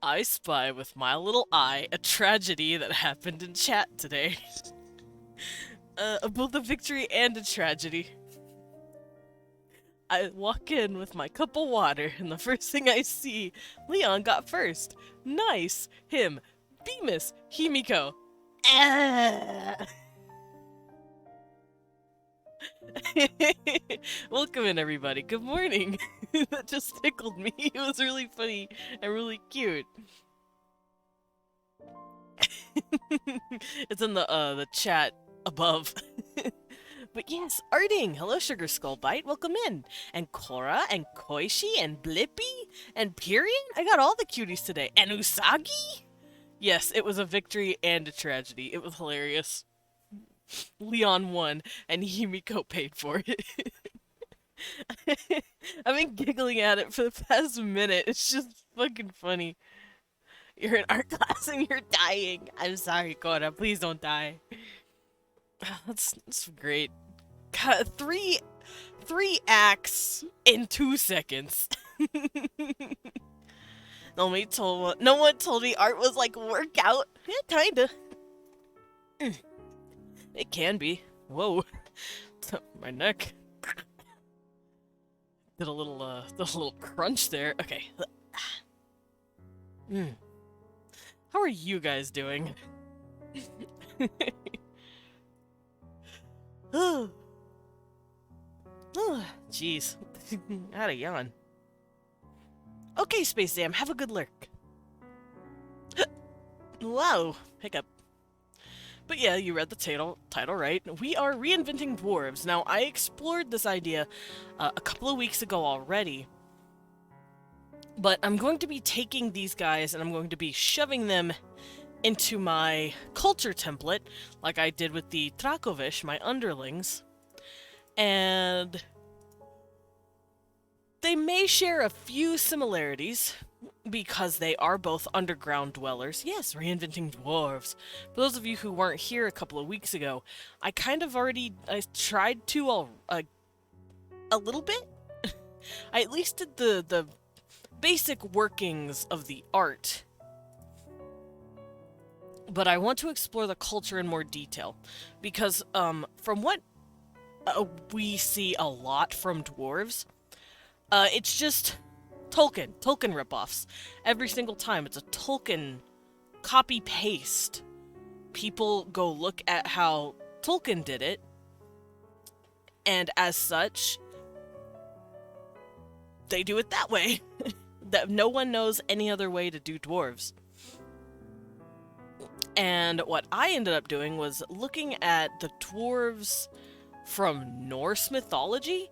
I spy with my little eye a tragedy that happened in chat today. Both a victory and a tragedy. I walk in with my cup of water, and the first thing I see, Leon got first. Nice! Him. Bemis. Himiko. Ah! Welcome in, everybody. Good morning. That just tickled me. It was really funny and really cute. It's in the chat above. But yes, Arting! Hello, Sugar Skull Bite. Welcome in. And Cora, and Koishi, and Blippy, and Pyrian. I got all the cuties today. And Usagi? Yes, it was a victory and a tragedy. It was hilarious. Leon won, and Himiko paid for it. I've been giggling at it for the past minute. It's just fucking funny. You're in art class and you're dying. I'm sorry, Cora. Please don't die. That's great. God, three acts in 2 seconds. No one told me art was like workout. Yeah, kinda. It can be. Whoa. My neck. Did a little crunch there. Okay. How are you guys doing? Oh, jeez. I had a yawn. Okay, Space Jam, have a good lurk. Wow, hiccup. But yeah, you read the title right. We are reinventing dwarves. Now, I explored this idea a couple of weeks ago already, but I'm going to be taking these guys and I'm going to be shoving them into my culture template, like I did with the Trakovish, my underlings, and they may share a few similarities, because they are both underground dwellers. Yes, reinventing dwarves. For those of you who weren't here a couple of weeks ago, I kind of already tried to a little bit. I at least did the basic workings of the art. But I want to explore the culture in more detail, because from what we see a lot from dwarves, it's just Tolkien ripoffs. Every single time, it's a Tolkien copy-paste. People go look at how Tolkien did it, and as such, they do it that way. That no one knows any other way to do dwarves. And what I ended up doing was looking at the dwarves from Norse mythology,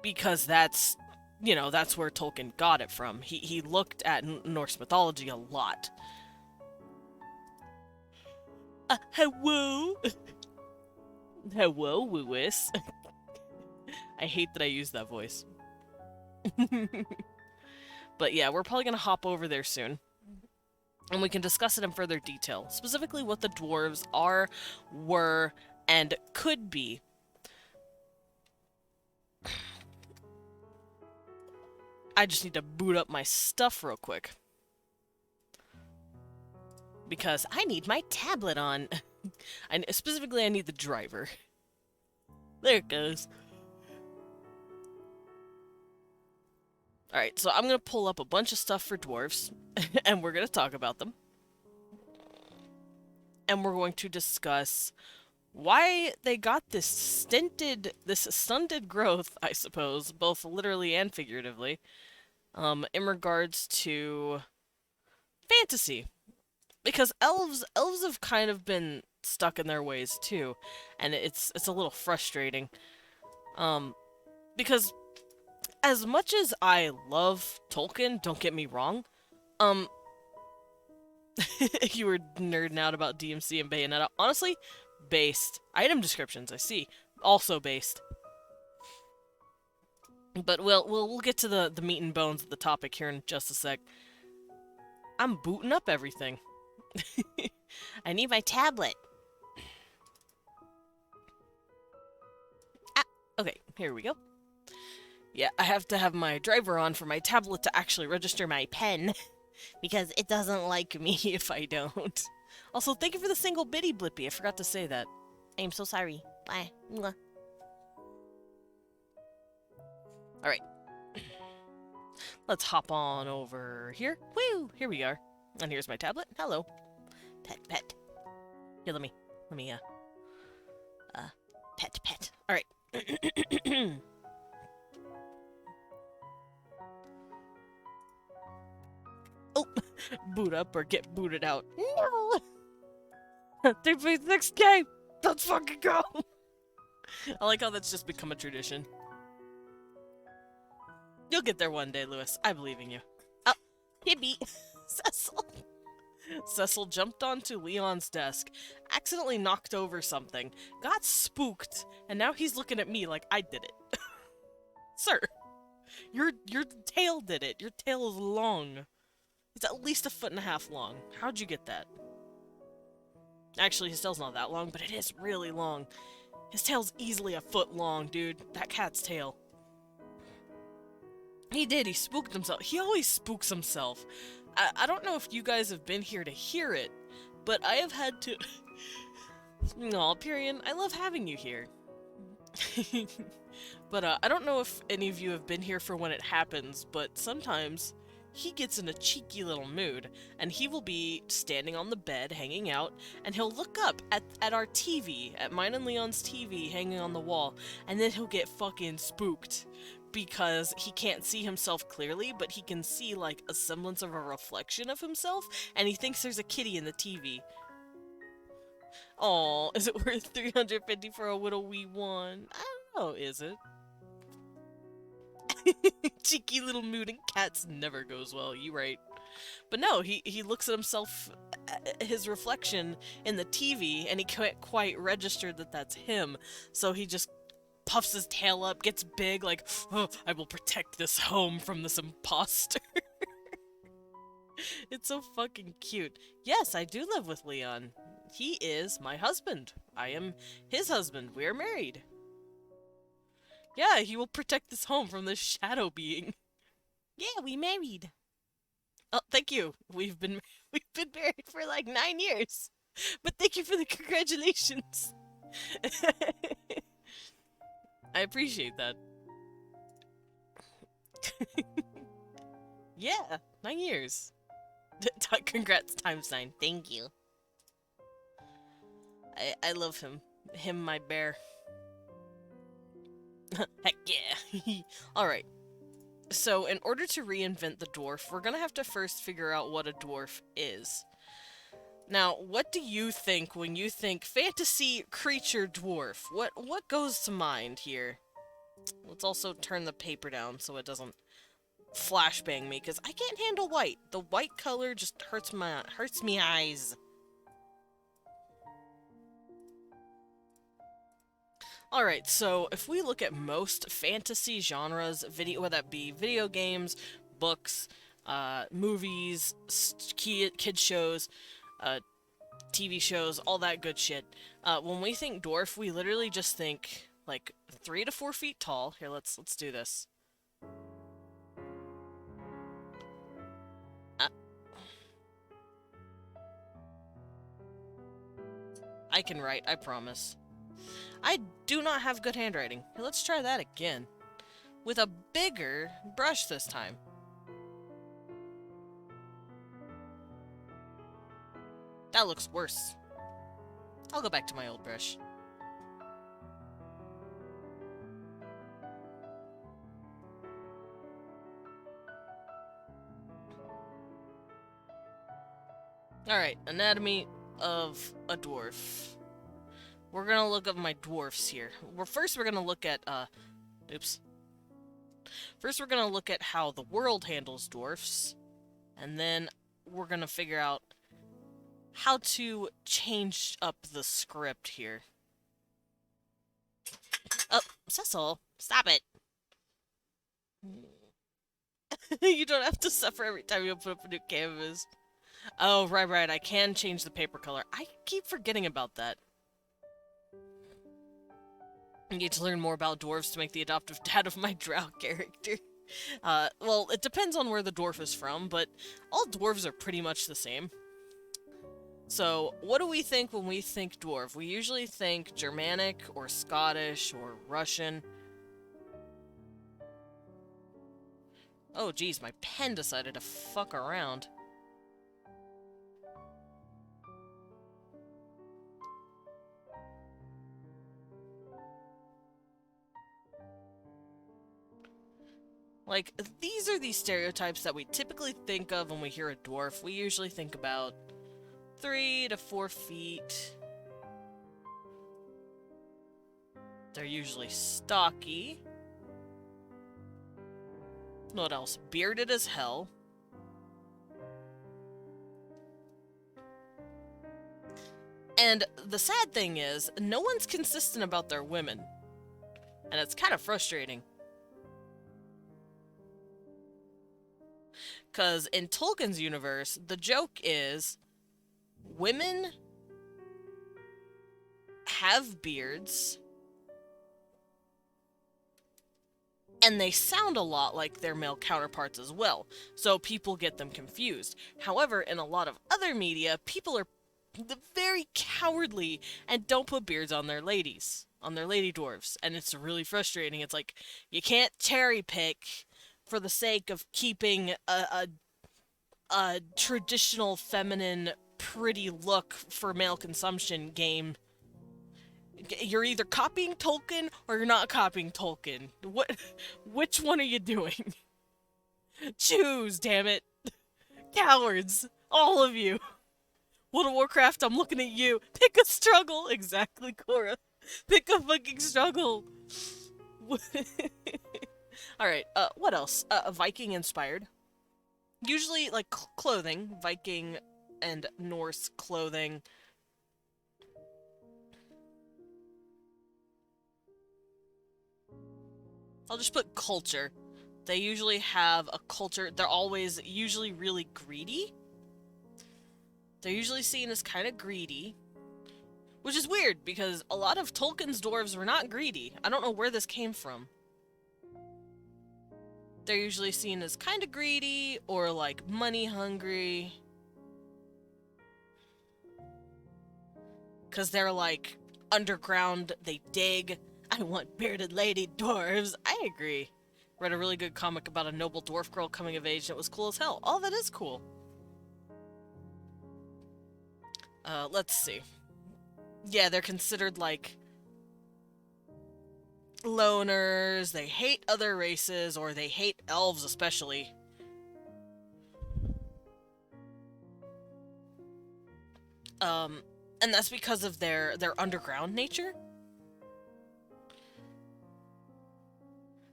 because that's, that's where Tolkien got it from. He looked at Norse mythology a lot. Hello? Hello, Lewis. I hate that I use that voice. But yeah, we're probably gonna hop over there soon, and we can discuss it in further detail. Specifically what the dwarves are, were, and could be. I just need to boot up my stuff real quick, because I need my tablet on. Specifically, I need the driver. There it goes. Alright, so I'm going to pull up a bunch of stuff for dwarves, and we're going to talk about them. And we're going to discuss why they got this stunted growth, I suppose, both literally and figuratively, in regards to fantasy. Because elves have kind of been stuck in their ways too, and it's a little frustrating. Because as much as I love Tolkien, don't get me wrong, you were nerding out about DMC and Bayonetta. Honestly, based. Item descriptions, I see. Also based. But we'll get to the meat and bones of the topic here in just a sec. I'm booting up everything. I need my tablet. Ah, okay, here we go. Yeah, I have to have my driver on for my tablet to actually register my pen, because it doesn't like me if I don't. Also, thank you for the single bitty blippy. I forgot to say that. I am so sorry. Bye. Mwah. Alright. Let's hop on over here. Woo! Here we are. And here's my tablet. Hello. Pet. Here, let me, pet. Alright. Oh! Boot up or get booted out. No! 3.6K! Let's fucking go! I like how that's just become a tradition. You'll get there one day, Lewis. I believe in you. Oh, Hibby. Cecil. Cecil jumped onto Leon's desk, accidentally knocked over something, got spooked, and now he's looking at me like I did it. Sir, your tail did it. Your tail is long. It's at least 1.5 feet long. How'd you get that? Actually, his tail's not that long, but it is really long. His tail's easily 1 foot long, dude. That cat's tail. He did. He spooked himself. He always spooks himself. I don't know if you guys have been here to hear it, but I have had to... Aw, Pyrian, I love having you here. But I don't know if any of you have been here for when it happens, but sometimes he gets in a cheeky little mood, and he will be standing on the bed, hanging out, and he'll look up at our TV, at mine and Leon's TV hanging on the wall, and then he'll get fucking spooked. Because he can't see himself clearly, but he can see, like, a semblance of a reflection of himself, and he thinks there's a kitty in the TV. Aw, is it worth 350 for a little wee one? I don't know, is it? Cheeky little mood and cats never goes well, you right. But no, he looks at himself, his reflection in the TV, and he can't quite register that that's him, so he just puffs his tail up, gets big, like, oh, I will protect this home from this imposter. It's so fucking cute. Yes, I do live with Leon. He is my husband. I am his husband. We're married. Yeah, he will protect this home from this shadow being. Yeah, we married. Oh, thank you. We've been married for like 9 years. But thank you for the congratulations. I appreciate that. Yeah, 9 years. Congrats, ×9. Thank you. I love him. Him, my bear. Heck yeah. Alright. So, in order to reinvent the dwarf, we're gonna have to first figure out what a dwarf is. Now, what do you think when you think fantasy creature dwarf? What goes to mind here? Let's also turn the paper down so it doesn't flashbang me, because I can't handle white. The white color just hurts me eyes. Alright, so if we look at most fantasy genres, whether that be video games, books, movies, kid shows, TV shows, all that good shit. When we think dwarf, we literally just think, like, 3 to 4 feet tall. Here, let's do this. I can write, I promise. I do not have good handwriting. Here, let's try that again. With a bigger brush this time. That looks worse. I'll go back to my old brush. Alright, anatomy of a dwarf. We're gonna look at my dwarfs here. First we're gonna look at, oops. First we're gonna look at how the world handles dwarfs, and then we're gonna figure out how to change up the script here. Oh, Cecil, stop it. You don't have to suffer every time you put up a new canvas. Oh, right, I can change the paper color. I keep forgetting about that. I need to learn more about dwarves to make the adoptive dad of my drow character. Well, it depends on where the dwarf is from, but all dwarves are pretty much the same. So, what do we think when we think dwarf? We usually think Germanic, or Scottish, or Russian. Oh geez, my pen decided to fuck around. Like, these are the stereotypes that we typically think of when we hear a dwarf. We usually think about 3 to 4 feet. They're usually stocky. What else? Bearded as hell. And the sad thing is, no one's consistent about their women. And it's kind of frustrating. Because in Tolkien's universe, the joke is women have beards and they sound a lot like their male counterparts as well, so people get them confused. However, in a lot of other media, people are very cowardly and don't put beards on their ladies, on their lady dwarves, and it's really frustrating. It's like, you can't cherry pick for the sake of keeping a traditional feminine pretty look for male consumption game. You're either copying Tolkien or you're not copying Tolkien. Which one are you doing? Choose, damn it. Cowards, all of you. World of Warcraft, I'm looking at you. Pick a struggle. Exactly, Cora. Pick a fucking struggle. Alright, what else? Viking inspired. Usually, like, clothing. Viking and Norse clothing. I'll just put culture. They usually have a culture. They're always usually really greedy. They're usually seen as kind of greedy. Which is weird, because a lot of Tolkien's dwarves were not greedy. I don't know where this came from. They're usually seen as kind of greedy, or like money hungry. Because they're like underground, they dig. I want bearded lady dwarves. I agree. Read a really good comic about a noble dwarf girl coming of age and it was cool as hell. Oh, that is cool. Let's see. Yeah, they're considered like loners, they hate other races, or they hate elves especially. And that's because of their underground nature.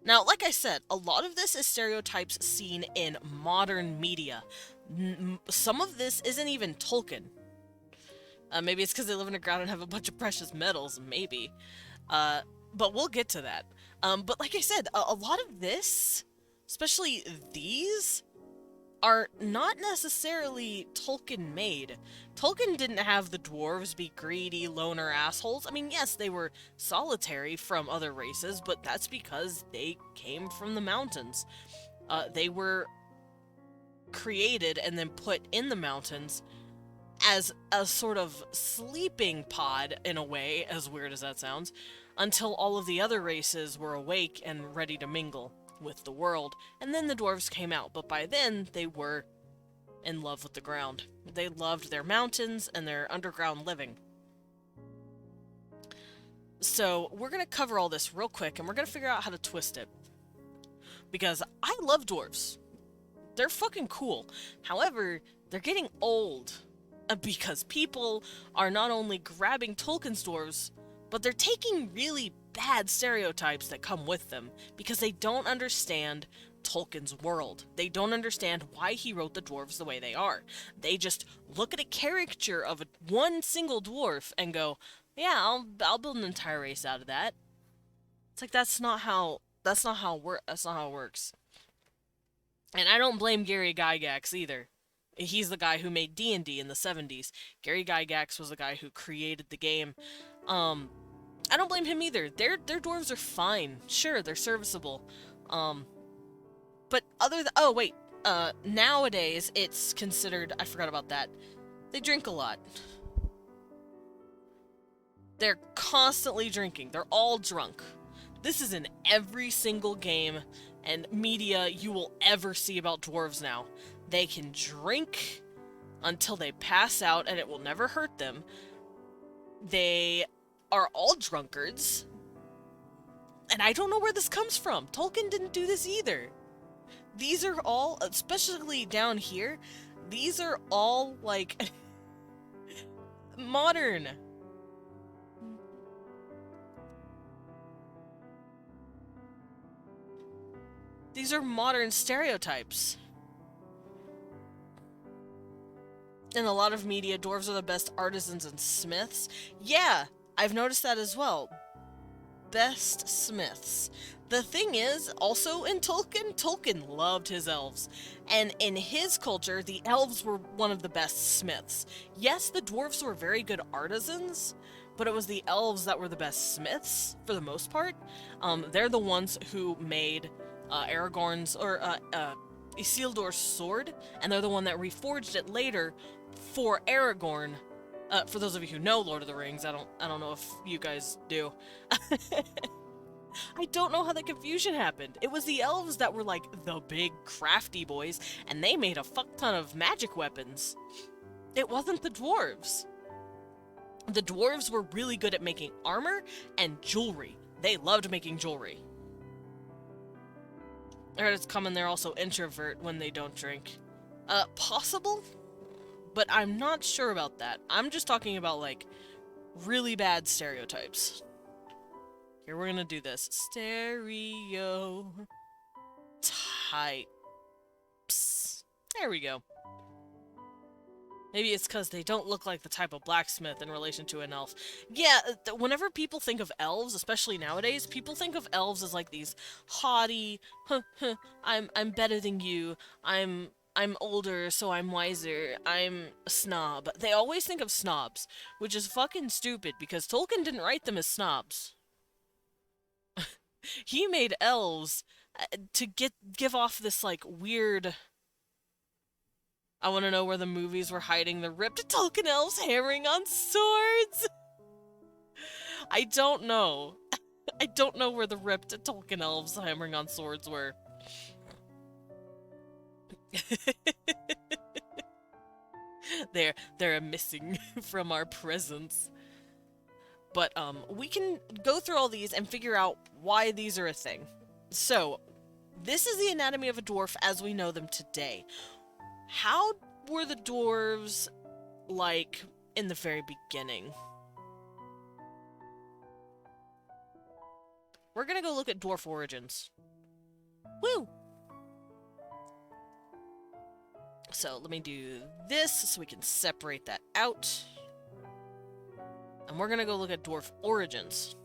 Now, like I said, a lot of this is stereotypes seen in modern media. Some of this isn't even Tolkien. Maybe it's because they live underground and have a bunch of precious metals, maybe. But we'll get to that. But like I said, a lot of this, especially these, are not necessarily Tolkien-made. Tolkien didn't have the dwarves be greedy, loner assholes. I mean, yes, they were solitary from other races, but that's because they came from the mountains. They were created and then put in the mountains as a sort of sleeping pod, in a way, as weird as that sounds, until all of the other races were awake and ready to mingle with the world, and then the dwarves came out, but by then they were in love with the ground. They loved their mountains and their underground living. So we're going to cover all this real quick, and we're going to figure out how to twist it. Because I love dwarves. They're fucking cool. However, they're getting old. Because people are not only grabbing Tolkien's dwarves, but they're taking really bad stereotypes that come with them because they don't understand Tolkien's world. They don't understand why he wrote the dwarves the way they are. They just look at a caricature of one single dwarf and go, "Yeah, I'll build an entire race out of that." It's like that's not how it works. And I don't blame Gary Gygax either. He's the guy who made D&D in the 70s. Gary Gygax was the guy who created the game. I don't blame him either. Their dwarves are fine. Sure, they're serviceable. But other than, oh wait, nowadays it's considered, I forgot about that. They drink a lot. They're constantly drinking. They're all drunk. This is in every single game and media you will ever see about dwarves now. They can drink until they pass out and it will never hurt them. They are all drunkards. And I don't know where this comes from. Tolkien didn't do this either. These are all, especially down here, these are all, like, modern. These are modern stereotypes. In a lot of media, dwarves are the best artisans and smiths. Yeah, I've noticed that as well. Best smiths. The thing is, also in Tolkien loved his elves. And in his culture, the elves were one of the best smiths. Yes, the dwarves were very good artisans, but it was the elves that were the best smiths, for the most part. They're the ones who made Aragorn's, or Isildur's sword, and they're the one that reforged it later for Aragorn. For those of you who know Lord of the Rings, I don't know if you guys do. I don't know how the confusion happened. It was the elves that were like the big crafty boys, and they made a fuck ton of magic weapons. It wasn't the dwarves. The dwarves were really good at making armor and jewelry. They loved making jewelry. I heard it's common they're also introvert when they don't drink. Possible? But I'm not sure about that. I'm just talking about, like, really bad stereotypes. Here, we're gonna do this. Stereotypes. There we go. Maybe it's because they don't look like the type of blacksmith in relation to an elf. Yeah, whenever people think of elves, especially nowadays, people think of elves as like these haughty, I'm better than you, I'm older, so I'm wiser, I'm a snob. They always think of snobs, which is fucking stupid because Tolkien didn't write them as snobs. He made elves to give off this, like, weird... I want to know where the movies were hiding the ripped Tolkien elves hammering on swords! I don't know. I don't know where the ripped Tolkien elves hammering on swords were. They're missing from our presence. But, we can go through all these and figure out why these are a thing. So, this is the anatomy of a dwarf as we know them today. How were the dwarves like in the very beginning? We're gonna go look at Dwarf Origins. Woo! So let me do this so we can separate that out. And we're gonna go look at Dwarf Origins.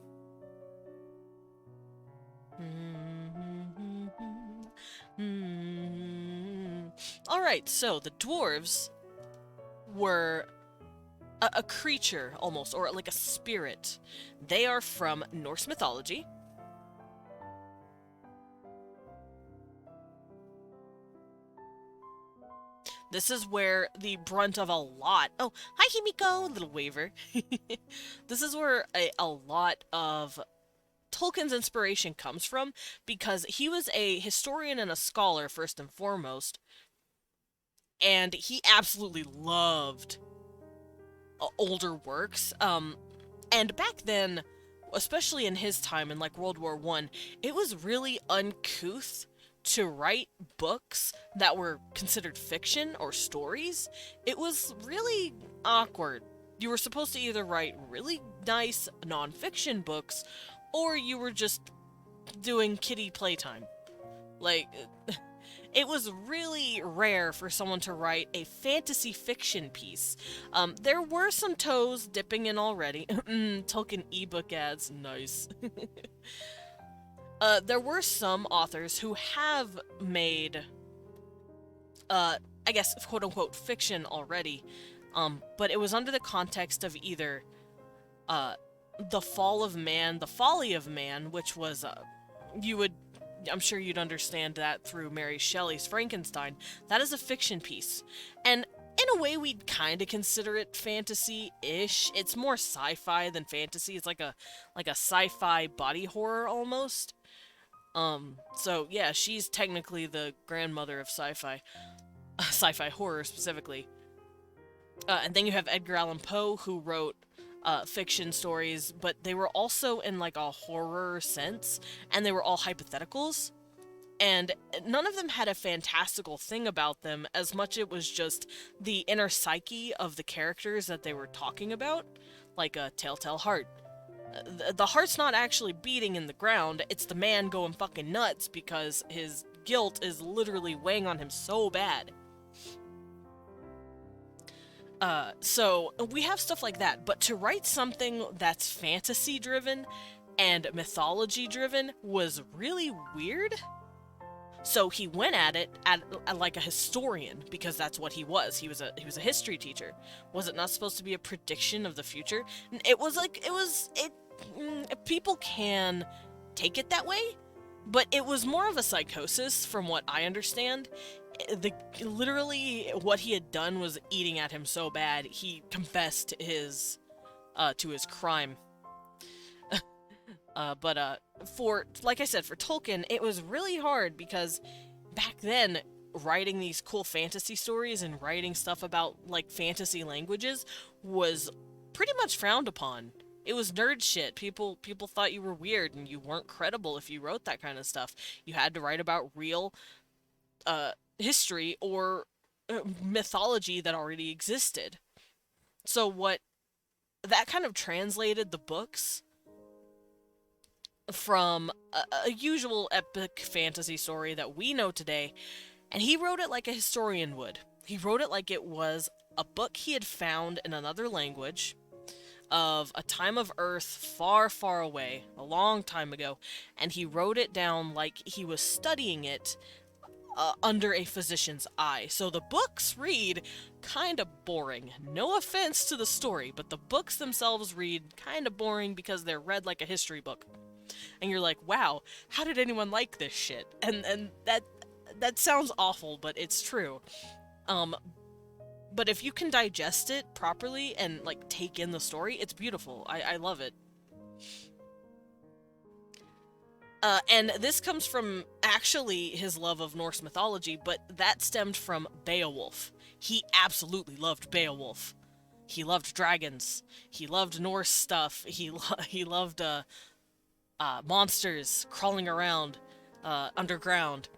Alright, so the dwarves were a creature, almost, or like a spirit. They are from Norse mythology. This is where the brunt of a lot... Oh, hi Himiko! Little waver. This is where a lot of Tolkien's inspiration comes from, because he was a historian and a scholar, first and foremost, and he absolutely loved older works. And back then, especially in his time, in like World War I, it was really uncouth to write books that were considered fiction or stories. It was really awkward. You were supposed to either write really nice non-fiction books, or you were just doing kiddie playtime. Like, it was really rare for someone to write a fantasy fiction piece. There were some toes dipping in already. Tolkien ebook ads, nice. There were some authors who have made, I guess, quote-unquote, fiction already, but it was under the context of either, The Fall of Man, The Folly of Man, which was, you would, I'm sure you'd understand that through Mary Shelley's Frankenstein. That is a fiction piece. And in a way, we'd kind of consider it fantasy-ish. It's more sci-fi than fantasy. It's like a sci-fi body horror almost. So yeah, she's technically the grandmother of sci-fi, sci-fi horror specifically. And then you have Edgar Allan Poe, who wrote fiction stories, but they were also in like a horror sense, and they were all hypotheticals. And none of them had a fantastical thing about them as much it was just the inner psyche of the characters that they were talking about, like a Telltale Heart. The heart's not actually beating in the ground, it's the man going fucking nuts because his guilt is literally weighing on him so bad. So we have stuff like that, but to write something that's fantasy driven and mythology driven was really weird. So he went at it at like a historian, because that's what he was. He was a history teacher. Was it not supposed to be a prediction of the future? It was like people can take it that way, but it was more of a psychosis from what I understand. Literally what he had done was eating at him so bad he confessed his to his crime. But for, like I said, for Tolkien, it was really hard because back then, writing these cool fantasy stories and writing stuff about, like, fantasy languages was pretty much frowned upon. It was nerd shit. People thought you were weird and you weren't credible if you wrote that kind of stuff. You had to write about real history or mythology that already existed. So what that kind of translated the books from a usual epic fantasy story that we know today, and he wrote it like a historian would. He wrote it like it was a book he had found in another language of a time of Earth far, far away, a long time ago, and he wrote it down like he was studying it under a physician's eye. So the books read kind of boring. No offense to the story, but the books themselves read kind of boring because they're read like a history book. And you're like, wow, how did anyone like this shit? And that sounds awful, but it's true. But if you can digest it properly and like take in the story, it's beautiful. I love it. And this comes from actually his love of Norse mythology, but that stemmed from Beowulf. He absolutely loved Beowulf. He loved dragons. He loved Norse stuff. He loved monsters crawling around underground.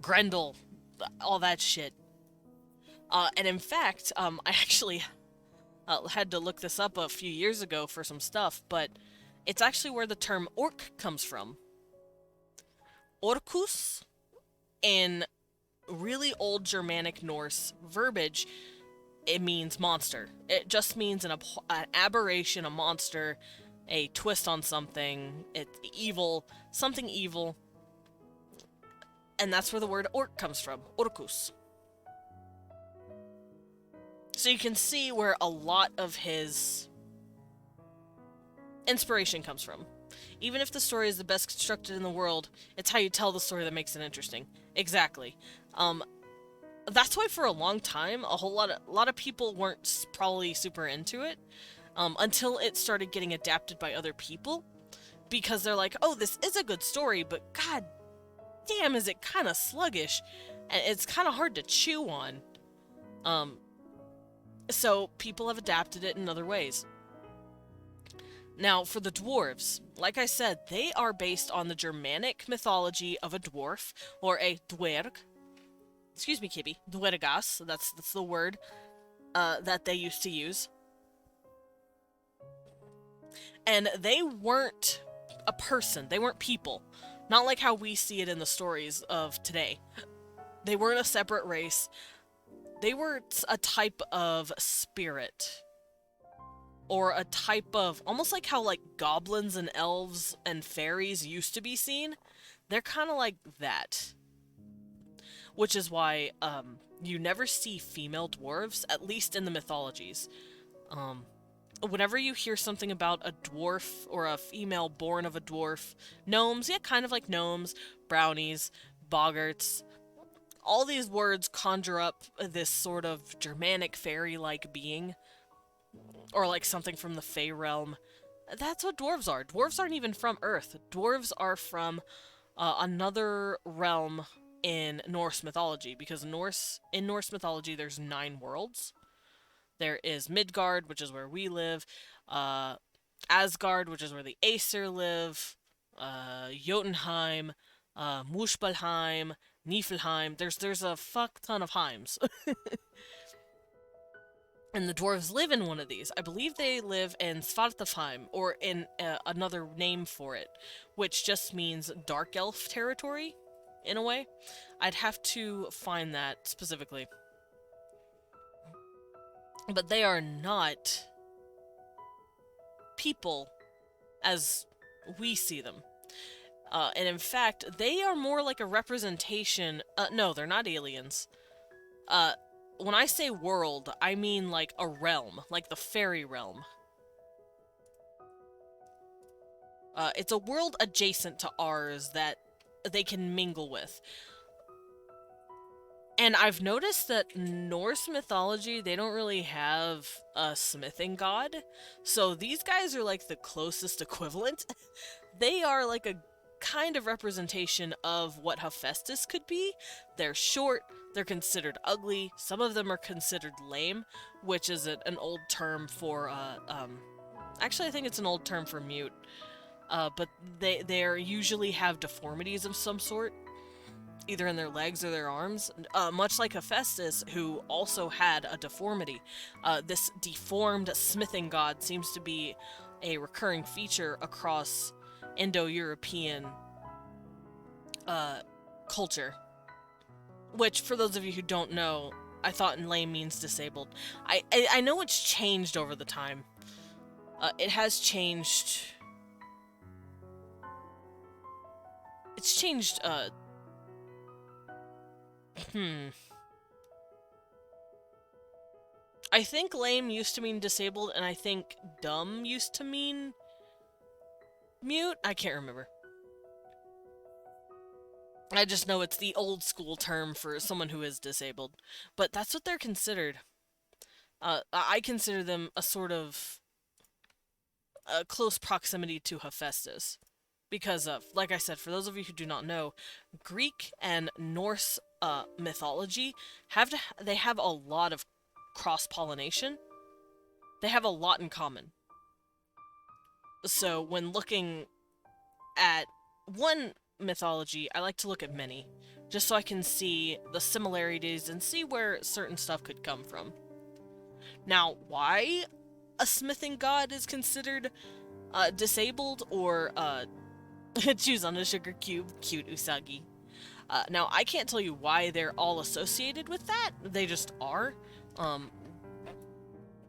Grendel, all that shit. And in fact, I actually had to look this up a few years ago for some stuff, but it's actually where the term orc comes from. Orcus, in really old Germanic Norse verbiage, it means monster. It just means an aberration, a monster, a twist on something, it's evil, something evil. And that's where the word orc comes from, orcus. So you can see where a lot of his inspiration comes from. Even if the story is the best constructed in the world, it's how you tell the story that makes it interesting. Exactly. That's why for a long time, a lot of people weren't probably super into it, until it started getting adapted by other people, because they're like, oh, this is a good story, but god damn, is it kind of sluggish, and it's kind of hard to chew on. So people have adapted it in other ways. Now, for the dwarves, like I said, they are based on the Germanic mythology of a dwarf, or a dwerg. Excuse me, Kippy. Dwergas, that's the word that they used to use. And they weren't a person. They weren't people. Not like how we see it in the stories of today. They weren't a separate race. They were a type of spirit. Or a type of, almost like how like goblins and elves and fairies used to be seen. They're kind of like that. Which is why you never see female dwarves, at least in the mythologies. whenever you hear something about a dwarf or a female born of a dwarf, gnomes, yeah, kind of like gnomes, brownies, boggarts, all these words conjure up this sort of Germanic fairy-like being, or like something from the Fey realm. That's what dwarves are. Dwarves aren't even from Earth. Dwarves are from another realm in Norse mythology, because in Norse mythology there's 9 worlds. There is Midgard, which is where we live, uh, Asgard, which is where the Aesir live, Jotunheim, Muspelheim, Niflheim. There's a fuck ton of Heims. And the dwarves live in one of these. I believe they live in Svartalfheim, or in another name for it, which just means dark elf territory, in a way. I'd have to find that specifically. But they are not people as we see them. And in fact, they are more like a representation. No, they're not aliens. When I say world, I mean like a realm, like the fairy realm. It's a world adjacent to ours that they can mingle with. And I've noticed that Norse mythology, they don't really have a smithing god. So these guys are like the closest equivalent. They are like a kind of representation of what Hephaestus could be. They're short, they're considered ugly, some of them are considered lame, which is an old term for, actually I think it's an old term for mute. But they usually have deformities of some sort, either in their legs or their arms, much like Hephaestus, who also had a deformity. This deformed smithing god seems to be a recurring feature across Indo-European culture. Which, for those of you who don't know, I thought lame means disabled. I know it's changed over the time. It has changed... It's changed, I think lame used to mean disabled, and I think dumb used to mean mute? I can't remember. I just know it's the old school term for someone who is disabled. But that's what they're considered. I consider them a sort of a close proximity to Hephaestus. Because, like I said, for those of you who do not know, Greek and Norse mythology they have a lot of cross-pollination. They have a lot in common. So when looking at one mythology, I like to look at many, just so I can see the similarities and see where certain stuff could come from. Now, why a smithing god is considered disabled or choose on a sugar cube, cute usagi. Now, I can't tell you why they're all associated with that. They just are.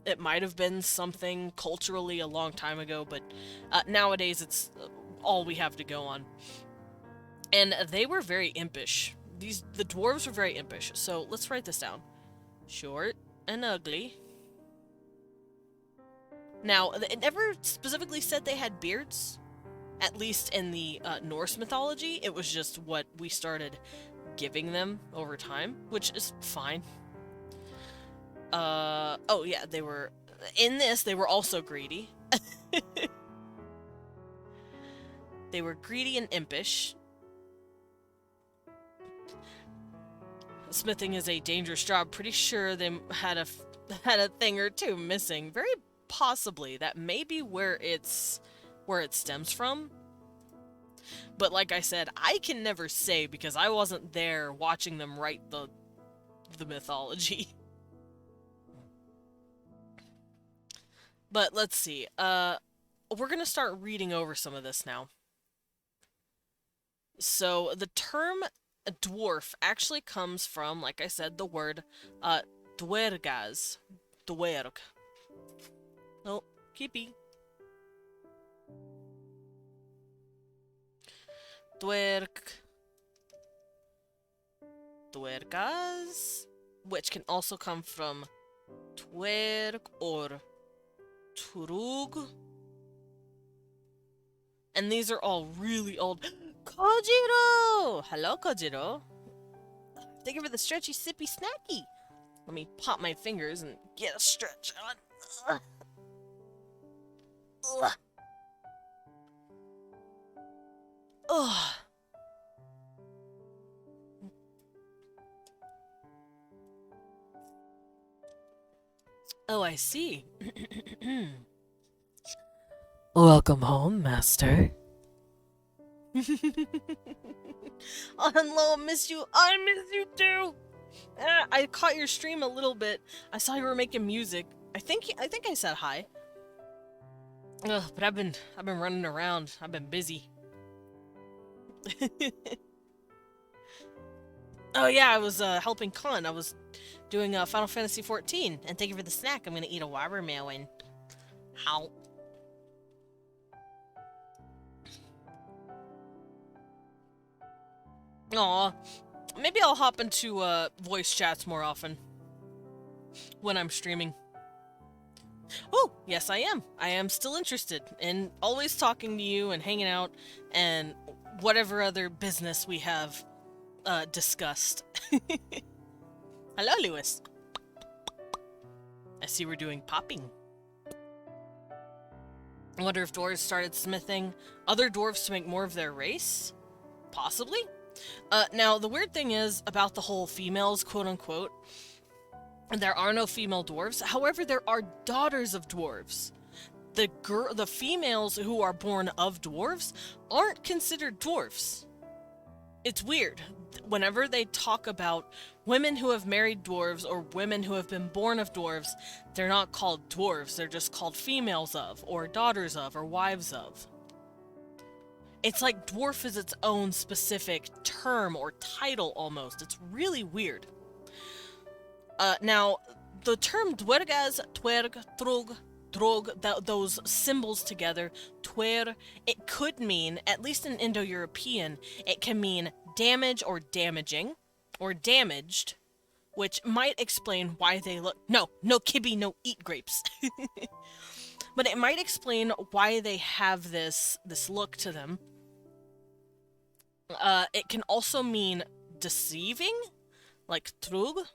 It might have been something culturally a long time ago, but nowadays it's all we have to go on. And they were very impish. The dwarves were very impish. So let's write this down. Short and ugly. Now, it never specifically said they had beards. At least in the Norse mythology, it was just what we started giving them over time, which is fine. Oh yeah, they were... In this, they were also greedy. They were greedy and impish. Smithing is a dangerous job. Pretty sure they had a thing or two missing. Very possibly. That may be where it stems from. But like I said, I can never say because I wasn't there watching them write the mythology. But let's see. We're gonna start reading over some of this now. So the term dwarf actually comes from, like I said, the word dwergas. Dwerg. Oh, keepy. Dwerg. Dwergas, which can also come from dwerg or Trug. And these are all really old. Kojiro! Hello, Kojiro. Thank you for the stretchy, sippy, snacky. Let me pop my fingers and get a stretch on. Ugh. Ugh. Ugh. Oh, I see. Welcome home, Master. Oh, hello, miss you. I miss you too. I caught your stream a little bit. I saw you were making music. I think I said hi. Ugh, but I've been running around. I've been busy. Oh yeah, I was helping Con. I was doing Final Fantasy XIV, and thank you for the snack. I'm gonna eat a watermelon. How? Aw, maybe I'll hop into voice chats more often when I'm streaming. Oh, yes I am. I am still interested in always talking to you and hanging out and whatever other business we have discussed. Hello, Lewis. I see we're doing popping. I wonder if dwarves started smithing other dwarves to make more of their race? Possibly. Now, the weird thing is about the whole females, quote-unquote, there are no female dwarves. However, there are daughters of dwarves. The females who are born of dwarves aren't considered dwarfs. It's weird. Whenever they talk about women who have married dwarves or women who have been born of dwarves, they're not called dwarves. They're just called females of, or daughters of, or wives of. It's like dwarf is its own specific term or title almost. It's really weird. Now, the term dwergas, twerg, trog, drog, those symbols together, twer, it could mean, at least in Indo-European, it can mean damage or damaging, or damaged, which might explain why they look... No kibby, no eat grapes. But it might explain why they have this look to them. It can also mean deceiving, like trug.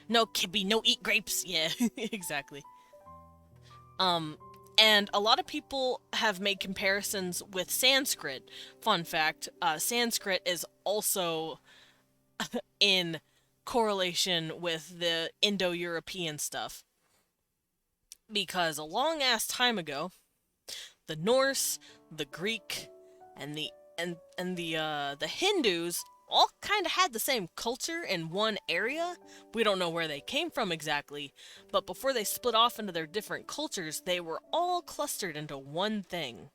No kibby, no eat grapes. Yeah, exactly. And a lot of people have made comparisons with Sanskrit. Fun fact, Sanskrit is also in correlation with the Indo-European stuff. Because a long-ass time ago, the Norse, the Greek, and the Hindus all kind of had the same culture in one area. We don't know where they came from exactly, but before they split off into their different cultures, they were all clustered into one thing.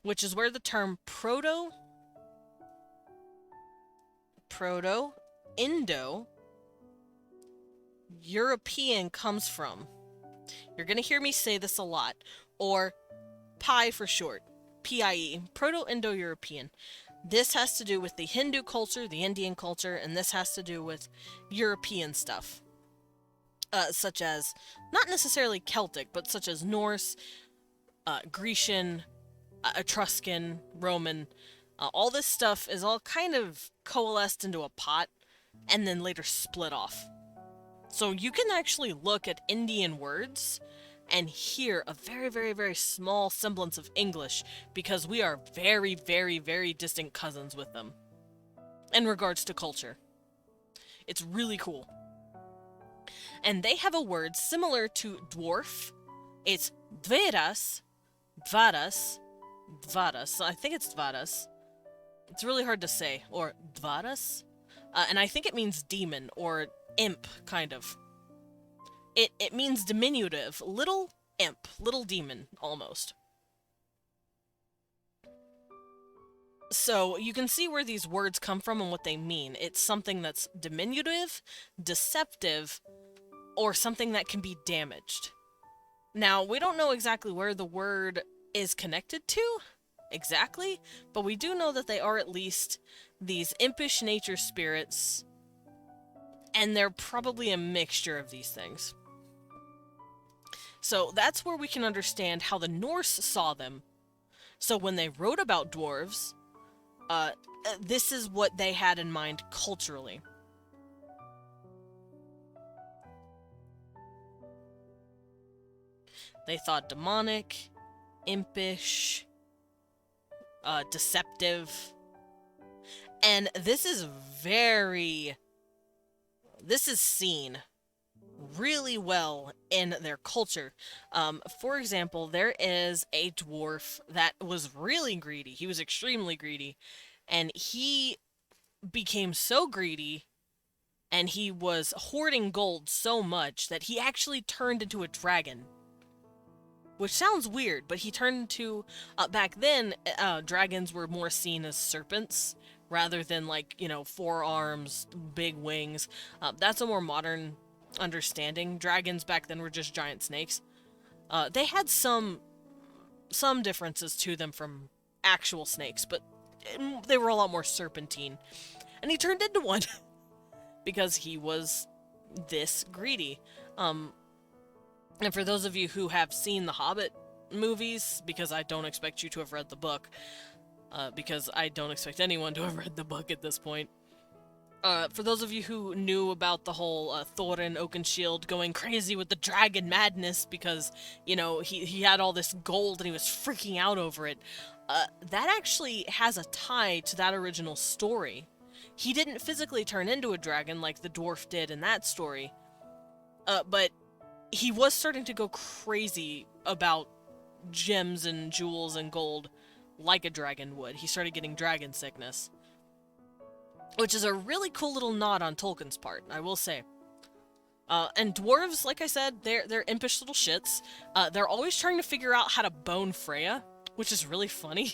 Which is where the term Proto-Indo-European comes from. You're gonna hear me say this a lot, or PIE for short. PIE, Proto-Indo-European. This has to do with the Hindu culture, the Indian culture, and this has to do with European stuff. Such as, not necessarily Celtic, but such as Norse, Grecian, Etruscan, Roman. All this stuff is all kind of coalesced into a pot, and then later split off. So you can actually look at Indian words and hear a very, very, very small semblance of English, because we are very, very, very distant cousins with them in regards to culture. It's really cool. And they have a word similar to dwarf. It's dveras, dvaras, dvaras. I think it's dvaras. It's really hard to say. Or dvaras. And I think it means demon or imp, kind of. It means diminutive, little imp, little demon, almost. So you can see where these words come from and what they mean. It's something that's diminutive, deceptive, or something that can be damaged. Now, we don't know exactly where the word is connected to, exactly, but we do know that they are at least these impish nature spirits, and they're probably a mixture of these things. So that's where we can understand how the Norse saw them. So when they wrote about dwarves, this is what they had in mind culturally. They thought demonic, impish, deceptive. And this is seen really well in their culture. For example, there is a dwarf that was really greedy. He was extremely greedy. And he became so greedy and he was hoarding gold so much that he actually turned into a dragon. Which sounds weird, but he turned into... back then, dragons were more seen as serpents, rather than, like, you know, 4 arms, big wings. That's a more modern understanding. Dragons back then were just giant snakes. They had some differences to them from actual snakes, but they were a lot more serpentine. And he turned into one, because he was this greedy. And for those of you who have seen the Hobbit movies, because I don't expect you to have read the book, because I don't expect anyone to have read the book at this point. For those of you who knew about the whole Thorin Oakenshield going crazy with the dragon madness because, you know, he had all this gold and he was freaking out over it, that actually has a tie to that original story. He didn't physically turn into a dragon like the dwarf did in that story, but he was starting to go crazy about gems and jewels and gold like a dragon would. He started getting dragon sickness. Which is a really cool little nod on Tolkien's part, I will say. And dwarves, like I said, they're impish little shits. They're always trying to figure out how to bone Freya, which is really funny.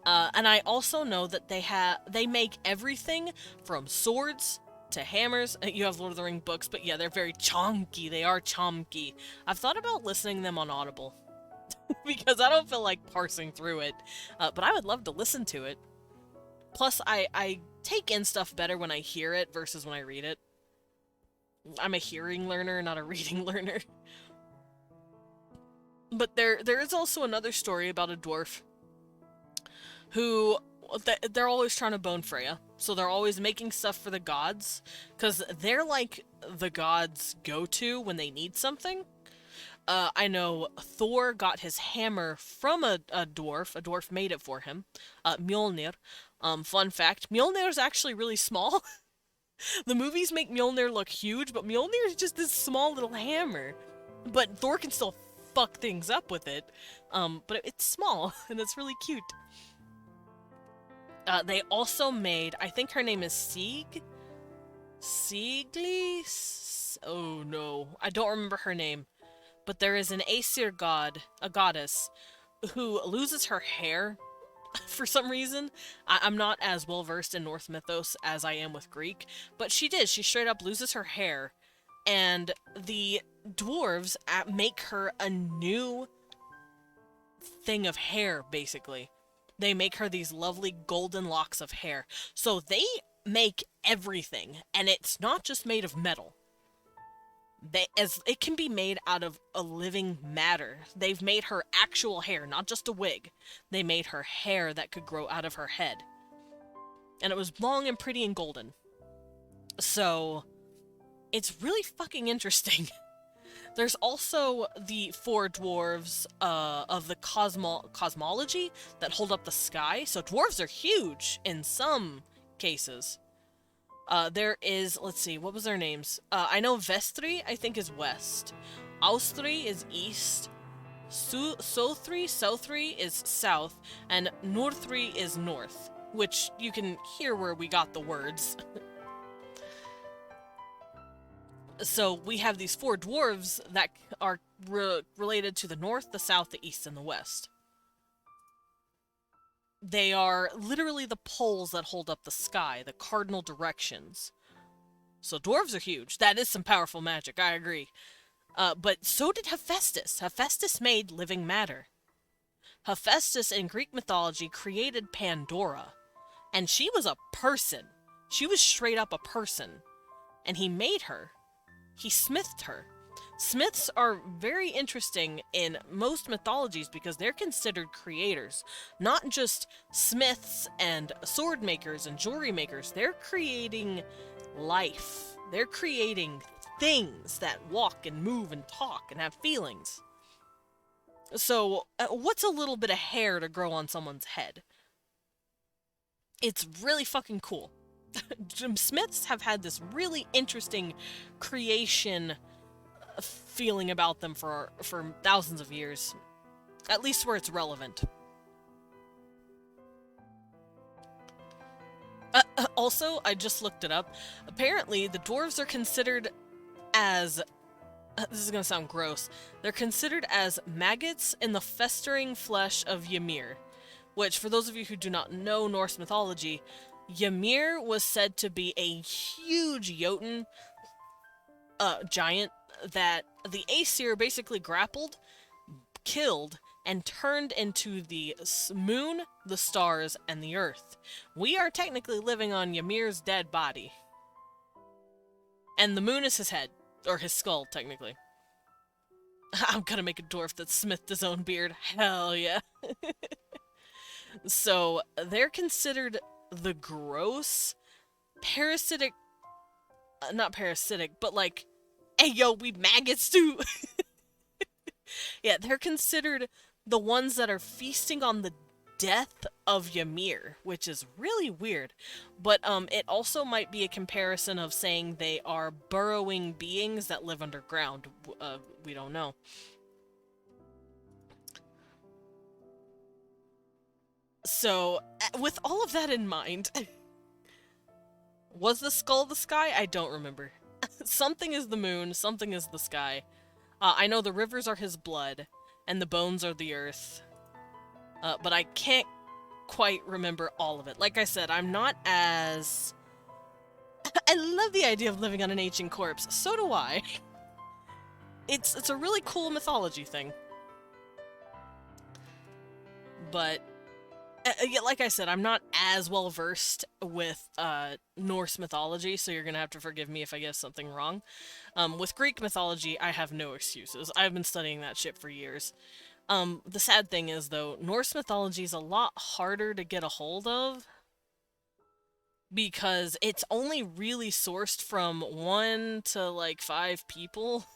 And I also know that they make everything from swords to hammers. You have Lord of the Rings books, but yeah, they're very chonky. They are chomky. I've thought about listening to them on Audible because I don't feel like parsing through it, but I would love to listen to it. Plus, I take in stuff better when I hear it versus when I read it. I'm a hearing learner, not a reading learner. But there is also another story about a dwarf who... they're always trying to bone Freya, so they're always making stuff for the gods, because they're like the gods' go-to when they need something. I know Thor got his hammer from a dwarf made it for him, Mjolnir. Fun fact, Mjolnir is actually really small. The movies make Mjolnir look huge, but Mjolnir is just this small little hammer. But Thor can still fuck things up with it, but it's small, and it's really cute. They also made, I think her name is Sigli? Oh no, I don't remember her name. But there is an Aesir god, a goddess, who loses her hair for some reason. I'm not as well versed in Norse mythos as I am with Greek, but she did. She straight up loses her hair, and the dwarves make her a new thing of hair, basically. They make her these lovely golden locks of hair. So they make everything, and it's not just made of metal. It can be made out of a living matter. They've made her actual hair, not just a wig. They made her hair that could grow out of her head. And it was long and pretty and golden. So, it's really fucking interesting. There's also the 4 dwarves of the cosmology that hold up the sky. So dwarves are huge in some cases. There is, let's see, what was their names? I know Vestri, I think, is west. Austri is east. Southri is south. And Northri is north. Which you can hear where we got the words. So we have these 4 dwarves that are related to the north, the south, the east, and the west. They are literally the poles that hold up the sky, the cardinal directions. So dwarves are huge. That is some powerful magic, I agree. But so did Hephaestus. Hephaestus made living matter. Hephaestus in Greek mythology created Pandora. And she was a person. She was straight up a person. And he made her. He smithed her. Smiths are very interesting in most mythologies because they're considered creators. Not just smiths and sword makers and jewelry makers, they're creating life. They're creating things that walk and move and talk and have feelings. So, what's a little bit of hair to grow on someone's head? It's really fucking cool. Smiths have had this really interesting creation feeling about them for thousands of years, at least where it's relevant. Also, I just looked it up. Apparently, the dwarves are considered as this is gonna sound gross. They're considered as maggots in the festering flesh of Ymir, which, for those of you who do not know Norse mythology, Ymir was said to be a huge Jotun giant that the Aesir basically grappled, killed, and turned into the moon, the stars, and the earth. We are technically living on Ymir's dead body. And the moon is his head, or his skull, technically. I'm gonna make a dwarf that smithed his own beard. Hell yeah. So, they're considered the gross, parasitic, not parasitic, but like, hey yo, we maggots too! Yeah, they're considered the ones that are feasting on the death of Ymir, which is really weird. But it also might be a comparison of saying they are burrowing beings that live underground. We don't know. So, with all of that in mind, was the skull the sky? I don't remember. Something is the moon, something is the sky. I know the rivers are his blood, and the bones are the earth. But I can't quite remember all of it. Like I said, I'm not as... I love the idea of living on an ancient corpse. So do I. It's a really cool mythology thing. But, yeah, like I said, I'm not as well versed with Norse mythology, so you're gonna have to forgive me if I get something wrong. With Greek mythology, I have no excuses. I've been studying that shit for years. The sad thing is, though, Norse mythology is a lot harder to get a hold of because it's only really sourced from 1 to, like, 5 people.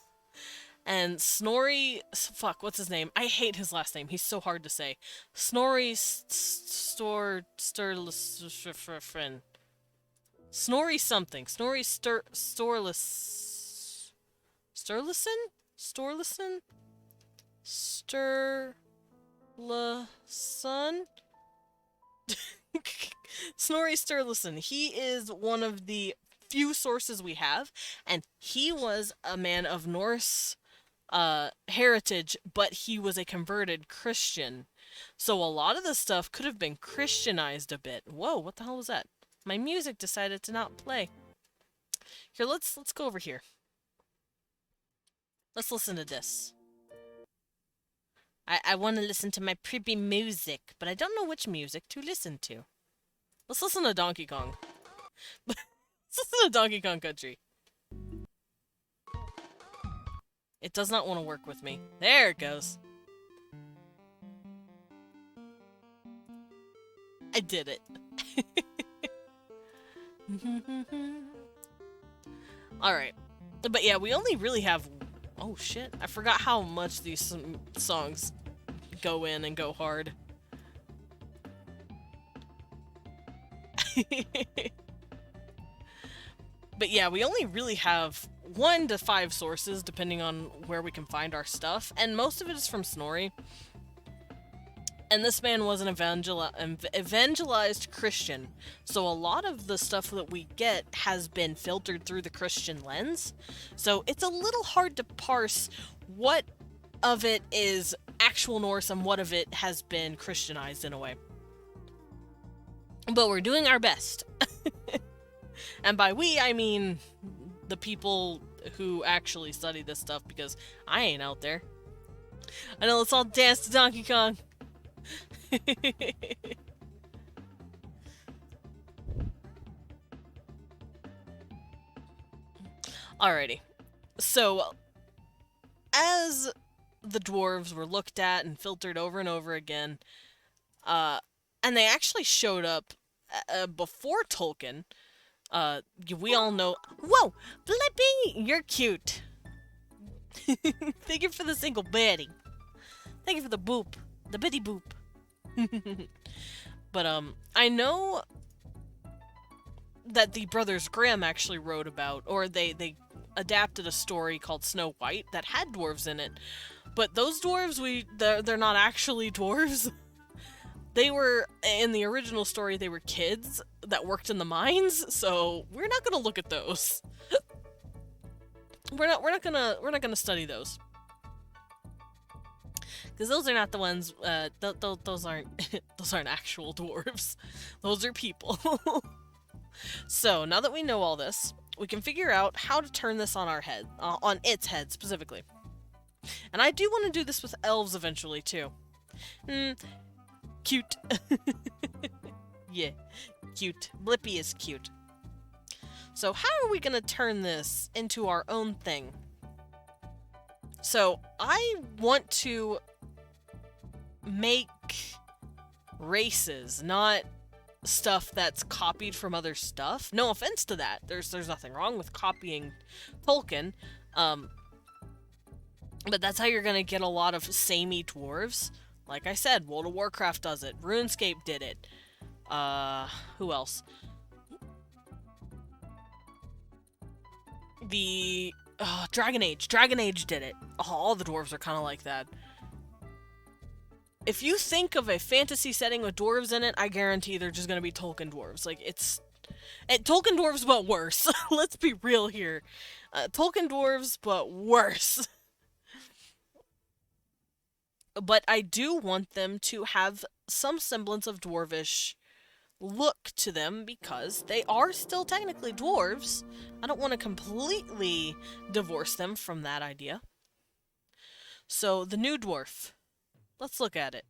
And Snorri... Fuck, what's his name? I hate his last name. He's so hard to say. Snorri Sturluson. Snorri something. Snorri Sturluson? Sturluson? Sturluson? Snorri Sturluson. He is one of the few sources we have, and he was a man of Norse heritage, but he was a converted Christian. So a lot of the stuff could have been Christianized a bit. Whoa, what the hell was that? My music decided to not play. Here, let's go over here. Let's listen to this. I want to listen to my pretty music, but I don't know which music to listen to. Let's listen to Donkey Kong. Let's listen to Donkey Kong Country. It does not want to work with me. There it goes. I did it. Alright. But yeah, we only really have... Oh shit, I forgot how much these songs go in and go hard. But yeah, we only really have 1 to 5 sources, depending on where we can find our stuff, and most of it is from Snorri. And this man was an evangelized Christian, so a lot of the stuff that we get has been filtered through the Christian lens, so it's a little hard to parse what of it is actual Norse and what of it has been Christianized in a way. But we're doing our best. And by we, I mean the people who actually study this stuff, because I ain't out there. I know, let's all dance to Donkey Kong. Alrighty. So, as the dwarves were looked at and filtered over and over again, and they actually showed up before Tolkien. We all know. Whoa, Blippi, you're cute. Thank you for the single bitty. Thank you for the boop, the bitty boop. But I know that the Brothers Grimm actually wrote about, or they adapted a story called Snow White that had dwarves in it. But those dwarves, they're not actually dwarves. They were, in the original story, they were kids that worked in the mines, so we're not gonna look at those. We're not gonna study those. Because those are not the ones, those aren't actual dwarves. Those are people. So, now that we know all this, we can figure out how to turn this on our head, on its head specifically. And I do want to do this with elves eventually, too. Cute. Yeah, cute. Blippi is cute. So how are we going to turn this into our own thing? So I want to make races, not stuff that's copied from other stuff. No offense to that. There's nothing wrong with copying Tolkien. But that's how you're going to get a lot of samey dwarves. Like I said, World of Warcraft does it. RuneScape did it. Who else? The Dragon Age. Dragon Age did it. Oh, all the dwarves are kind of like that. If you think of a fantasy setting with dwarves in it, I guarantee they're just going to be Tolkien dwarves. Like, it's... Tolkien dwarves, but worse. Let's be real here. Tolkien dwarves, but worse. But I do want them to have some semblance of dwarvish look to them because they are still technically dwarves. I don't want to completely divorce them from that idea. So, the new dwarf. Let's look at it.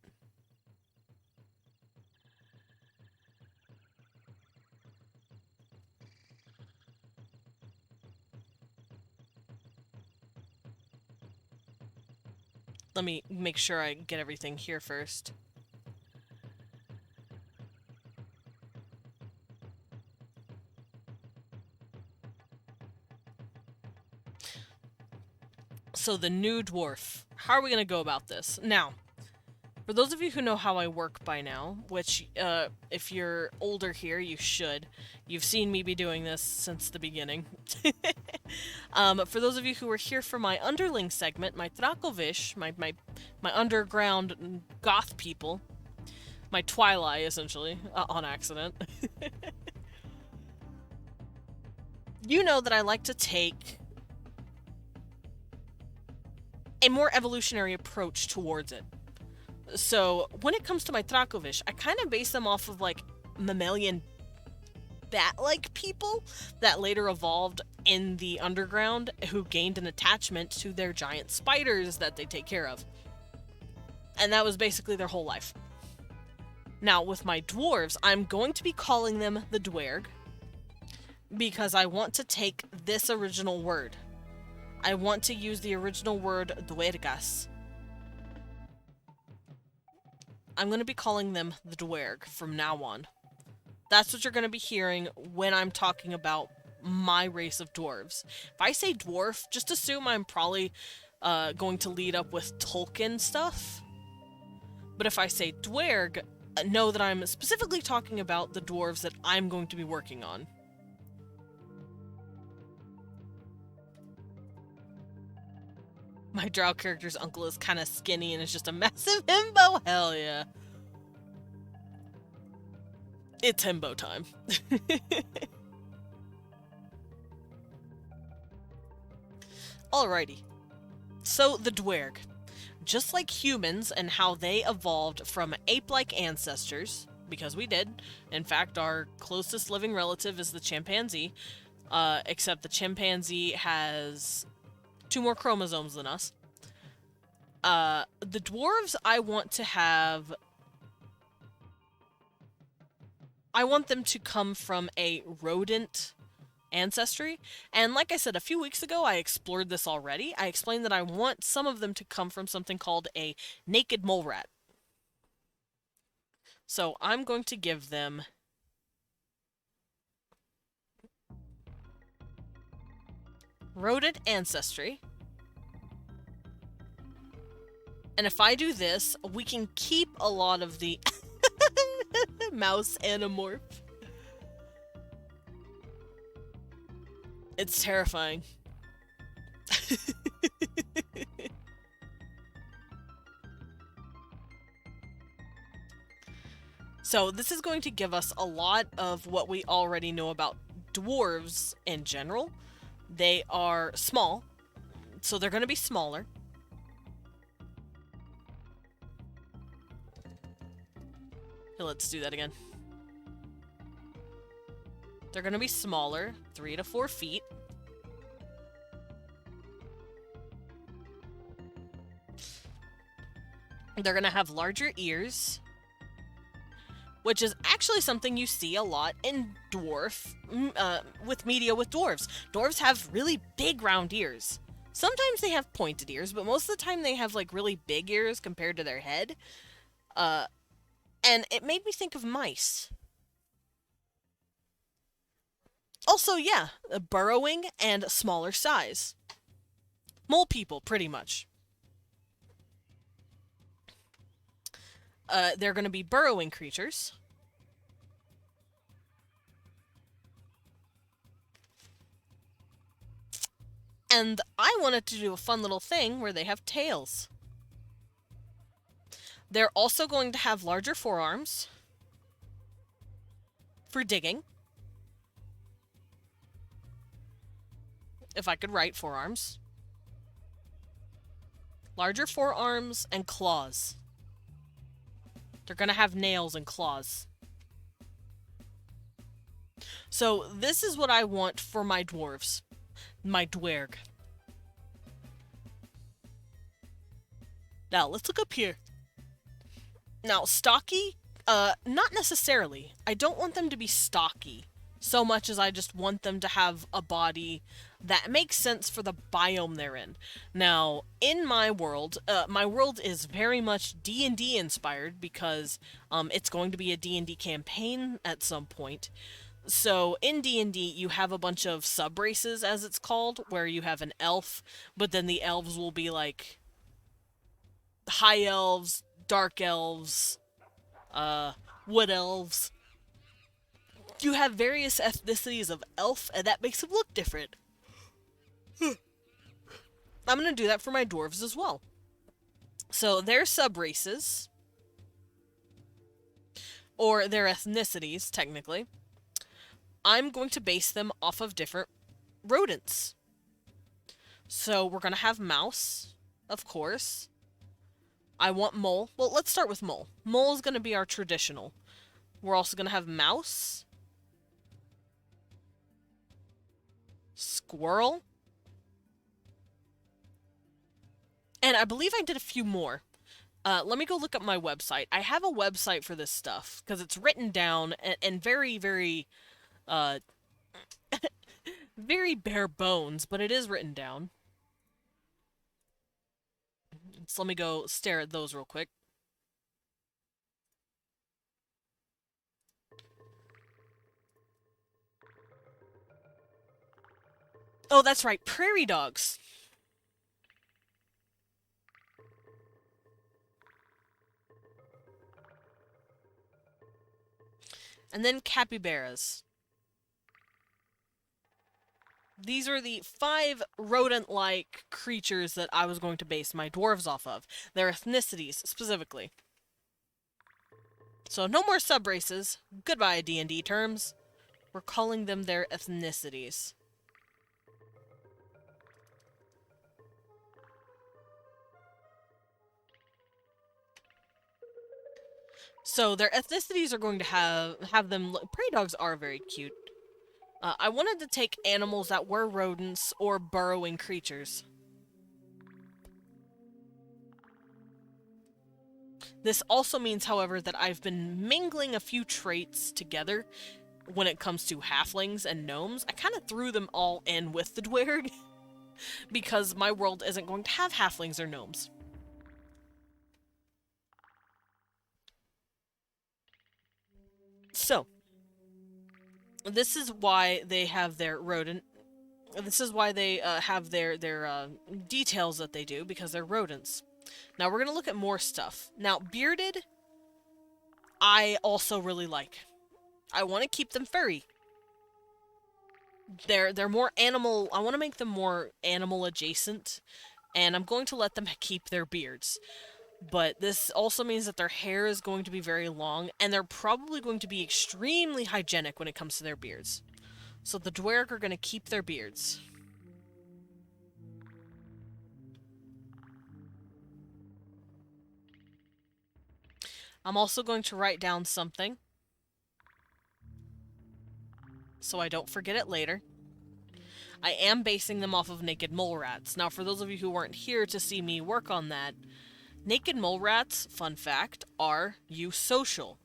Let me make sure I get everything here first. So the new dwarf. How are we going to go about this? Now, for those of you who know how I work by now, which if you're older here, you should. You've seen me be doing this since the beginning. For those of you who were here for my underling segment, my Dracovish, my underground goth people, my Twilight, essentially, on accident. You know that I like to take a more evolutionary approach towards it. So, when it comes to my Dracovish, I kind of base them off of, like, mammalian bat-like people that later evolved in the underground who gained an attachment to their giant spiders that they take care of. And that was basically their whole life. Now, with my dwarves, I'm going to be calling them the Dwerg because I want to take this original word. I want to use the original word Dwergas. I'm going to be calling them the Dwerg from now on. That's what you're going to be hearing when I'm talking about my race of dwarves. If I say dwarf, just assume I'm probably going to lead up with Tolkien stuff. But if I say Dwerg, know that I'm specifically talking about the dwarves that I'm going to be working on. My drow character's uncle is kind of skinny and is just a massive himbo. Hell yeah. It's himbo time. Alrighty. So, the Dwerg. Just like humans and how they evolved from ape-like ancestors, because we did. In fact, our closest living relative is the chimpanzee, except the chimpanzee has 2 more chromosomes than us. The dwarves, I want them to come from a rodent Ancestry. And like I said, a few weeks ago, I explored this already. I explained that I want some of them to come from something called a naked mole rat. So I'm going to give them Rodent Ancestry. And if I do this, we can keep a lot of the mouse anamorph. It's terrifying. So this is going to give us a lot of what we already know about dwarves in general. They are small, so they're going to be smaller. Here, let's do that again. They're going to be smaller, 3 to 4 feet. They're going to have larger ears, which is actually something you see a lot in with media with dwarves. Dwarves have really big round ears. Sometimes they have pointed ears, but most of the time they have like really big ears compared to their head. And it made me think of mice. Also, yeah, burrowing and smaller size. Mole people, pretty much. They're going to be burrowing creatures. And I wanted to do a fun little thing where they have tails. They're also going to have larger forearms for digging. If I could write forearms. Larger forearms and claws. They're going to have nails and claws. So this is what I want for my dwarves. My dwerg. Now, let's look up here. Now, stocky? Not necessarily. I don't want them to be stocky so much as I just want them to have a body that makes sense for the biome they're in. Now, in my world is very much D&D inspired because it's going to be a D&D campaign at some point. So, in D&D, you have a bunch of sub-races, as it's called, where you have an elf, but then the elves will be like high elves, dark elves, wood elves. You have various ethnicities of elf, and that makes them look different. I'm going to do that for my dwarves as well. So their sub-races, or their ethnicities, technically, I'm going to base them off of different rodents. So we're going to have mouse, of course. I want mole. Well, let's start with mole. Mole is going to be our traditional. We're also going to have mouse. Squirrel. And I believe I did a few more. Let me go look up my website. I have a website for this stuff, because it's written down and very, very, very bare bones, but it is written down. So let me go stare at those real quick. Oh, that's right, prairie dogs. And then Cappy Bears. These are the 5 rodent-like creatures that I was going to base my dwarves off of. Their ethnicities, specifically. So no more sub-races. Goodbye, D&D terms. We're calling them their ethnicities. So their ethnicities are going to have them... Prairie dogs are very cute. I wanted to take animals that were rodents or burrowing creatures. This also means, however, that I've been mingling a few traits together when it comes to halflings and gnomes, I kind of threw them all in with the dwerg because my world isn't going to have halflings or gnomes. So, this is why they have their rodent. This is why they have their details that they do, because they're rodents. Now we're gonna look at more stuff. Now, bearded, I also really like. I want to keep them furry. They're more animal. I want to make them more animal adjacent, and I'm going to let them keep their beards. But this also means that their hair is going to be very long, and they're probably going to be extremely hygienic when it comes to their beards. So the dwerg are going to keep their beards. I'm also going to write down something so I don't forget it later. I am basing them off of naked mole rats. Now, for those of you who weren't here to see me work on that, naked mole rats, fun fact, are eusocial.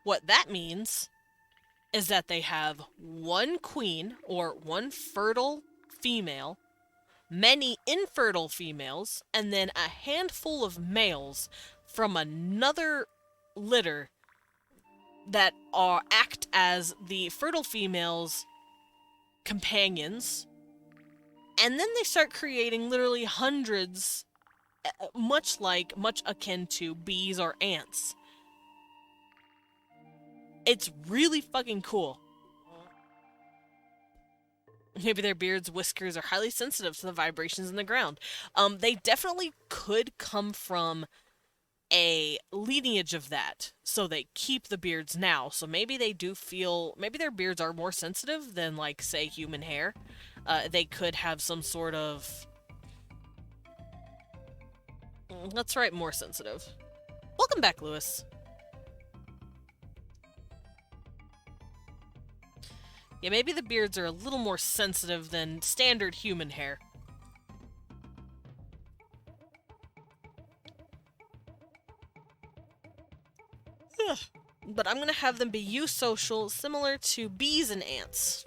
What that means is that they have one queen, or one fertile female, many infertile females, and then a handful of males from another litter that act as the fertile females' companions, and then they start creating literally hundreds, much akin to bees or ants. It's really fucking cool. Maybe their beards, whiskers are highly sensitive to the vibrations in the ground. They definitely could come from a lineage of that, so they keep the beards now. So maybe they do feel, maybe their beards are more sensitive than, like, say, human hair. They could have some sort of, let's write more sensitive. Welcome back, Lewis. Yeah, maybe the beards are a little more sensitive than standard human hair. But I'm gonna have them be eusocial, similar to bees and ants.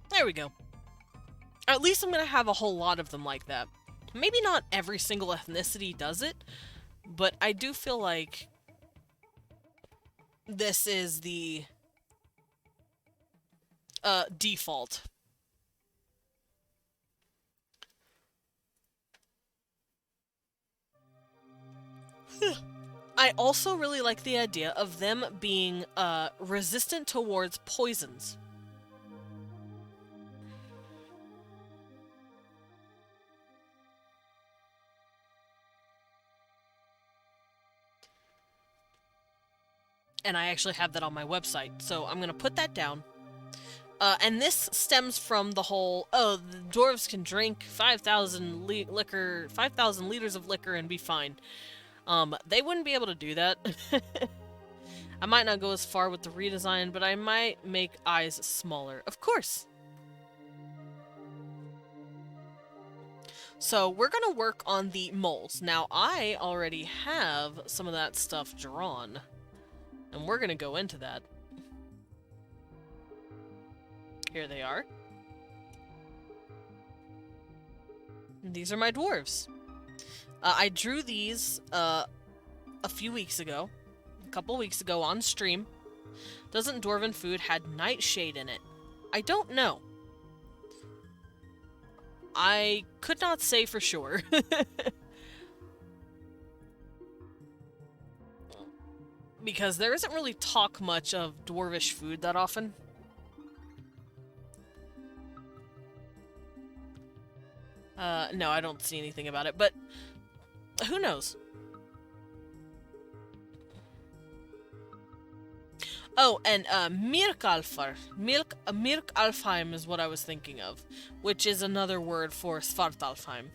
There we go. At least I'm gonna have a whole lot of them like that. Maybe not every single ethnicity does it, but I do feel like this is the default. I also really like the idea of them being resistant towards poisons. And I actually have that on my website, so I'm going to put that down. And this stems from the whole, oh, the dwarves can drink 5,000 liters of liquor and be fine. They wouldn't be able to do that. I might not go as far with the redesign, but I might make eyes smaller. Of course! So, we're gonna work on the moles. Now, I already have some of that stuff drawn. And we're gonna go into that. Here they are. And these are my dwarves. I drew these a few weeks ago. A couple weeks ago on stream. Doesn't Dwarven food had nightshade in it? I don't know. I could not say for sure. Because there isn't really talk much of dwarvish food that often. No, I don't see anything about it, but who knows? Oh, and Mirkalfar. Mirkalfheim is what I was thinking of, which is another word for Svartalfheim,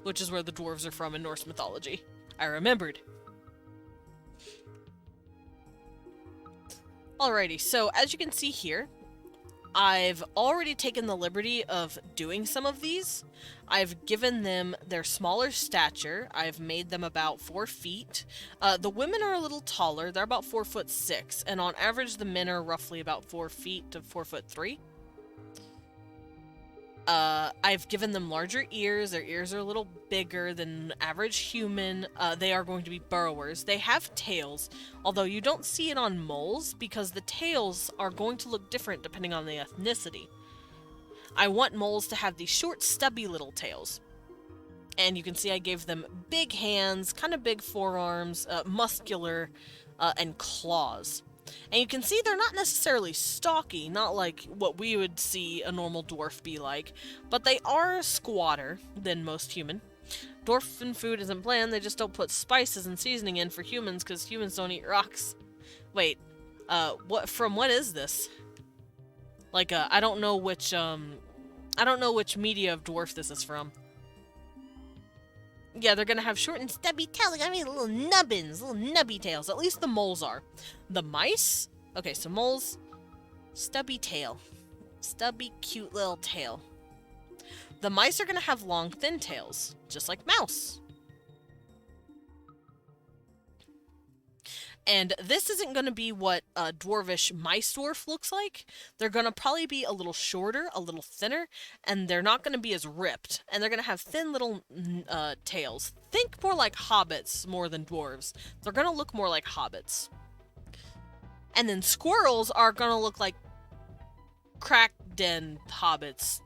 which is where the dwarves are from in Norse mythology. I remembered. Alrighty, so as you can see here, I've already taken the liberty of doing some of these. I've given them their smaller stature. I've made them about 4 feet. The women are a little taller. They're about 4'6", and on average the men are roughly about 4 feet to 4'3". I've given them larger ears. Their ears are a little bigger than average human. They are going to be burrowers. They have tails, although you don't see it on moles because the tails are going to look different depending on the ethnicity. I want moles to have these short, stubby little tails. And you can see I gave them big hands, kind of big forearms, muscular, and claws. And you can see they're not necessarily stocky, not like what we would see a normal dwarf be like, but they are squatter than most human. Dwarfen food isn't bland, they just don't put spices and seasoning in for humans because humans don't eat rocks. Wait, what is this? Like, I don't know which media of dwarf this is from. Yeah, they're gonna have short and stubby tails. I mean, little nubbins, little nubby tails. At least the moles are. The mice? Okay, so moles, stubby tail. Stubby, cute little tail. The mice are gonna have long, thin tails, just like mouse. And this isn't going to be what a dwarvish mice dwarf looks like. They're going to probably be a little shorter, a little thinner, and they're not going to be as ripped. And they're going to have thin little tails. Think more like hobbits more than dwarves. They're going to look more like hobbits. And then squirrels are going to look like crack den hobbits.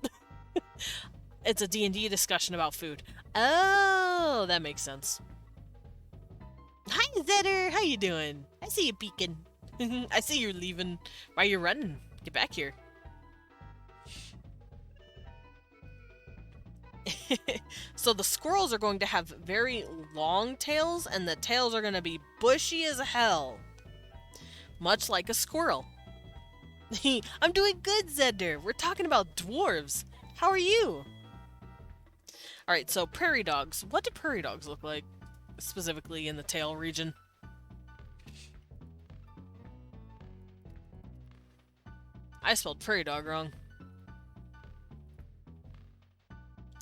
It's a D&D discussion about food. Oh, that makes sense. Hi, Zedder! How you doing? I see you peeking. I see you're leaving. Why are you running? Get back here. So the squirrels are going to have very long tails, and the tails are going to be bushy as hell. Much like a squirrel. I'm doing good, Zedder. We're talking about dwarves. How are you? Alright, so prairie dogs. What do prairie dogs look like? Specifically in the tail region. I spelled prairie dog wrong.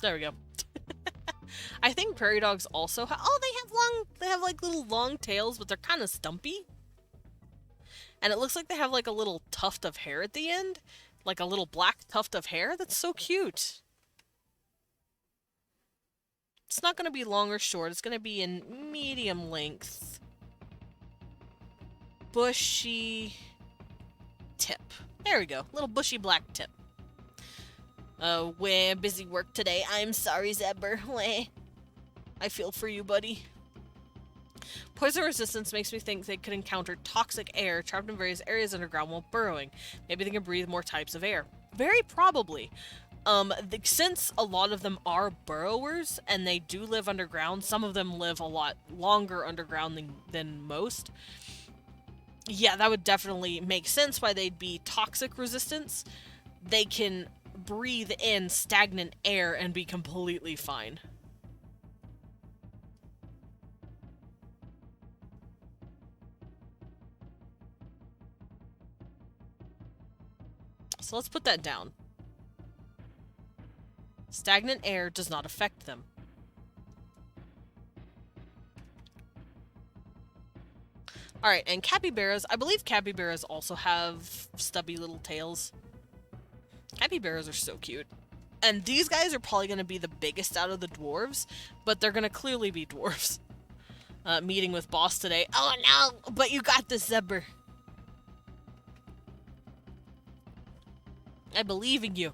There we go. I think prairie dogs also have... Oh, they have like little long tails, but they're kind of stumpy. And it looks like they have like a little tuft of hair at the end. Like a little black tuft of hair. That's so cute. It's not going to be long or short. It's going to be in medium length. Bushy tip. There we go. Little bushy black tip. We're busy work today. I'm sorry, Zebber. I feel for you, buddy. Poison resistance makes me think they could encounter toxic air trapped in various areas underground while burrowing. Maybe they can breathe more types of air. Very probably. Since a lot of them are burrowers, and they do live underground, some of them live a lot longer underground than most. Yeah, that would definitely make sense why they'd be toxic resistance. They can breathe in stagnant air and be completely fine. So let's put that down. Stagnant air does not affect them. Alright, and Cappy Bears. I believe Cappy Bears also have stubby little tails. Cappy Bears are so cute. And these guys are probably going to be the biggest out of the dwarves, but they're going to clearly be dwarves. Meeting with boss today. Oh no! But you got this, Zebber. I believe in you.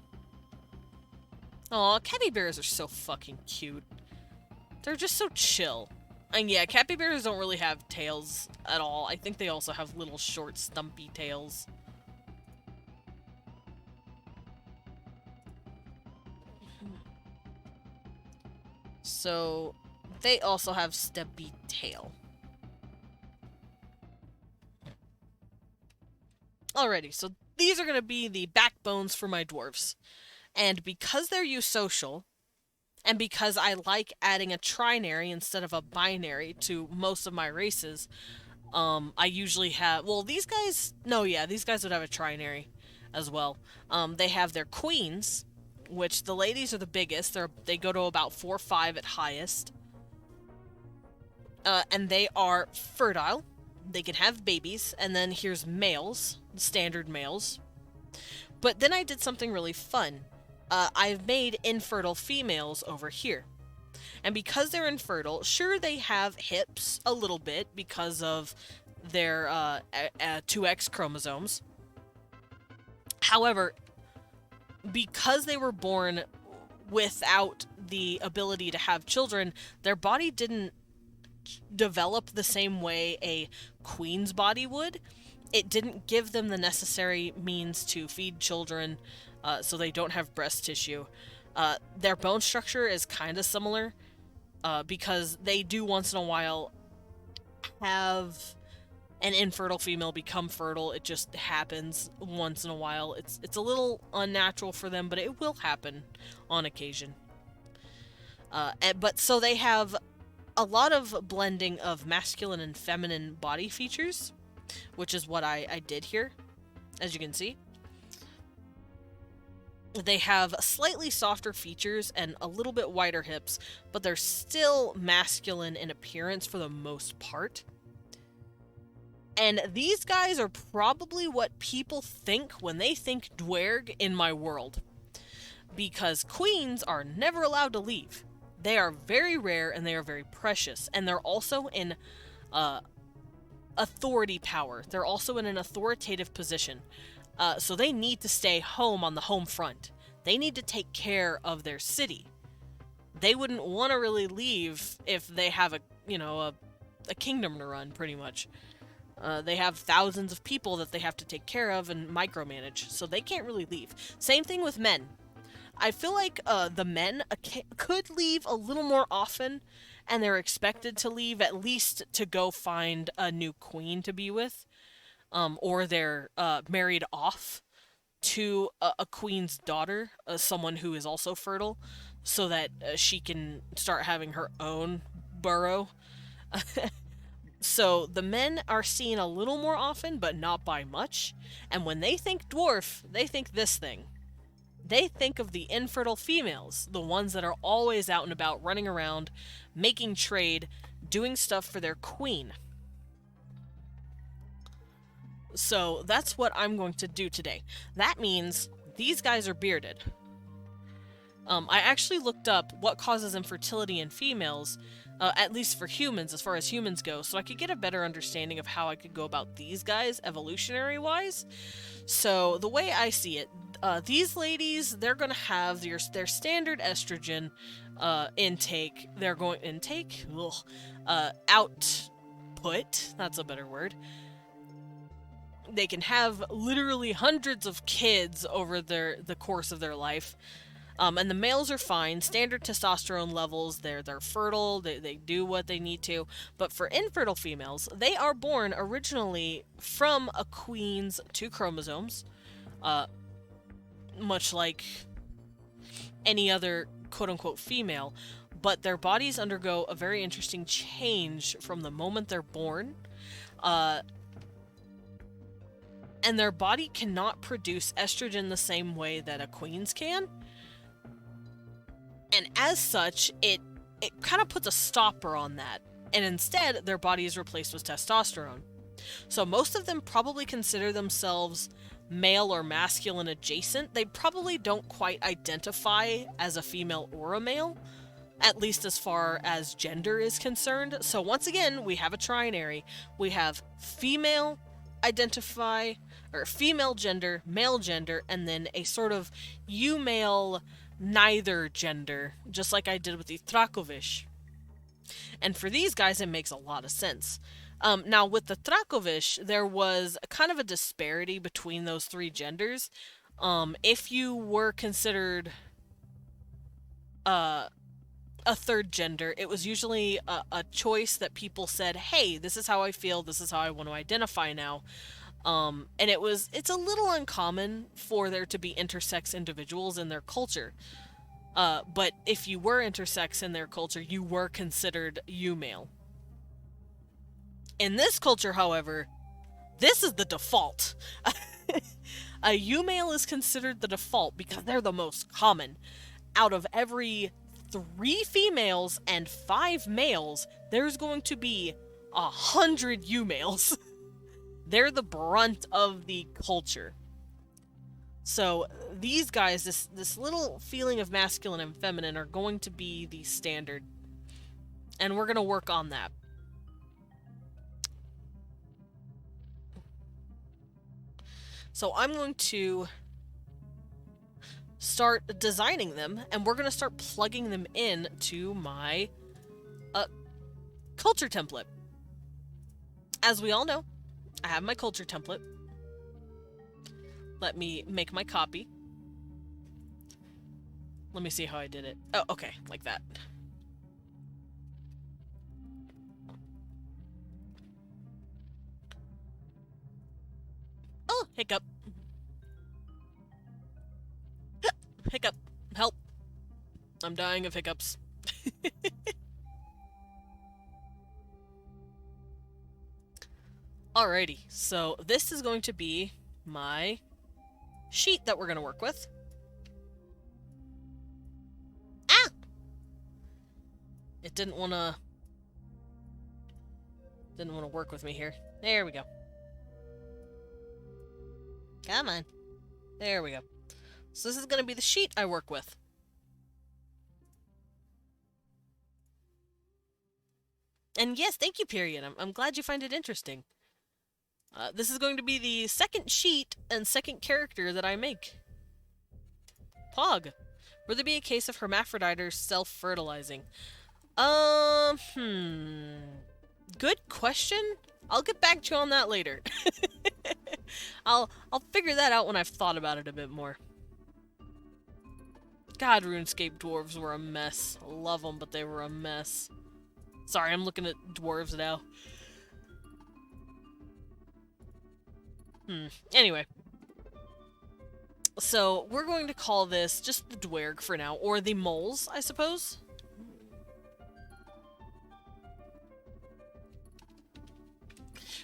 Aw, Cappy Bears are so fucking cute. They're just so chill. And yeah, Cappy Bears don't really have tails at all. I think they also have little short, stumpy tails. So, they also have stubby tail. Alrighty, so these are going to be the backbones for my dwarves. And because they're eusocial, and because I like adding a trinary instead of a binary to most of my races, I usually have... Well, these guys... No, yeah, these guys would have a trinary. as well. They have their queens, which the ladies are the biggest. They go to about 4 or 5 at highest. And they are fertile. They can have babies. And then here's males, standard males. But then I did something really fun. I've made infertile females over here. And because they're infertile, sure, they have hips a little bit because of their 2X chromosomes. However, because they were born without the ability to have children, their body didn't develop the same way a queen's body would. It didn't give them the necessary means to feed children, so they don't have breast tissue. Their bone structure is kind of similar, because they do once in a while have an infertile female become fertile. It just happens once in a while. It's a little unnatural for them, but it will happen on occasion. But so they have a lot of blending of masculine and feminine body features, which is what I did here, as you can see. They have slightly softer features and a little bit wider hips, but they're still masculine in appearance for the most part. And these guys are probably what people think when they think dwerg in my world, because queens are never allowed to leave. They are very rare and they are very precious, and they're also in authority power. They're also in an authoritative position. So they need to stay home on the home front. They need to take care of their city. They wouldn't want to really leave if they have a kingdom to run, pretty much. They have thousands of people that they have to take care of and micromanage, so they can't really leave. Same thing with men. I feel like the men could leave a little more often, and they're expected to leave at least to go find a new queen to be with. Or they're married off to a queen's daughter, someone who is also fertile, so that she can start having her own burrow. So the men are seen a little more often, but not by much. And when they think dwarf, they think this thing. They think of the infertile females, the ones that are always out and about, running around, making trade, doing stuff for their queen. So that's what I'm going to do today. That means these guys are bearded. I actually looked up what causes infertility in females, at least for humans, as far as humans go, so I could get a better understanding of how I could go about these guys evolutionary-wise. So the way I see it, these ladies, they're going to have their standard estrogen intake. They're going output. That's a better word. They can have literally hundreds of kids over the course of their life. And the males are fine, standard testosterone levels, they're fertile, they do what they need to. But for infertile females, they are born originally from a queen's 2 chromosomes, much like any other quote-unquote female, but their bodies undergo a very interesting change from the moment they're born. And their body cannot produce estrogen the same way that a queen's can. And as such, it kind of puts a stopper on that. And instead, their body is replaced with testosterone. So most of them probably consider themselves male or masculine adjacent. They probably don't quite identify as a female or a male, at least as far as gender is concerned. So once again, we have a trinary. We have female identify, or female gender, male gender, and then a sort of male neither gender, just like I did with the Thrakovish. And for these guys, it makes a lot of sense. Now, with the Thrakovish, there was kind of a disparity between those 3 genders. If you were considered a 3rd gender, it was usually a choice that people said, hey, this is how I feel, this is how I want to identify now. And it's a little uncommon for there to be intersex individuals in their culture. But if you were intersex in their culture, you were considered male. In this culture, however, this is the default. A U-male is considered the default because they're the most common. Out of every 3 females and 5 males, there's going to be 100 U-males. They're the brunt of the culture. So these guys, this little feeling of masculine and feminine are going to be the standard. And we're going to work on that. So I'm going to start designing them, and we're going to start plugging them in to my culture template. As we all know, I have my culture template. Let me make my copy. Let me see how I did it. Oh, okay, like that. Oh, hiccup. Hiccup. Help. I'm dying of hiccups. Alrighty, so this is going to be my sheet that we're going to work with. Ah! It didn't want to work with me here. There we go. Come on. There we go. So this is going to be the sheet I work with. And yes, thank you, Period. I'm glad you find it interesting. This is going to be the second sheet and second character that I make. Pog. Would there be a case of hermaphrodites self-fertilizing? Good question. I'll get back to you on that later. I'll figure that out when I've thought about it a bit more. God, RuneScape dwarves were a mess. I love them, but they were a mess. Sorry, I'm looking at dwarves now. Anyway. So, we're going to call this just the dwerg for now, or the moles, I suppose.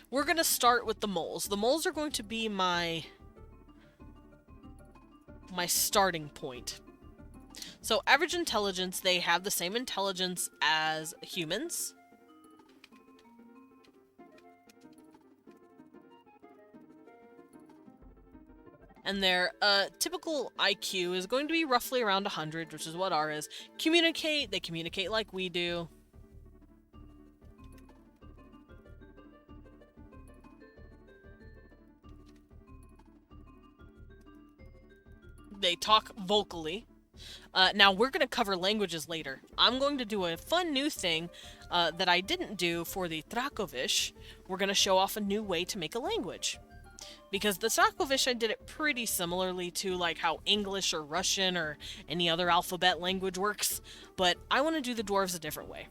We're going to start with the moles. The moles are going to be my starting point. So, average intelligence, they have the same intelligence as humans. And their typical IQ is going to be roughly around 100, which is what ours is. Communicate, they communicate like we do. They talk vocally. Now, we're going to cover languages later. I'm going to do a fun new thing that I didn't do for the Dracovish. We're going to show off a new way to make a language. Because the Dracovish, I did it pretty similarly to like how English or Russian or any other alphabet language works. But I want to do the dwarves a different way.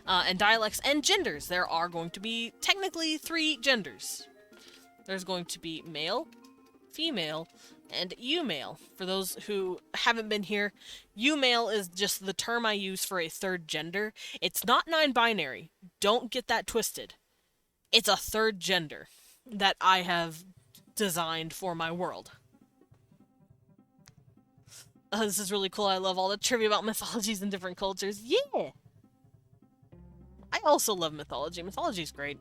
And dialects and genders. There are going to be technically 3 genders. There's going to be male, female, and U-male. For those who haven't been here, U-male is just the term I use for a third gender. It's not non-binary. Don't get that twisted. It's a third gender that I have designed for my world. This is really cool. I love all the trivia about mythologies and different cultures. Yeah! I also love mythology. Mythology's great.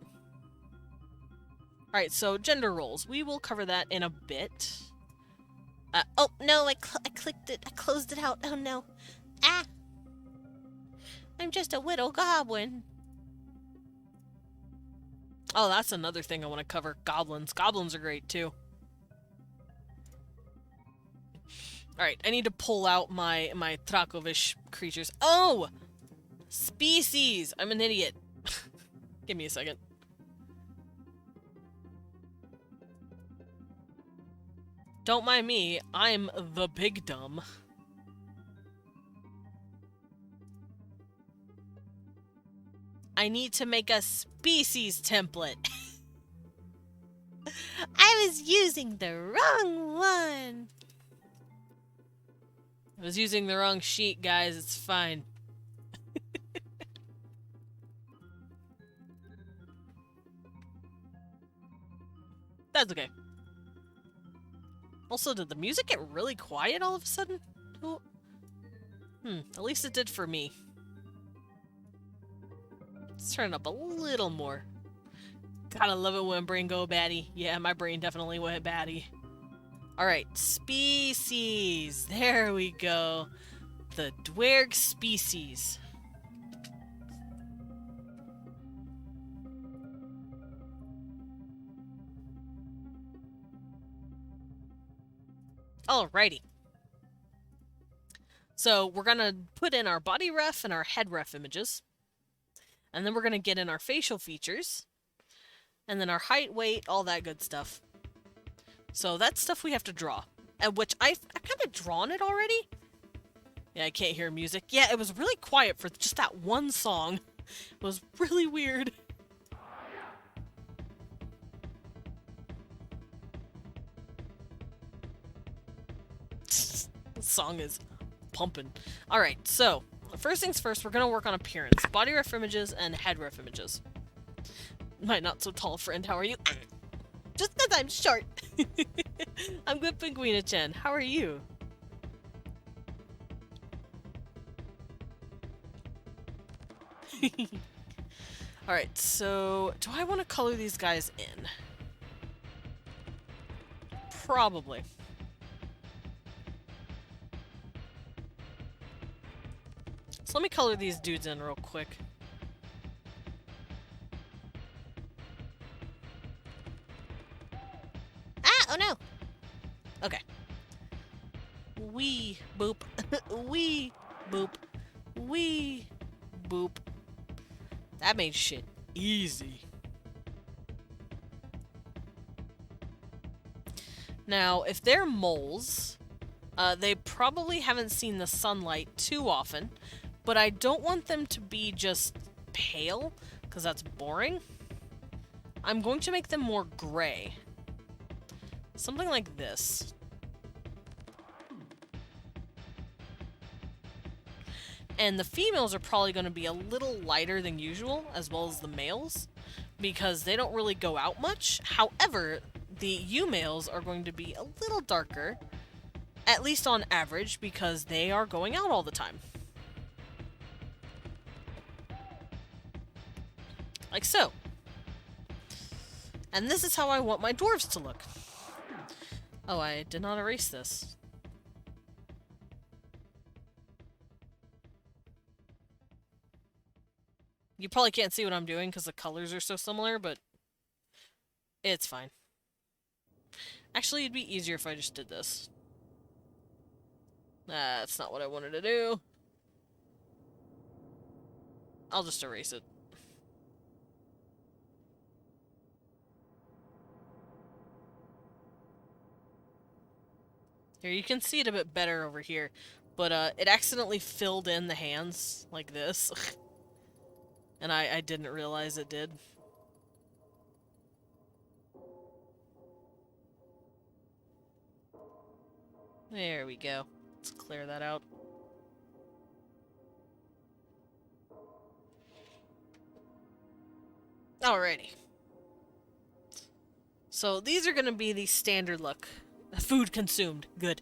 Alright, so gender roles. We will cover that in a bit. Oh, no, I clicked it. I closed it out. Oh, no. Ah! I'm just a widow goblin. Oh, that's another thing I want to cover. Goblins. Goblins are great, too. Alright, I need to pull out my Dracovish creatures. Oh! Species! I'm an idiot. Give me a second. Don't mind me, I'm the big dumb. I need to make a species template. I was using the wrong one. I was using the wrong sheet, guys. It's fine. That's okay. Also, did the music get really quiet all of a sudden? Oh. At least it did for me. Let's turn it up a little more. Gotta love it when brain go batty. Yeah, my brain definitely went batty. Alright, species. There we go. The Dwerg species. Alrighty. So we're gonna put in our body ref and our head ref images. And then we're gonna get in our facial features. And then our height, weight, all that good stuff. So that's stuff we have to draw. And which I've kind of drawn it already. Yeah, I can't hear music. Yeah, it was really quiet for just that one song. It was really weird. The song is pumping. Alright, so, first things first, we're gonna work on appearance. Body ref images and head ref images. My not so tall friend, how are you? Just because I'm short. I'm good, Penguina-chan. How are you? Alright, so do I want to color these guys in? Probably. So let me color these dudes in real quick. Ah! Oh no! Okay. Wee boop. Wee boop. Wee boop. That made shit easy. Now, if they're moles, they probably haven't seen the sunlight too often, but I don't want them to be just pale, because that's boring. I'm going to make them more gray. Something like this. And the females are probably going to be a little lighter than usual, as well as the males, because they don't really go out much. However, the ewe-males are going to be a little darker, at least on average, because they are going out all the time. Like so. And this is how I want my dwarves to look. Oh, I did not erase this. You probably can't see what I'm doing because the colors are so similar, but it's fine. Actually, it'd be easier if I just did this. That's not what I wanted to do. I'll just erase it. Here, you can see it a bit better over here, but it accidentally filled in the hands like this. And I didn't realize it did. There we go. Let's clear that out. Alrighty. So these are going to be the standard look. Food consumed. Good.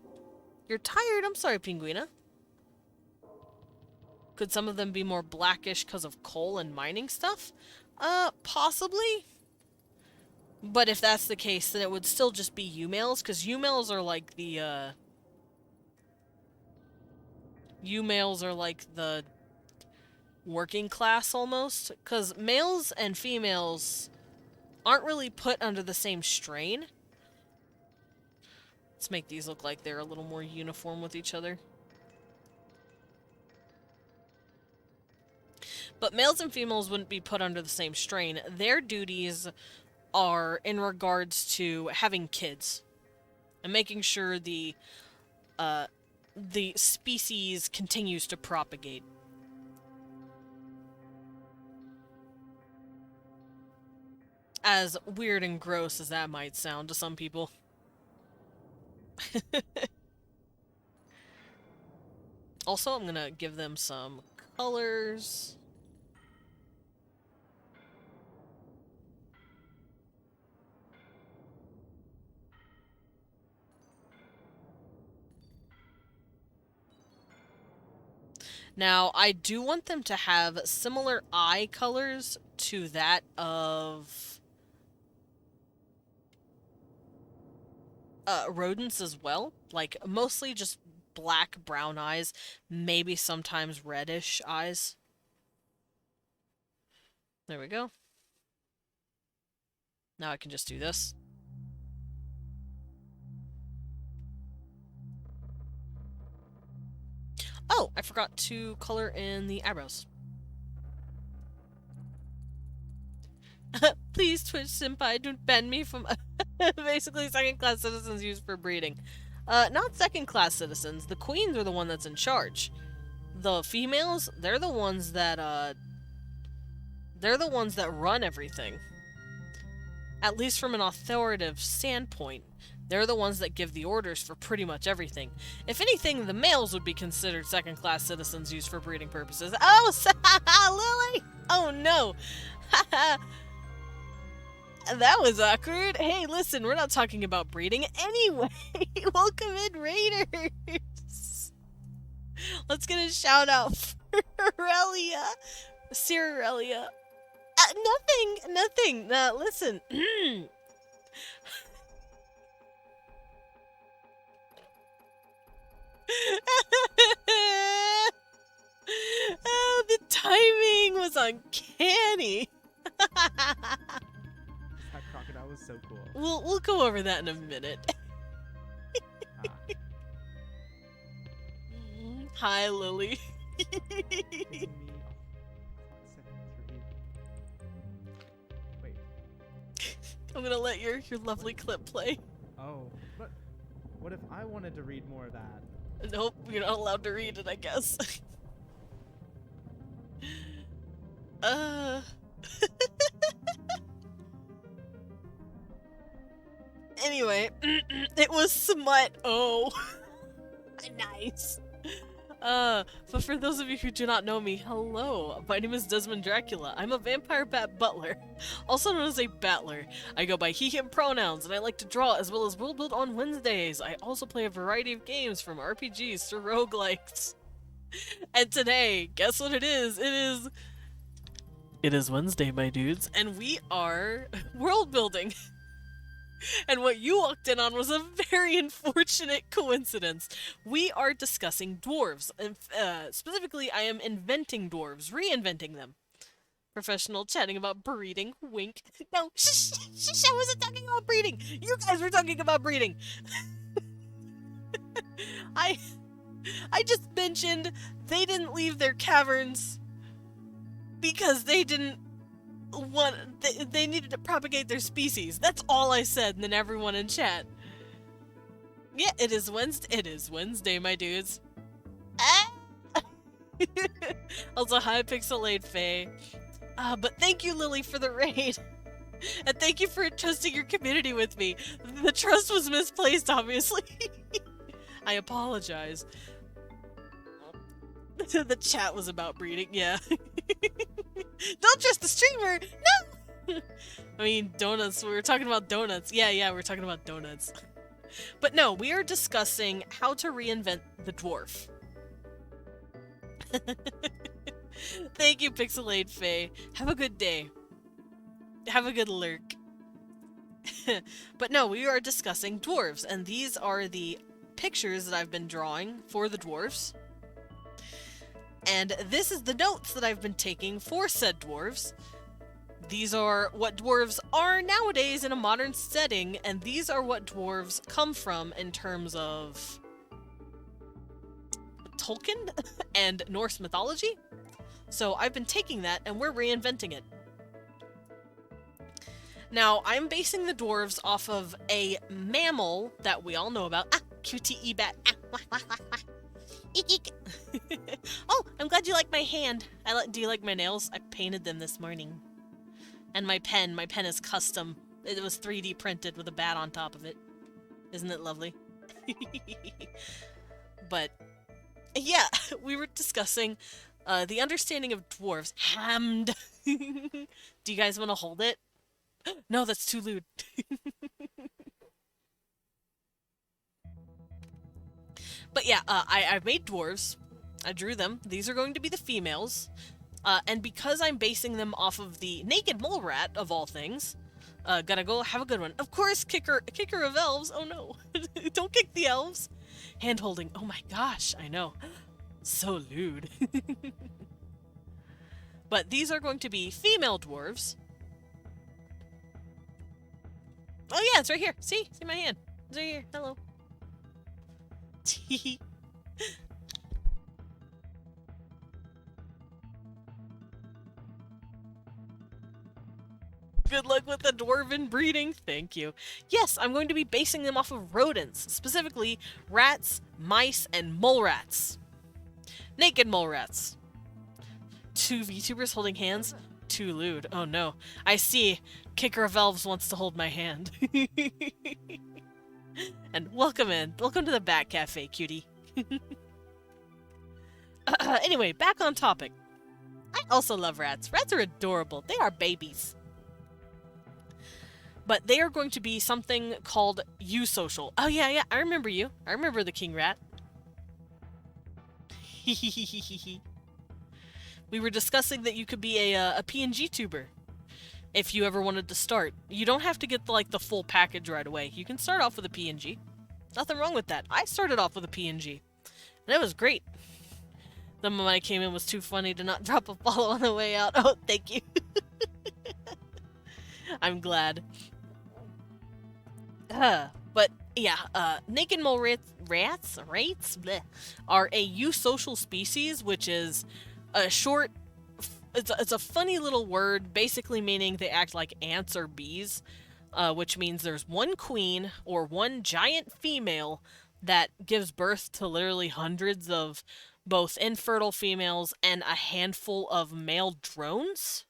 You're tired? I'm sorry, Pinguina. Could some of them be more blackish because of coal and mining stuff? Possibly. But if that's the case, then it would still just be ewe-males, because ewe-males are like the, ewe-males are like the working class, almost. Because males and females aren't really put under the same strain. Let's make these look like they're a little more uniform with each other. But males and females wouldn't be put under the same strain. Their duties are in regards to having kids and making sure the species continues to propagate. As weird and gross as that might sound to some people. Also, I'm gonna give them some colors. Now, I do want them to have similar eye colors to that of rodents as well. Like, mostly just black, brown eyes, maybe sometimes reddish eyes. There we go. Now I can just do this. Oh, I forgot to color in the eyebrows. Please, Twitch Senpai, don't ban me from basically second-class citizens used for breeding. Not second-class citizens. The queens are the one that's in charge. The females, they're the ones that run everything. At least from an authoritative standpoint. They're the ones that give the orders for pretty much everything. If anything, the males would be considered second-class citizens used for breeding purposes. Oh, Lily! Oh, no! That was awkward. Hey, listen, we're not talking about breeding anyway. Welcome in, Raiders. Let's get a shout out for Aurelia. Cyrelia. Nothing. Listen. Oh, the timing was uncanny. That crocodile was so cool. We'll go over that in a minute. Hi, Lily. Wait. I'm gonna let your lovely clip play. Oh, but what if I wanted to read more of that? Nope, you're not allowed to read it, I guess. Anyway, it was smut. Oh. Nice. But for those of you who do not know me, hello. My name is Desmond Dracula. I'm a vampire bat butler, also known as a battler. I go by he, him pronouns, and I like to draw as well as world build on Wednesdays. I also play a variety of games from RPGs to roguelikes. And today, guess what it is? It is Wednesday, my dudes, and we are world building. And what you walked in on was a very unfortunate coincidence. We are discussing dwarves, and specifically I am inventing dwarves, reinventing them. Professional chatting about breeding, wink. No, shh, I wasn't talking about breeding. You guys were talking about breeding. I just mentioned they didn't leave their caverns because they didn't they needed to propagate their species. That's all I said, and then everyone in chat. Yeah, it is Wednesday. It is Wednesday, my dudes. Also, hi, Pixelate Faye. But thank you, Lily, for the raid. And thank you for trusting your community with me. The trust was misplaced, obviously. I apologize. The chat was about breeding, yeah. Don't trust the streamer! No! I mean, donuts. We were talking about donuts. Yeah, we're talking about donuts. But no, we are discussing how to reinvent the dwarf. Thank you, Pixelate Faye. Have a good day. Have a good lurk. But no, we are discussing dwarves, and these are the pictures that I've been drawing for the dwarves. And this is the notes that I've been taking for said dwarves. These are what dwarves are nowadays in a modern setting, and these are what dwarves come from in terms of Tolkien and Norse mythology. So I've been taking that and we're reinventing it. Now, I'm basing the dwarves off of a mammal that we all know about. QTE bat. Eek, eek. Oh, I'm glad you like my hand. Do you like my nails? I painted them this morning. And my pen is custom. It was 3D printed with a bat on top of it. Isn't it lovely? But, yeah, we were discussing the understanding of dwarves. Hammed. Do you guys want to hold it? No, that's too lewd. But yeah, I've made dwarves. I drew them. These are going to be the females. And because I'm basing them off of the naked mole rat, of all things, gotta go have a good one. Of course, kicker of elves. Oh no. Don't kick the elves. Hand holding. Oh my gosh, I know. So lewd. But these are going to be female dwarves. Oh yeah, it's right here. See my hand. It's right here. Hello. Good luck with the dwarven breeding. Thank you. Yes, I'm going to be basing them off of rodents, specifically rats, mice, and mole rats. Naked mole rats. Two VTubers holding hands? Too lewd. Oh no. I see. Kicker of Elves wants to hold my hand. And welcome in. Welcome to the Bat Cafe, cutie. Anyway, back on topic. I also love rats. Rats are adorable. They are babies. But they are going to be something called eusocial. Oh yeah, I remember you. I remember the king rat. We were discussing that you could be a PNG tuber if you ever wanted to start. You don't have to get the full package right away. You can start off with a PNG. Nothing wrong with that. I started off with a PNG. And it was great. The moment I came in was too funny to not drop a follow on the way out. Oh, thank you. I'm glad. But yeah, naked mole rats bleh, are a eusocial species, which is a short. It's a funny little word, basically meaning they act like ants or bees, which means there's one queen or one giant female that gives birth to literally hundreds of both infertile females and a handful of male drones.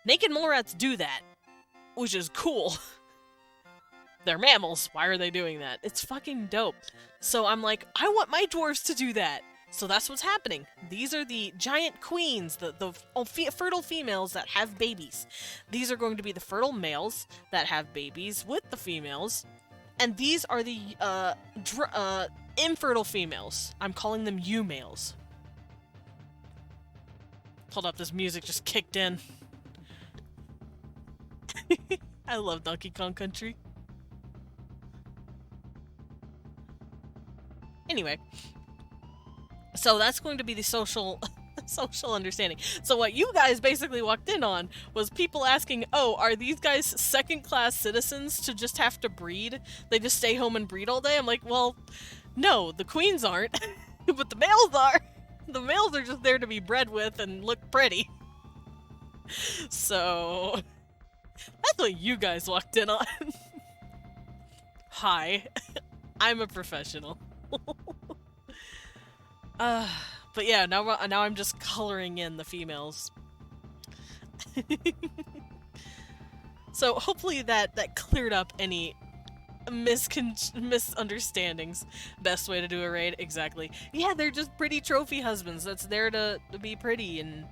Naked mole rats do that, which is cool. They're mammals. Why are they doing that? It's fucking dope. So I'm like, I want my dwarves to do that. So that's what's happening. These are the giant queens, the fertile females that have babies. These are going to be the fertile males that have babies with the females. And these are the infertile females. I'm calling them eumales. Hold up, this music just kicked in. I love Donkey Kong Country. Anyway, so that's going to be the social understanding. So what you guys basically walked in on was people asking, oh, are these guys second-class citizens to just have to breed? They just stay home and breed all day? I'm like, well, no, the queens aren't, but the males are. The males are just there to be bred with and look pretty. So that's what you guys walked in on. Hi, I'm a professional. But yeah, now I'm just coloring in the females. So hopefully that cleared up any misunderstandings. Best way to do a raid, exactly. Yeah, they're just pretty trophy husbands that's there to be pretty and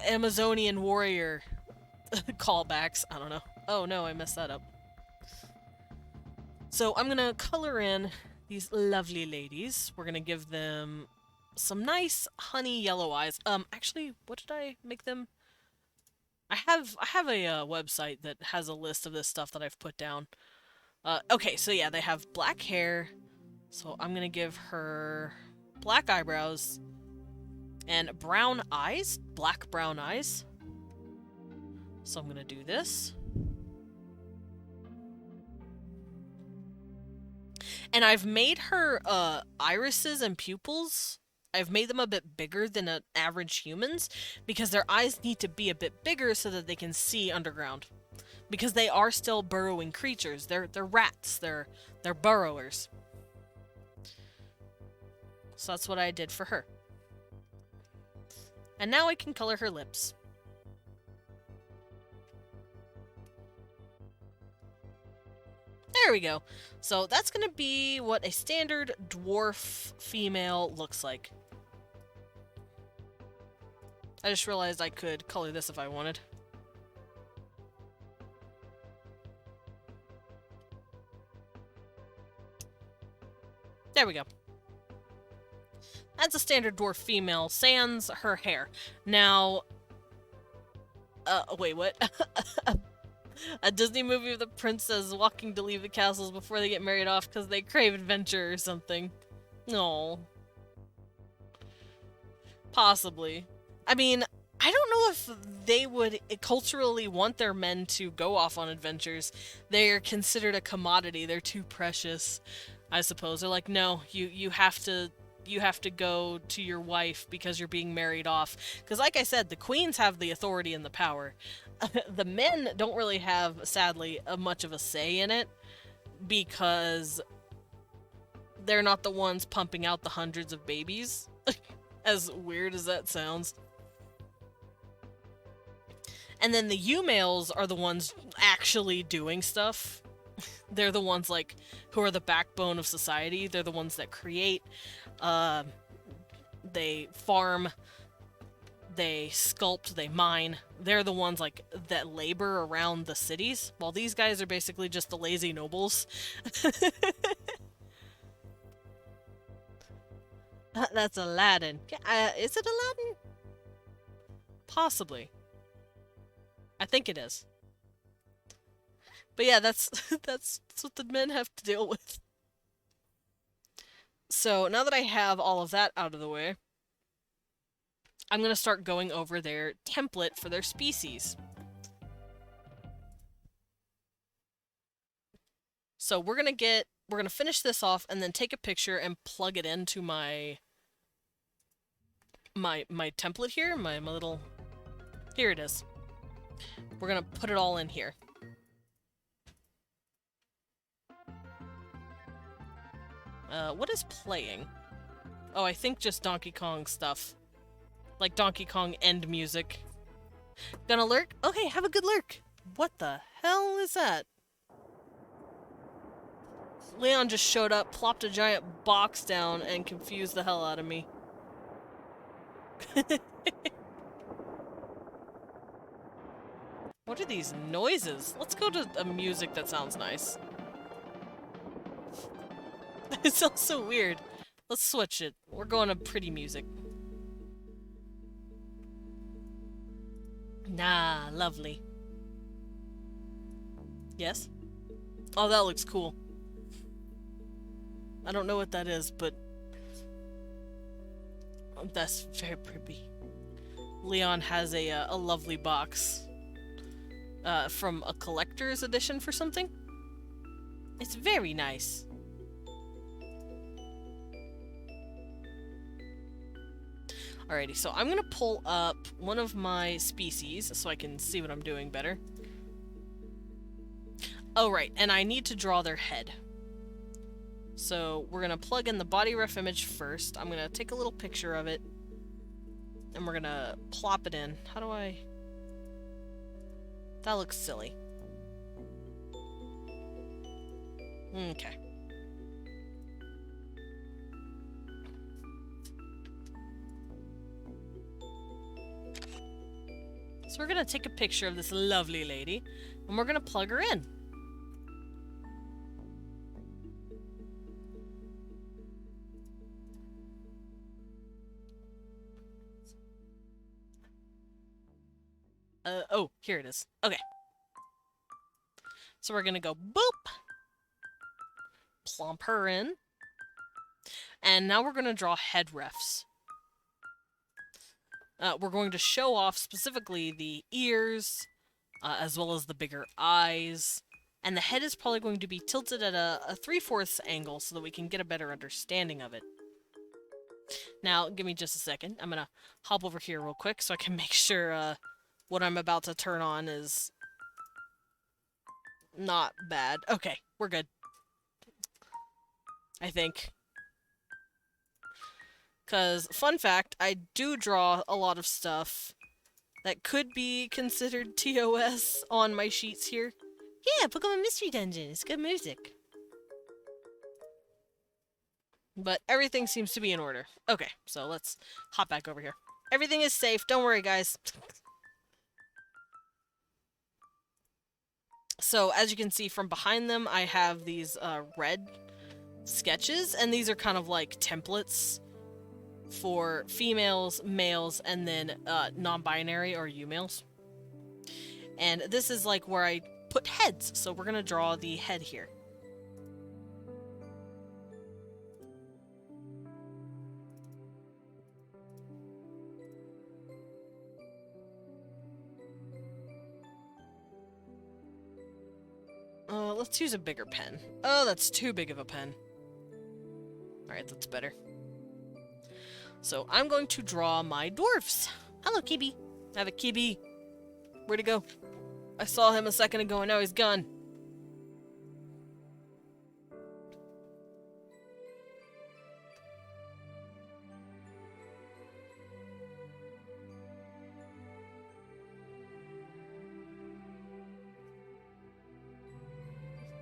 Amazonian warrior callbacks. I don't know. Oh no, I messed that up. So I'm gonna color in these lovely ladies. We're gonna give them some nice honey yellow eyes. Actually, what did I make them? I have a website that has a list of this stuff that I've put down. Okay, so yeah, they have black hair. So I'm gonna give her black eyebrows and brown eyes, black brown eyes. So I'm gonna do this. And I've made her irises and pupils. I've made them a bit bigger than an average human's because their eyes need to be a bit bigger so that they can see underground. Because they are still burrowing creatures. They're rats. They're burrowers. So that's what I did for her. And now I can color her lips. There we go. So that's going to be what a standard dwarf female looks like. I just realized I could color this if I wanted. There we go. As a standard dwarf female, sans her hair. Now, wait, what? A Disney movie of the princess walking to leave the castles before they get married off because they crave adventure or something. No. Possibly. I mean, I don't know if they would culturally want their men to go off on adventures. They're considered a commodity. They're too precious, I suppose. They're like, no, you have to go to your wife because you're being married off. Because like I said, the queens have the authority and the power. The men don't really have, sadly, much of a say in it because they're not the ones pumping out the hundreds of babies. As weird as that sounds. And then the U-males are the ones actually doing stuff. They're the ones, like, who are the backbone of society. They're the ones that create. They farm. They sculpt. They mine. They're the ones, like, that labor around the cities. While these guys are basically just the lazy nobles. That's Aladdin. Is it Aladdin? Possibly. I think it is. But yeah, that's what the men have to deal with. So now that I have all of that out of the way, I'm going to start going over their template for their species. So we're going to finish this off and then take a picture and plug it into my template here, my little, here it is. We're gonna put it all in here. What is playing? Oh, I think just Donkey Kong stuff. Like Donkey Kong end music. Gonna lurk? Okay, have a good lurk. What the hell is that? Leon just showed up, plopped a giant box down, and confused the hell out of me. What are these noises? Let's go to a music that sounds nice. It sounds so weird. Let's switch it. We're going to pretty music. Nah, lovely. Yes? Oh, that looks cool. I don't know what that is, but that's very pretty. Leon has a lovely box from a collector's edition for something. It's very nice. Alrighty, so I'm gonna pull up one of my species so I can see what I'm doing better. Oh, right, and I need to draw their head. So we're gonna plug in the body ref image first. I'm gonna take a little picture of it. And we're gonna plop it in. How do I... That looks silly. Okay. So we're gonna take a picture of this lovely lady, and we're gonna plug her in. Oh, here it is. Okay. So we're gonna go boop. Plump her in. And now we're gonna draw head refs. We're going to show off specifically the ears, as well as the bigger eyes. And the head is probably going to be tilted at a 3/4 angle so that we can get a better understanding of it. Now, give me just a second. I'm gonna hop over here real quick so I can make sure what I'm about to turn on is not bad. Okay, we're good. I think. Because, fun fact, I do draw a lot of stuff that could be considered TOS on my sheets here. Yeah, Pokemon Mystery Dungeon. It's good music. But everything seems to be in order. Okay, so let's hop back over here. Everything is safe. Don't worry, guys. So, as you can see from behind them, I have these red sketches, and these are kind of like templates for females, males, and then non-binary or U-males. And this is like where I put heads, so we're gonna draw the head here. Let's use a bigger pen. Oh, that's too big of a pen. Alright, that's better. So I'm going to draw my dwarfs. Hello, Kibby. I have a Kibby. Where'd he go? I saw him a second ago and now he's gone.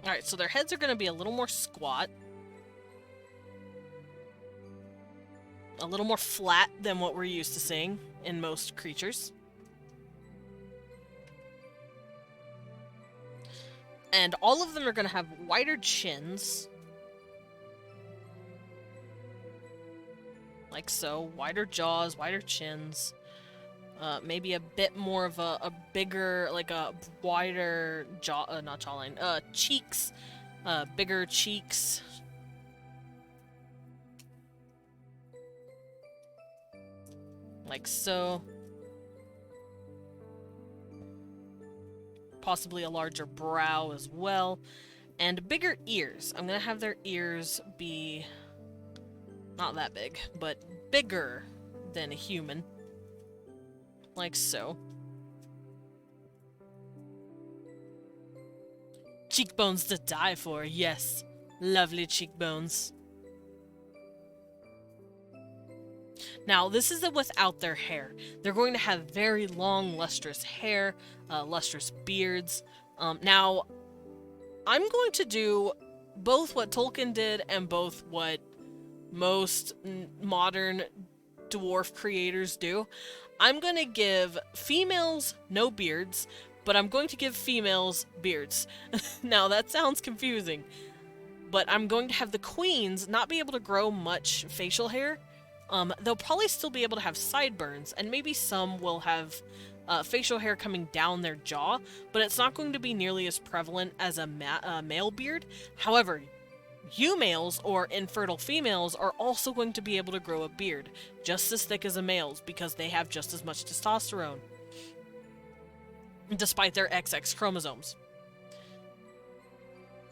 Alright, so their heads are going to be a little more squat. A little more flat than what we're used to seeing in most creatures. And all of them are going to have wider chins. Like so. Wider jaws, wider chins. Maybe a bit more of a bigger, like a wider jaw, not jawline, cheeks, bigger cheeks. Like so. Possibly a larger brow as well. And bigger ears. I'm gonna have their ears be not that big, but bigger than a human. Like so. Cheekbones to die for, yes. Lovely cheekbones. Now, this is without their hair. They're going to have very long, lustrous hair, lustrous beards. Now, I'm going to do both what Tolkien did and both what most modern dwarf creators do. I'm going to give females no beards, but I'm going to give females beards. Now, that sounds confusing, but I'm going to have the queens not be able to grow much facial hair. They'll probably still be able to have sideburns, and maybe some will have facial hair coming down their jaw, but it's not going to be nearly as prevalent as a male beard. However, males or infertile females are also going to be able to grow a beard, just as thick as a male's, because they have just as much testosterone, despite their XX chromosomes.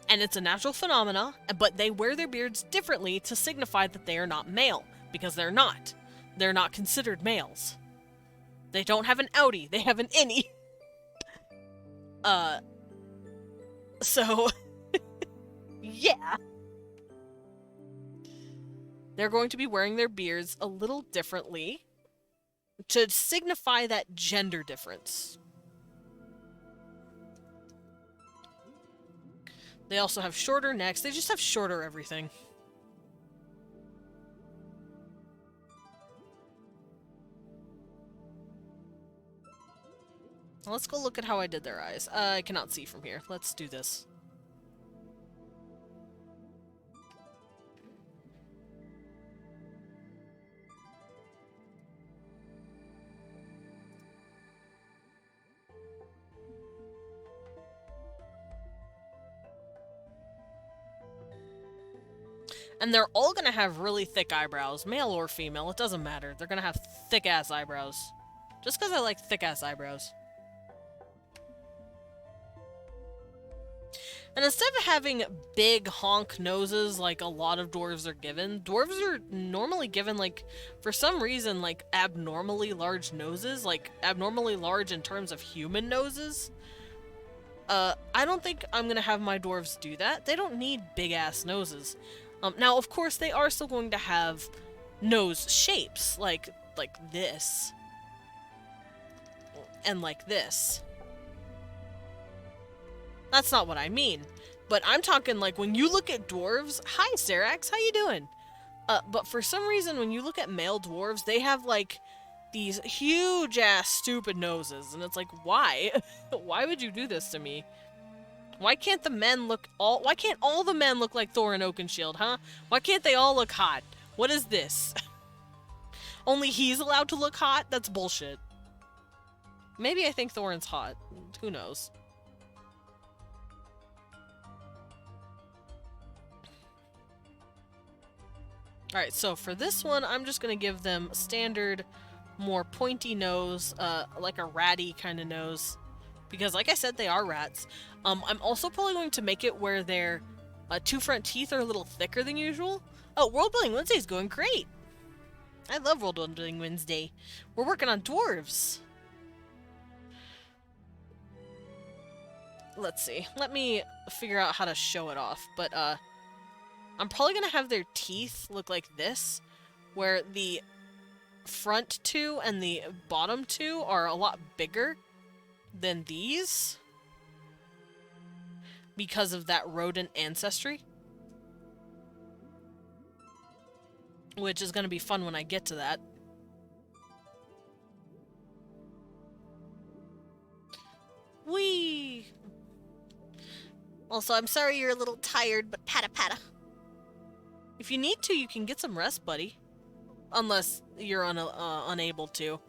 And it's a natural phenomena, but they wear their beards differently to signify that they are not male, because they're not. They're not considered males. They don't have an outie, they have an innie. So, yeah. They're going to be wearing their beards a little differently to signify that gender difference. They also have shorter necks. They just have shorter everything. Let's go look at how I did their eyes. I cannot see from here. Let's do this. And they're all gonna have really thick eyebrows, male or female, it doesn't matter. They're gonna have thick-ass eyebrows. Just because I like thick-ass eyebrows. And instead of having big honk noses like a lot of dwarves are given, dwarves are normally given, like, for some reason, like, abnormally large noses, like, abnormally large in terms of human noses. I don't think I'm gonna have my dwarves do that. They don't need big-ass noses. Now, of course, they are still going to have nose shapes, like this. And like this. That's not what I mean. But I'm talking like when you look at dwarves, hi Serax, how you doing? But for some reason when you look at male dwarves, they have like these huge ass stupid noses. And it's like, why? Why would you do this to me? Why can't why can't all the men look like Thorin Oakenshield, huh? Why can't they all look hot? What is this? Only he's allowed to look hot? That's bullshit. Maybe I think Thorin's hot. Who knows? Alright, so for this one, I'm just gonna give them standard, more pointy nose, like a ratty kind of nose. Because, like I said, they are rats. I'm also probably going to make it where their two front teeth are a little thicker than usual. Oh, Worldbuilding Wednesday's going great! I love Worldbuilding Wednesday. We're working on dwarves. Let's see. Let me figure out how to show it off. But, I'm probably gonna have their teeth look like this, where the front two and the bottom two are a lot bigger than these because of that rodent ancestry. Which is gonna be fun when I get to that. Whee! Also, I'm sorry you're a little tired, but patta patta. If you need to, you can get some rest, buddy. Unless you're unable to.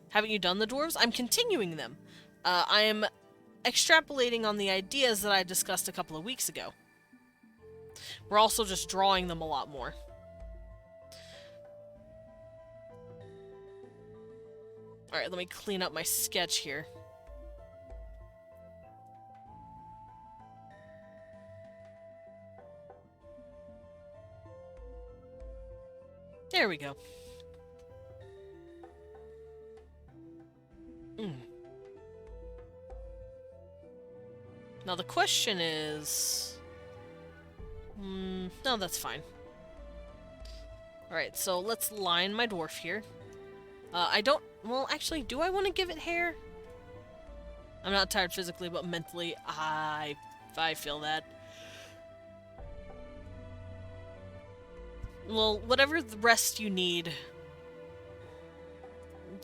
Haven't you done the dwarves? I'm continuing them. I am extrapolating on the ideas that I discussed a couple of weeks ago. We're also just drawing them a lot more. Alright, let me clean up my sketch here. There we go. Now the question is... no, that's fine. Alright, so let's line my dwarf here. I don't... Well, actually, do I want to give it hair? I'm not tired physically, but mentally, I feel that. Well, whatever the rest you need,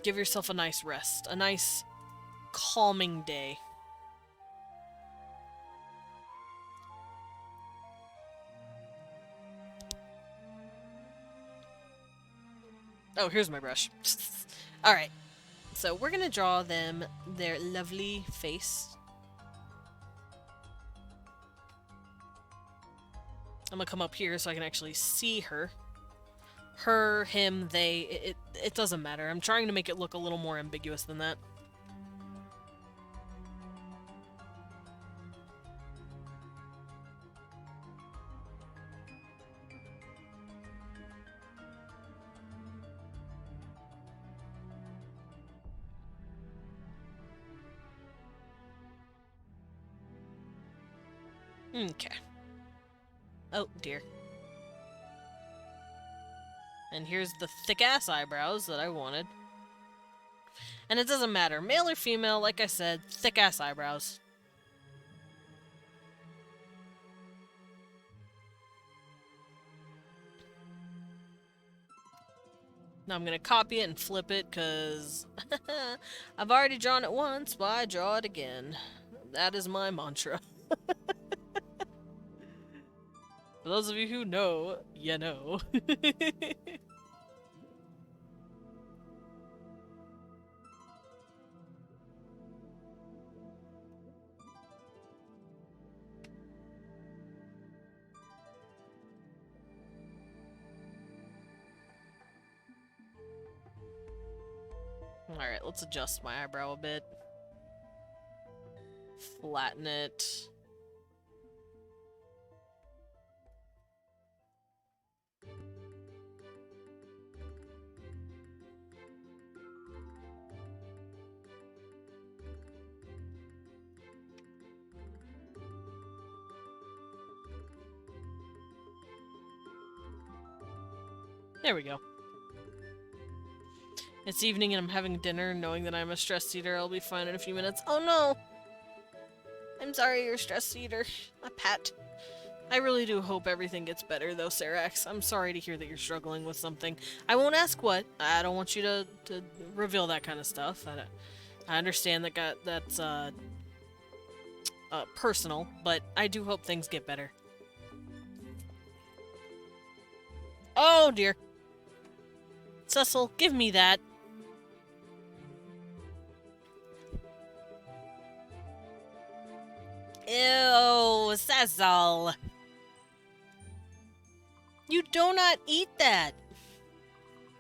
give yourself a nice rest. A nice, calming day. Oh, here's my brush. Alright, so we're gonna draw them their lovely face. I'm gonna come up here so I can actually see her. Her, him, they, it doesn't matter. I'm trying to make it look a little more ambiguous than that. Okay. Oh, dear. And here's the thick-ass eyebrows that I wanted. And it doesn't matter. Male or female, like I said, thick-ass eyebrows. Now I'm gonna copy it and flip it, because I've already drawn it once, why draw it again? That is my mantra. For those of you who know, you know. Alright, let's adjust my eyebrow a bit. Flatten it. There we go. It's evening and I'm having dinner, knowing that I'm a stress eater. I'll be fine in a few minutes. Oh no! I'm sorry you're a stress eater. A pet. I really do hope everything gets better, though, Sarax. I'm sorry to hear that you're struggling with something. I won't ask what. I don't want you to reveal that kind of stuff. I understand that that's personal, but I do hope things get better. Oh, dear. Cecil, give me that. Ew, Cecil. You do not eat that.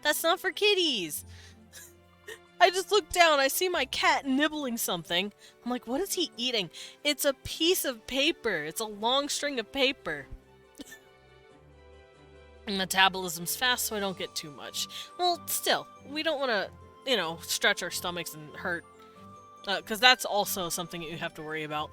That's not for kitties. I just look down, I see my cat nibbling something. I'm like, what is he eating? It's a piece of paper. It's a long string of paper. Metabolism's fast, so I don't get too much. Well, still, we don't want to, you know, stretch our stomachs and hurt. Because that's also something that you have to worry about.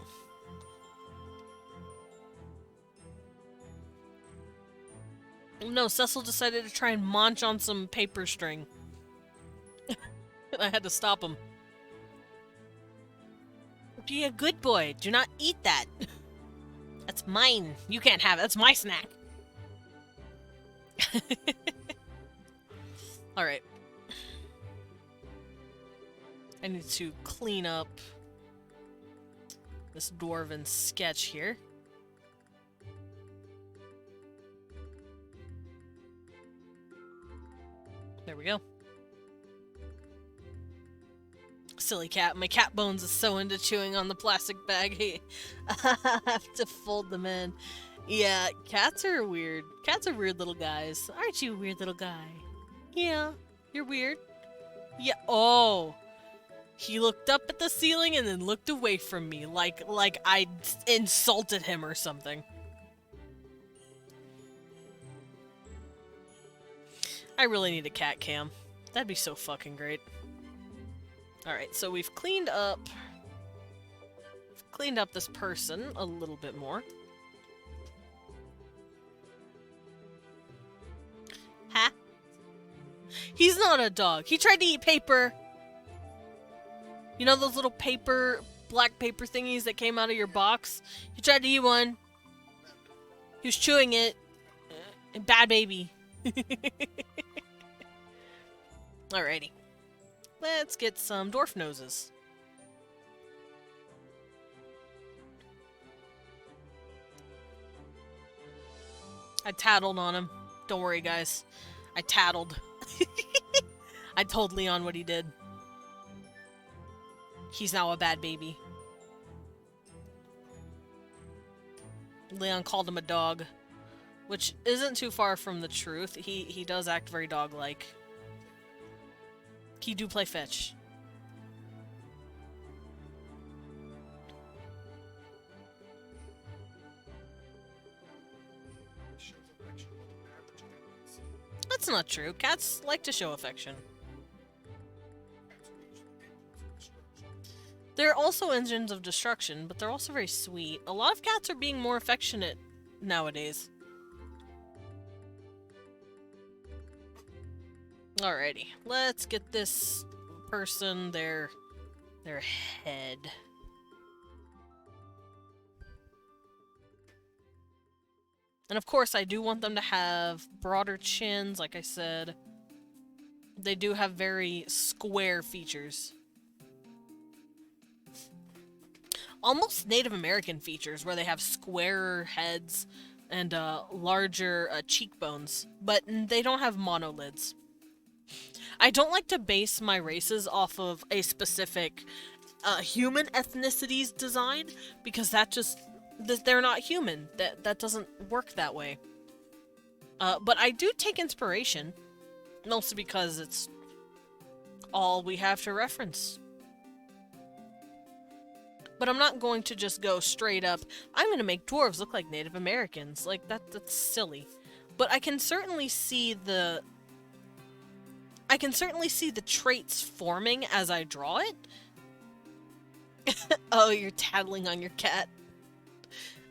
No, Cecil decided to try and munch on some paper string. I had to stop him. Be a good boy. Do not eat that. That's mine. You can't have it. That's my snack. Alright. I need to clean up this dwarven sketch here. There we go. Silly cat. My cat bones is so into chewing on the plastic bag. I have to fold them in. Yeah, cats are weird. Cats are weird little guys. Aren't you a weird little guy? Yeah, you're weird. Yeah. Oh. He looked up at the ceiling and then looked away from me like I insulted him or something. I really need a cat cam. That'd be so fucking great. Alright, so we've cleaned up this person a little bit more. Huh? He's not a dog. He tried to eat paper. You know those little black paper thingies that came out of your box? He tried to eat one. He was chewing it. Bad baby. Alrighty. Let's get some dwarf noses. I tattled on him. Don't worry, guys. I tattled. I told Leon what he did. He's now a bad baby. Leon called him a dog, which isn't too far from the truth. He does act very dog-like. He do play fetch. That's not true. Cats like to show affection. They're also engines of destruction, but they're also very sweet. A lot of cats are being more affectionate nowadays. Alrighty, let's get this person their head. And of course, I do want them to have broader chins, like I said. They do have very square features. Almost Native American features, where they have squarer heads and larger cheekbones, but they don't have monolids. I don't like to base my races off of a specific human ethnicity's design, because they're not human. That doesn't work that way. But I do take inspiration, mostly because it's all we have to reference. But I'm not going to just go straight up, I'm going to make dwarves look like Native Americans. Like, that's silly. But I can certainly see the traits forming as I draw it. Oh, you're tattling on your cat.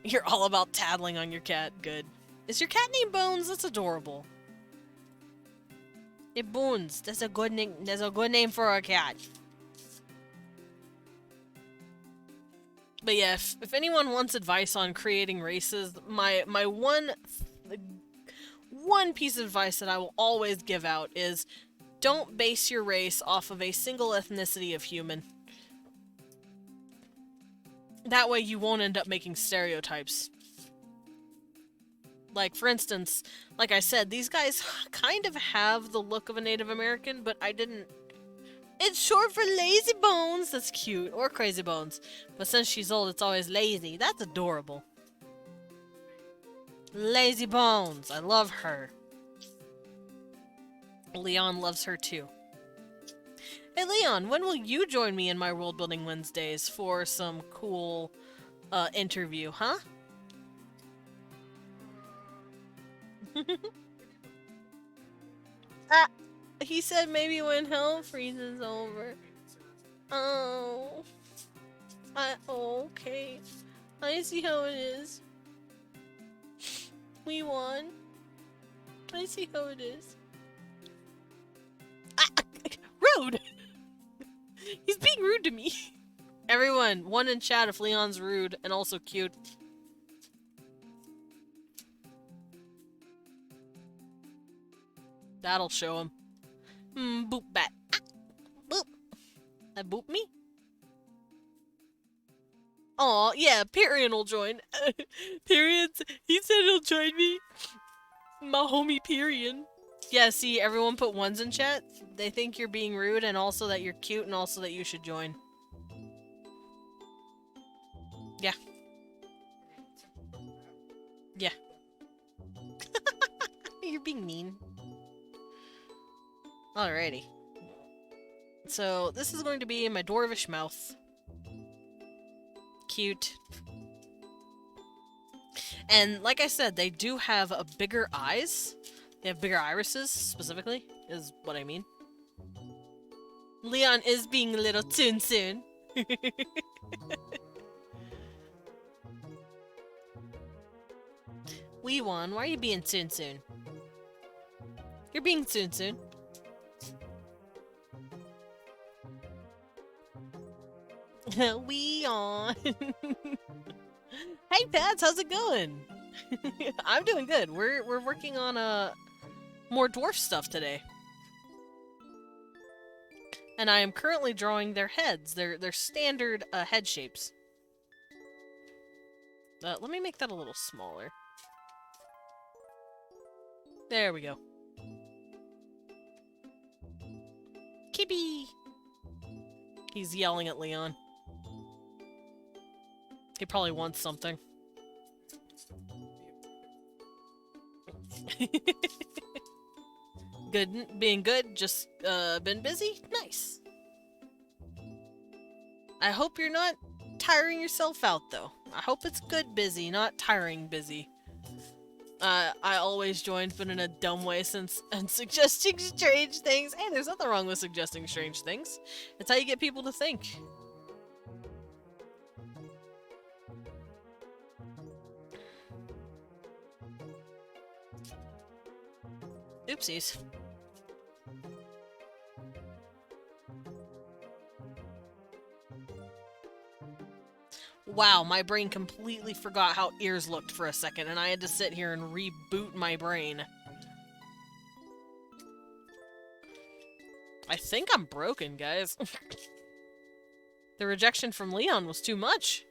You're all about tattling on your cat. Good. Is your cat named Bones? That's adorable. Hey, Bones. That's a good name. That's a good name for a cat. But yeah, if anyone wants advice on creating races, my one piece of advice that I will always give out is don't base your race off of a single ethnicity of human. That way you won't end up making stereotypes. Like, for instance, like I said, these guys kind of have the look of a Native American, but I didn't... It's short for Lazy Bones! That's cute. Or Crazy Bones. But since she's old, it's always Lazy. That's adorable. Lazy Bones. I love her. Leon loves her too. Hey Leon, when will you join me in my World Building Wednesdays for some cool interview, huh? Ah, he said maybe when hell freezes over. Oh. Okay. I see how it is. We won. I see how it is. Ah, rude! He's being rude to me. Everyone, one in chat if Leon's rude and also cute. That'll show him. Boop bat. Ah, boop. That boop me? Aw, yeah, Perion will join. Perion, he said he'll join me. My homie Perion. Yeah, see, everyone put ones in chat. They think you're being rude and also that you're cute and also that you should join. Yeah. Yeah. You're being mean. Alrighty. So, this is going to be my Dwarvish Mouse. Cute. And like I said, they do have bigger eyes. They have bigger irises, specifically, is what I mean. Leon is being a little soon. We won. Why are you being soon? You're being soon. We on. Hey Pats, how's it going? I'm doing good. We're working on more dwarf stuff today. And I am currently drawing their heads, their standard head shapes. Let me make that a little smaller. There we go. Kippy! He's yelling at Leon. He probably wants something. Good, being good, just been busy? Nice. I hope you're not tiring yourself out though. I hope it's good busy, not tiring busy. I always joined, but in a dumb way since and suggesting strange things. Hey, there's nothing wrong with suggesting strange things. It's how you get people to think. Oopsies. Wow, my brain completely forgot how ears looked for a second, and I had to sit here and reboot my brain. I think I'm broken, guys. The rejection from Leon was too much.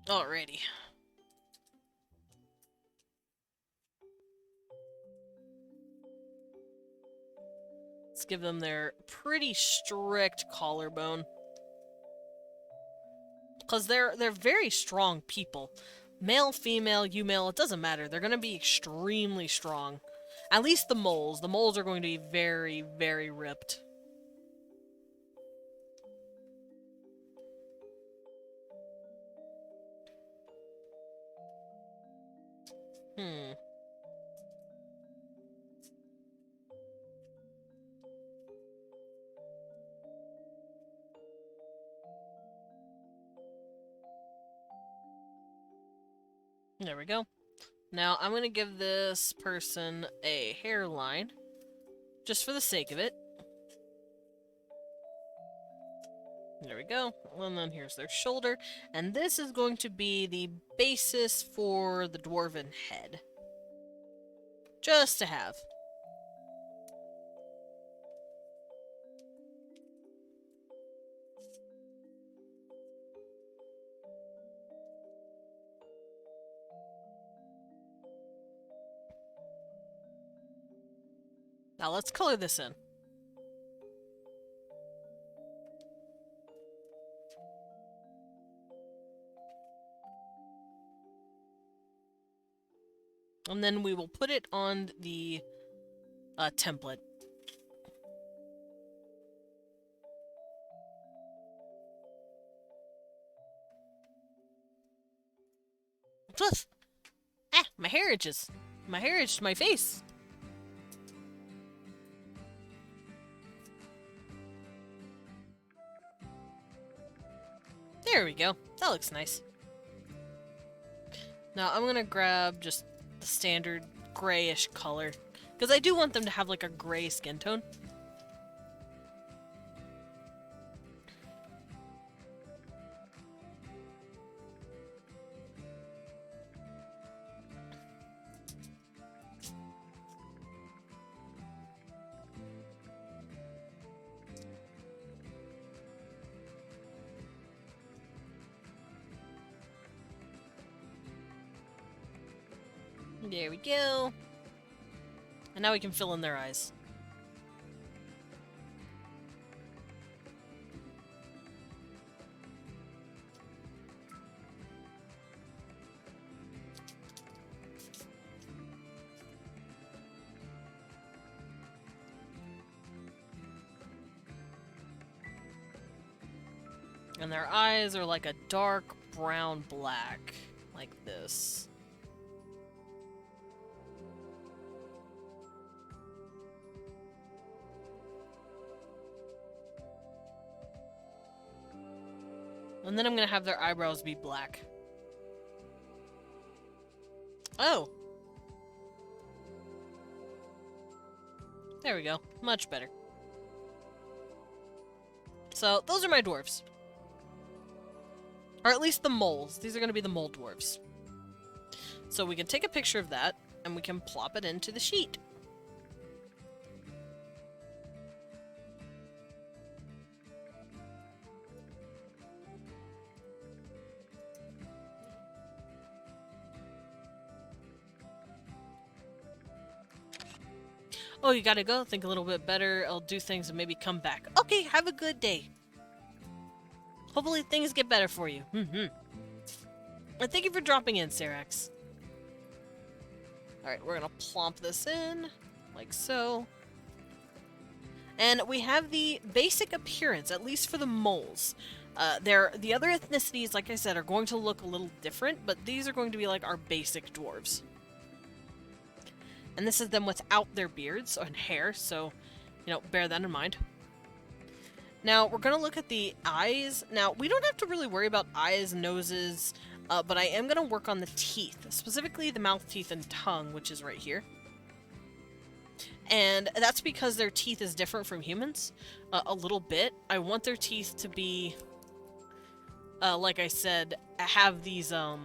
Alrighty. Let's give them their pretty strict collarbone. Because they're very strong people. Male, female, you male, it doesn't matter. They're going to be extremely strong. At least the moles. The moles are going to be very, very ripped. There we go. Now, I'm going to give this person a hairline. Just for the sake of it. There we go. And then here's their shoulder. And this is going to be the basis for the dwarven head. Just to have. Now let's color this in. And then we will put it on the template. Plus, my hair itches. My hair itched my face. There we go. That looks nice. Now I'm gonna grab just the standard grayish color, because I do want them to have like a gray skin tone. There we go. And now we can fill in their eyes. And their eyes are like a dark brown black, like this. And then I'm gonna have their eyebrows be black. Oh! There we go. Much better. So, those are my dwarves. Or at least the moles. These are gonna be the mole dwarves. So we can take a picture of that, and we can plop it into the sheet. Oh, you gotta go? Think a little bit better. I'll do things and maybe come back. Okay, have a good day. Hopefully things get better for you. And thank you for dropping in, Sarax. Alright, we're gonna plomp this in, like so. And we have the basic appearance, at least for the moles. The other ethnicities, like I said, are going to look a little different, but these are going to be like our basic dwarves. And this is them without their beards and hair, so, you know, bear that in mind. Now, we're going to look at the eyes. Now, we don't have to really worry about eyes, noses, but I am going to work on the teeth, specifically the mouth, teeth, and tongue, which is right here. And that's because their teeth is different from humans a little bit. I want their teeth to be, like I said, have these, I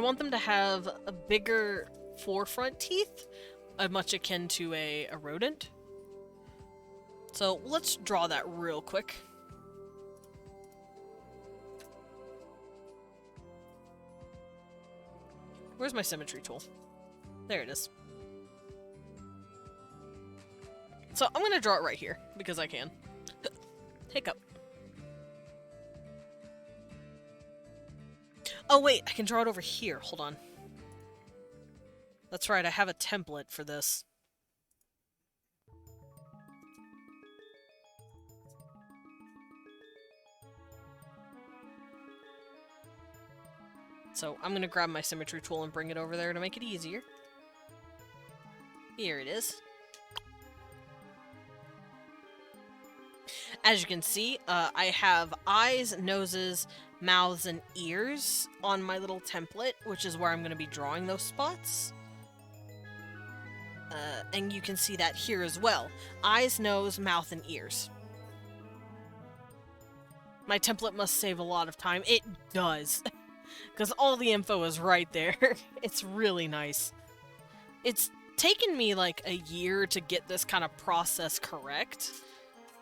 want them to have a bigger forefront teeth, much akin to a rodent. So let's draw that real quick. Where's my symmetry tool? There it is. So I'm gonna draw it right here, because I can. Hiccup. Oh wait, I can draw it over here. Hold on. That's right, I have a template for this. So I'm gonna grab my symmetry tool and bring it over there to make it easier. Here it is. As you can see, I have eyes, noses, mouths, and ears on my little template, which is where I'm going to be drawing those spots. And you can see that here as well. Eyes, nose, mouth, and ears. My template must save a lot of time. It does. Because all the info is right there. It's really nice. It's taken me like a year to get this kind of process correct.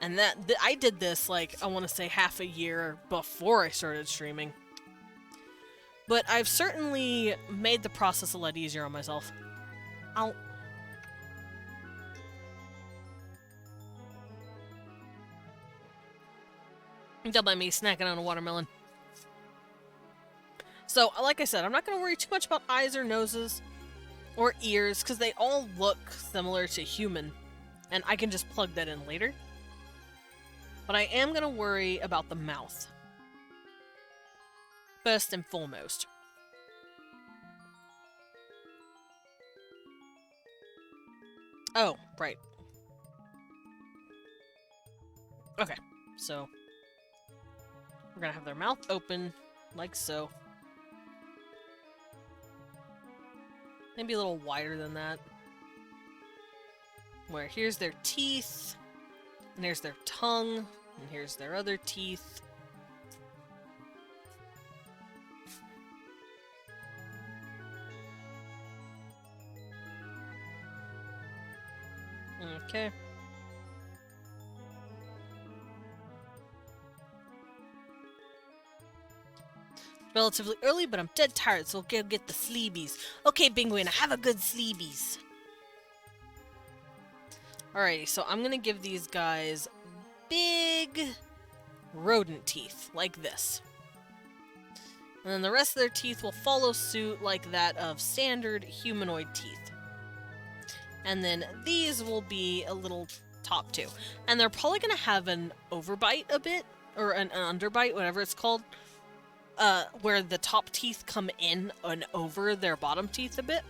And I did this, like, I want to say half a year before I started streaming. But I've certainly made the process a lot easier on myself. Ow. Don't mind me snacking on a watermelon. So, like I said, I'm not going to worry too much about eyes or noses or ears, because they all look similar to human, and I can just plug that in later. But I am going to worry about the mouth. First and foremost. Oh, right. Okay, so we're going to have their mouth open, like so. Maybe a little wider than that. Where here's their teeth, and here's their tongue, and here's their other teeth. Okay. Relatively early, but I'm dead tired, so I'll go get the sleebies. Okay, Penguin, have a good sleebies. Alrighty, so I'm gonna give these guys big rodent teeth, like this. And then the rest of their teeth will follow suit like that of standard humanoid teeth. And then these will be a little top two. And they're probably gonna have an overbite a bit, or an underbite, whatever it's called. Where the top teeth come in and over their bottom teeth a bit.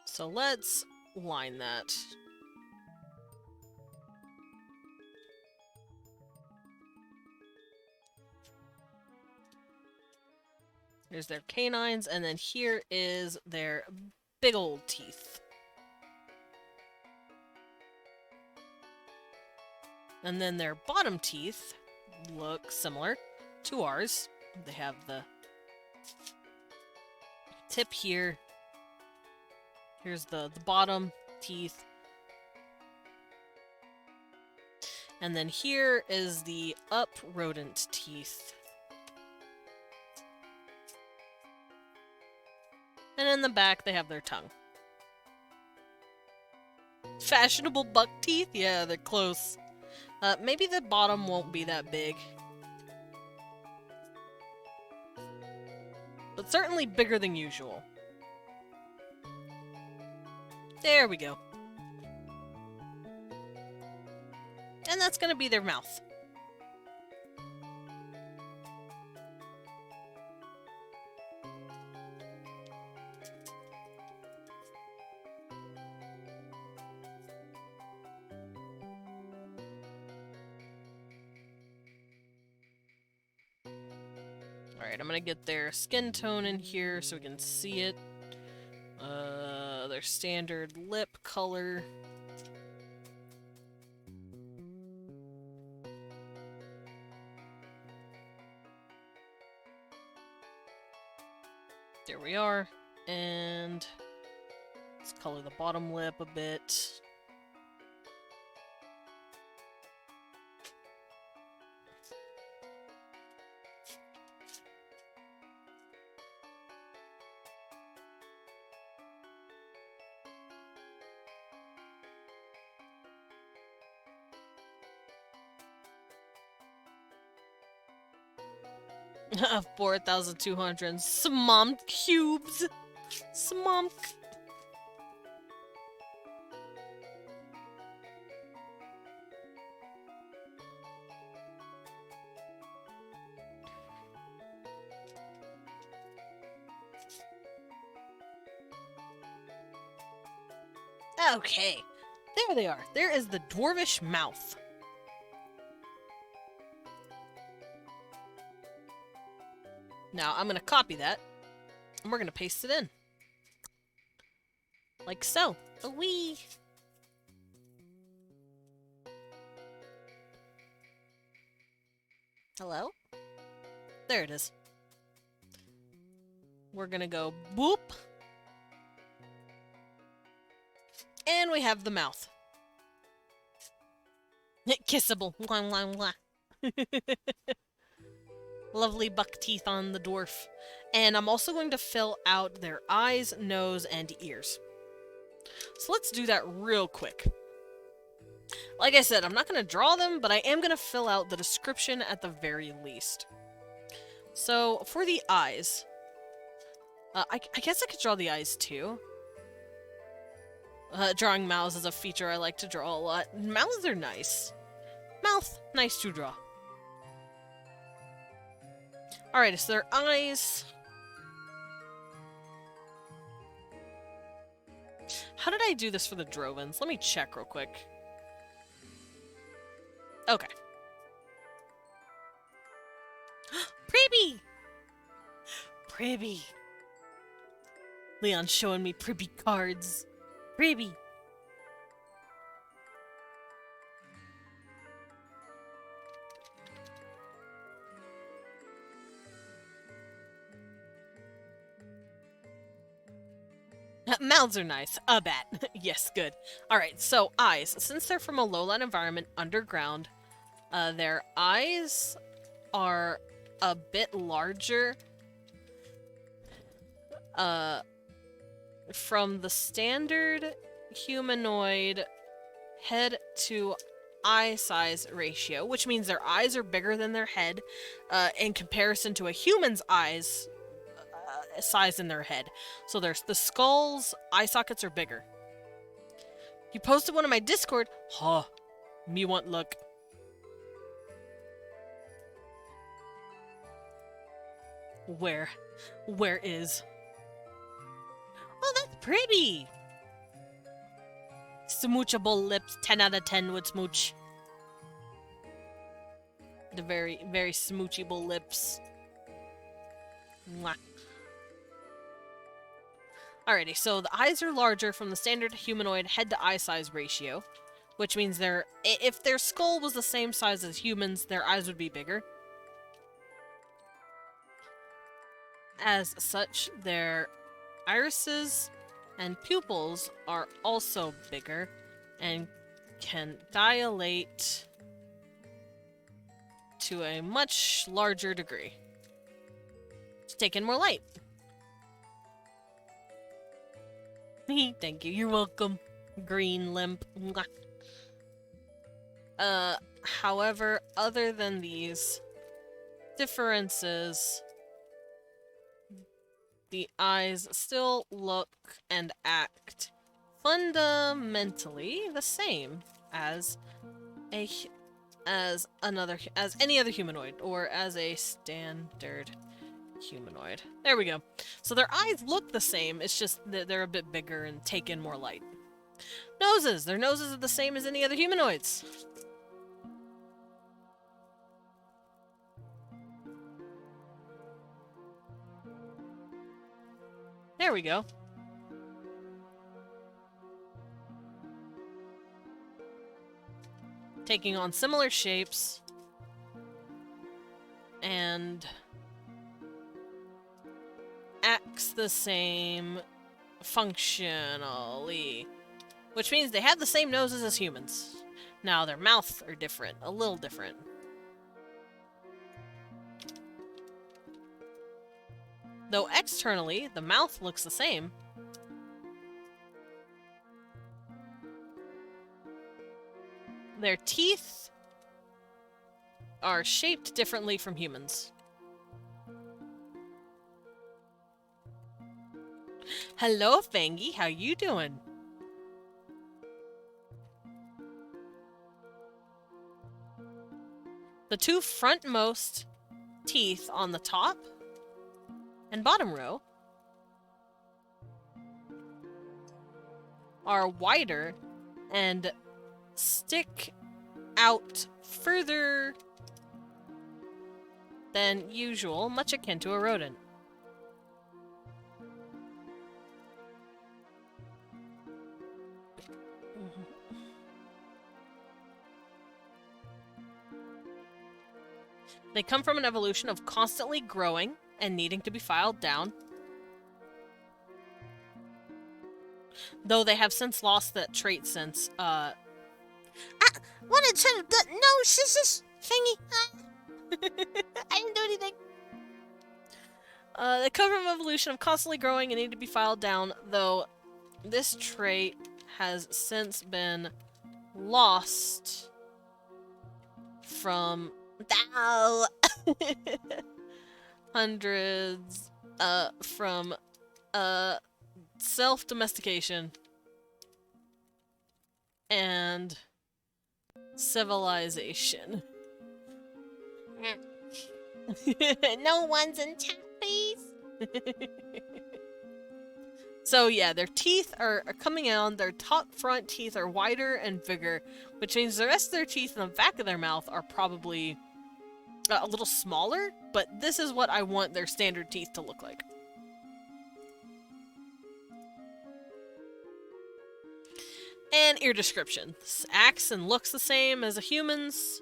So let's line that. Here's their canines, and then here is their big old teeth. And then their bottom teeth look similar to ours. They have the tip here. Here's the bottom teeth. And then here is the up rodent teeth. And in the back, they have their tongue. Fashionable buck teeth? Yeah, they're close. Maybe the bottom won't be that big. But certainly bigger than usual. There we go. And that's gonna be their mouth. Alright, I'm gonna get their skin tone in here so we can see it. Their standard lip color. There we are. And let's color the bottom lip a bit. Of 4,200 smomp cubes. Smomp. Okay, there they are. There is the Dwarvish Mouse. Now, I'm going to copy that, and we're going to paste it in. Like so. A wee. Hello? There it is. We're going to go boop. And we have the mouth. Kissable. Mwah, mwah, mwah. Lovely buck teeth on the dwarf. And I'm also going to fill out their eyes, nose, and ears. So let's do that real quick. Like I said, I'm not going to draw them, but I am going to fill out the description at the very least. So, for the eyes, I guess I could draw the eyes too. Drawing mouths is a feature I like to draw a lot. Mouths are nice. Mouth, nice to draw. Alright, so their eyes. How did I do this for the Drovens? Let me check real quick. Okay. Pribby! Pribby. Leon's showing me Pribby cards. Pribby. Mouths are nice. A bat. Yes, good. Alright, so eyes. Since they're from a lowland environment underground, their eyes are a bit larger from the standard humanoid head to eye size ratio, which means their eyes are bigger than their head in comparison to a human's eyes size in their head. So there's the skull's eye sockets are bigger. You posted one in my Discord. Huh. Me want look. Where is? Oh, that's pretty. Smoochable lips. 10 out of 10 would smooch. The very, very smoochable lips. Mwah. Alrighty, so the eyes are larger from the standard humanoid head to eye size ratio, which means if their skull was the same size as humans, their eyes would be bigger. As such, their irises and pupils are also bigger and can dilate to a much larger degree. Just take in more light. Thank you. You're welcome. Green limp. However, other than these differences, the eyes still look and act fundamentally the same as any other humanoid, or as a standard humanoid. There we go. So their eyes look the same, it's just that they're a bit bigger and take in more light. Noses! Their noses are the same as any other humanoids. There we go. Taking on similar shapes and acts the same functionally, which means they have the same noses as humans. Now their mouths are different, a little different. Though externally, the mouth looks the same. Their teeth are shaped differently from humans. Hello, Fangy. How you doing? The two frontmost teeth on the top and bottom row are wider and stick out further than usual, much akin to a rodent. They come from an evolution of constantly growing and needing to be filed down. though they have since lost that trait since, Wanted to no scissors thingy. I didn't do anything. They come from evolution of constantly growing and need to be filed down, though this trait has since been lost from hundreds from self-domestication and civilization. No one's in chat, please. So yeah, their teeth are coming out. Their top front teeth are wider and bigger, which means the rest of their teeth in the back of their mouth are probably a little smaller, but this is what I want their standard teeth to look like. And ear description. This acts and looks the same as a human's.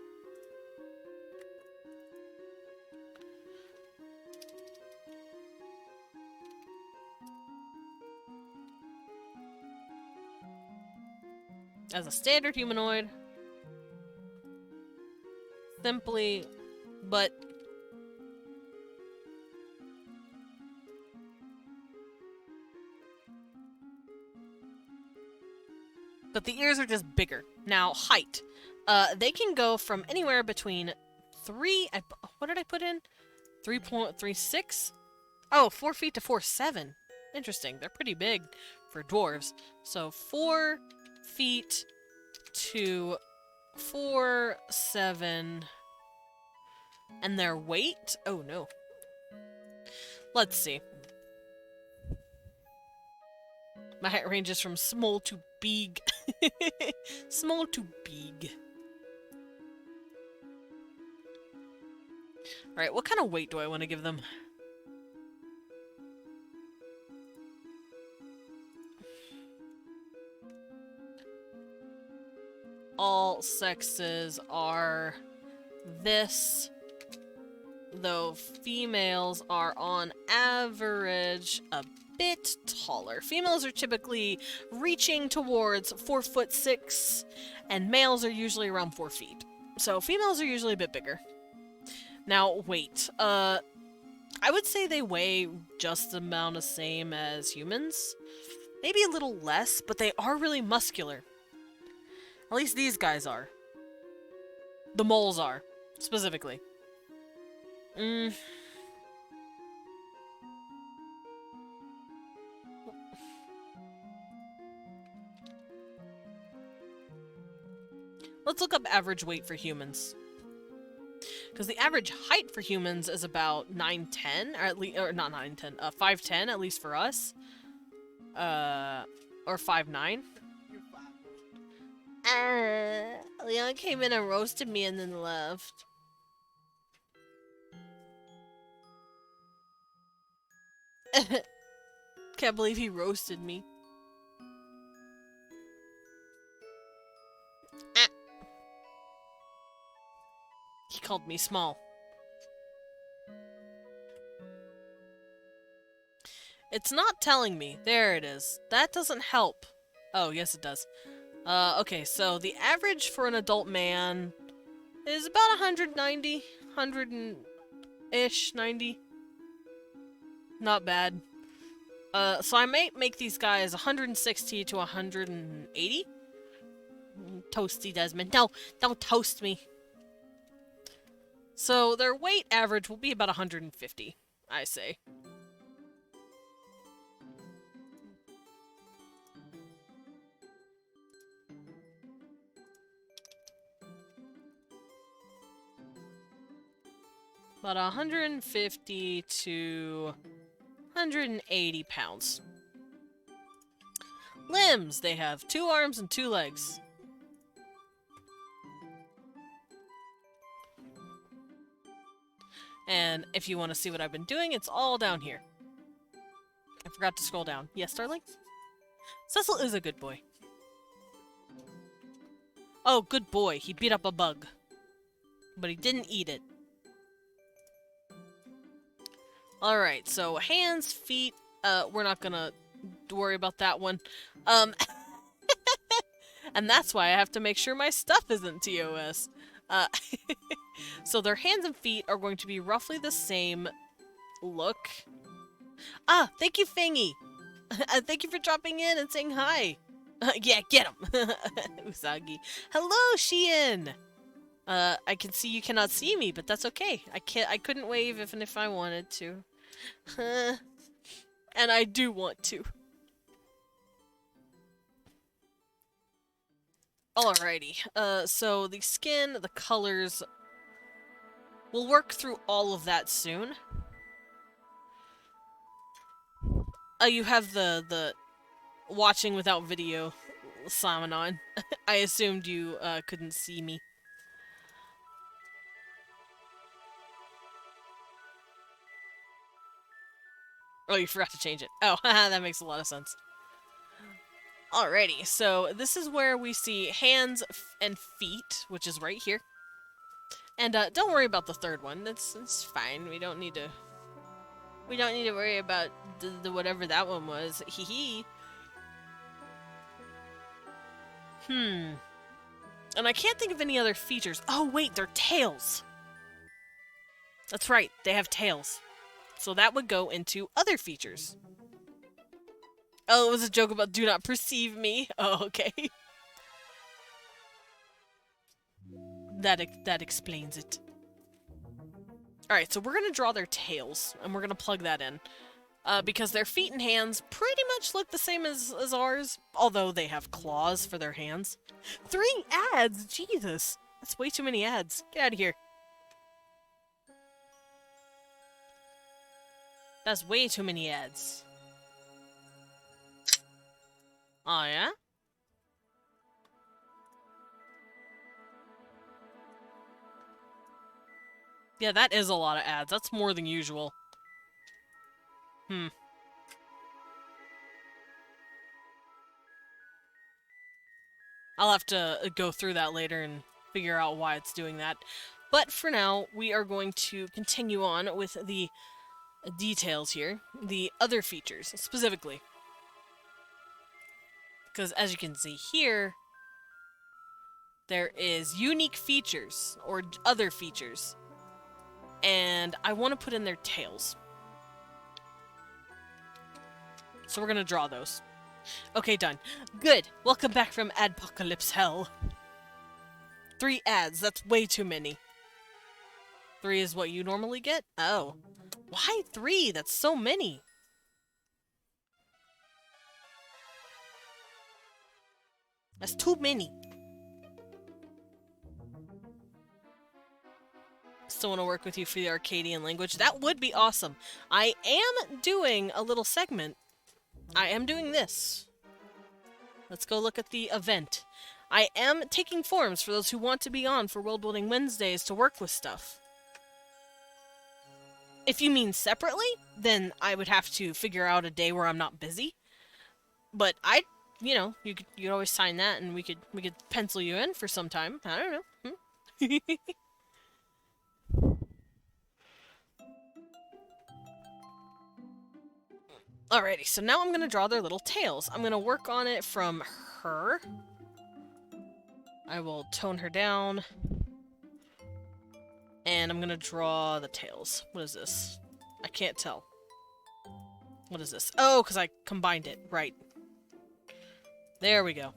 As a standard humanoid. Simply, but the ears are just bigger. Now, height. They can go from anywhere between what did I put in? 3.36? Oh, 4 feet to 4'7". Interesting. They're pretty big for dwarves. So 4 feet to 4'7". And their weight? Oh no. Let's see. My height ranges from small to big. Small to big. Alright, what kind of weight do I want to give them? All sexes are this, though females are on average a bit taller. Females are typically reaching towards 4'6", and males are usually around 4 feet. So females are usually a bit bigger. Now, weight. I would say they weigh just the amount the same as humans. Maybe a little less, but they are really muscular. At least these guys are. The moles are, specifically. Let's look up average weight for humans. Because the average height for humans is about 9'10", or at least, or not 9'10", 5'10", at least for us. Or 5'9". Leon came in and roasted me and then left. Can't believe he roasted me. He called me small. It's not telling me. There it is. That doesn't help. Oh, yes it does. Okay, so the average for an adult man is about 190, 100-ish, 90. Not bad. So I might make these guys 160 to 180. Toasty Desmond. No, don't toast me. So their weight average will be about 150, I say. About 150 to 180 pounds. Limbs. They have 2 arms and 2 legs. And if you want to see what I've been doing, it's all down here. I forgot to scroll down. Yes, darling? Cecil is a good boy. Oh, good boy. He beat up a bug. But he didn't eat it. Alright, so hands, feet, we're not gonna to worry about that one. Um, and that's why I have to make sure my stuff isn't TOS. Uh, so their hands and feet are going to be roughly the same look. Ah, thank you, Fangy! Thank you for dropping in and saying hi! Yeah, get him! Usagi. Hello, Sheehan! I can see you cannot see me, but that's okay. I couldn't wave if I wanted to. And I do want to. Alrighty, so the skin, the colors, we'll work through all of that soon. You have the watching without video salmon on. I assumed you, couldn't see me. Oh, you forgot to change it. Oh, that makes a lot of sense. Alrighty, so this is where we see hands and feet, which is right here. And don't worry about the third one. It's fine. We don't need to worry about the whatever that one was. Hee hee. And I can't think of any other features. Oh wait, they're tails. That's right. They have tails. So that would go into other features. Oh, it was a joke about do not perceive me. Oh, okay. That explains it. Alright, so we're going to draw their tails, and we're going to plug that in. Because their feet and hands pretty much look the same as ours, although they have claws for their hands. 3 ads! Jesus! That's way too many ads. Get out of here. That's way too many ads. Oh, yeah? Yeah, that is a lot of ads. That's more than usual. I'll have to go through that later and figure out why it's doing that. But for now, we are going to continue on with the details here. The other features, specifically. Because as you can see here, there is unique features, or other features. And I want to put in their tails. So we're going to draw those. Okay, done. Good. Welcome back from Adpocalypse Hell. 3 ads. That's way too many. 3 is what you normally get? Oh. Why 3? That's so many. That's too many. Still want to work with you for the Arcadian language. That would be awesome. I am doing a little segment. I am doing this. Let's go look at the event. I am taking forms for those who want to be on for Worldbuilding Wednesdays to work with stuff. If you mean separately, then I would have to figure out a day where I'm not busy. But you know, you could always sign that, and we could pencil you in for some time. I don't know. Alrighty, so now I'm going to draw their little tails. I'm going to work on it from her. I will tone her down. And I'm going to draw the tails. What is this? I can't tell. What is this? Oh, because I combined it. Right. There we go.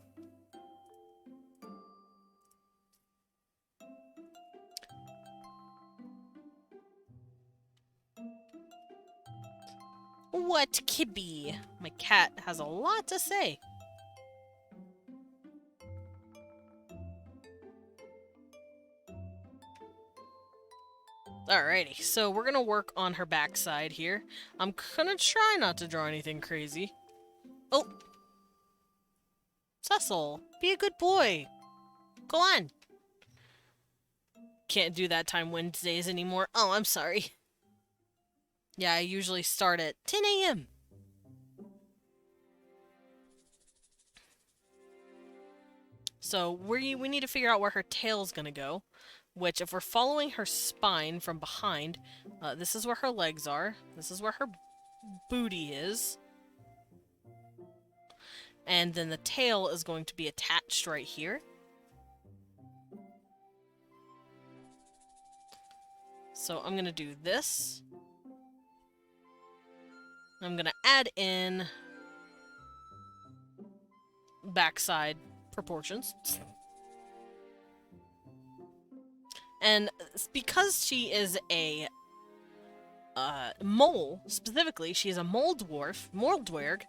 What Kibby? My cat has a lot to say. Alrighty, so we're gonna work on her backside here. I'm gonna try not to draw anything crazy. Oh! Cecil, be a good boy. Go on. Can't do that time Wednesdays anymore. Oh, I'm sorry. Yeah, I usually start at 10 a.m. So we need to figure out where her tail's gonna go. Which, if we're following her spine from behind, this is where her legs are. This is where her booty is. And then the tail is going to be attached right here. So I'm going to do this. I'm going to add in backside proportions. And because she is a mole, specifically, she is a mole dwerg,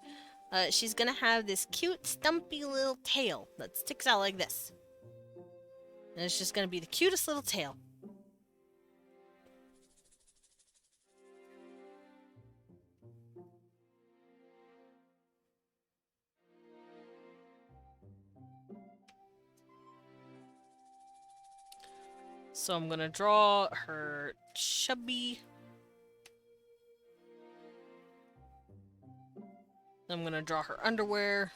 she's gonna have this cute, stumpy little tail that sticks out like this. And it's just gonna be the cutest little tail. So I'm gonna draw her chubby. I'm gonna draw her underwear.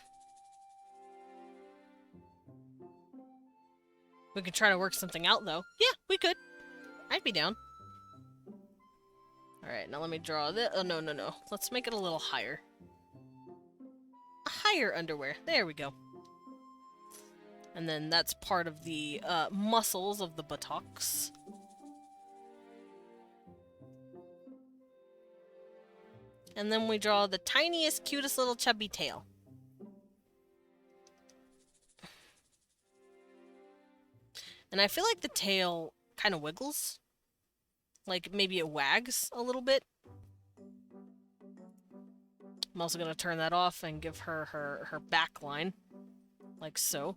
We could try to work something out, though. Yeah, we could. I'd be down. Alright, now let me draw this. Oh, no, no, no. Let's make it a little higher. A higher underwear. There we go. And then that's part of the muscles of the buttocks. And then we draw the tiniest, cutest little chubby tail. And I feel like the tail kind of wiggles. Like maybe it wags a little bit. I'm also going to turn that off and give her her back line. Like so.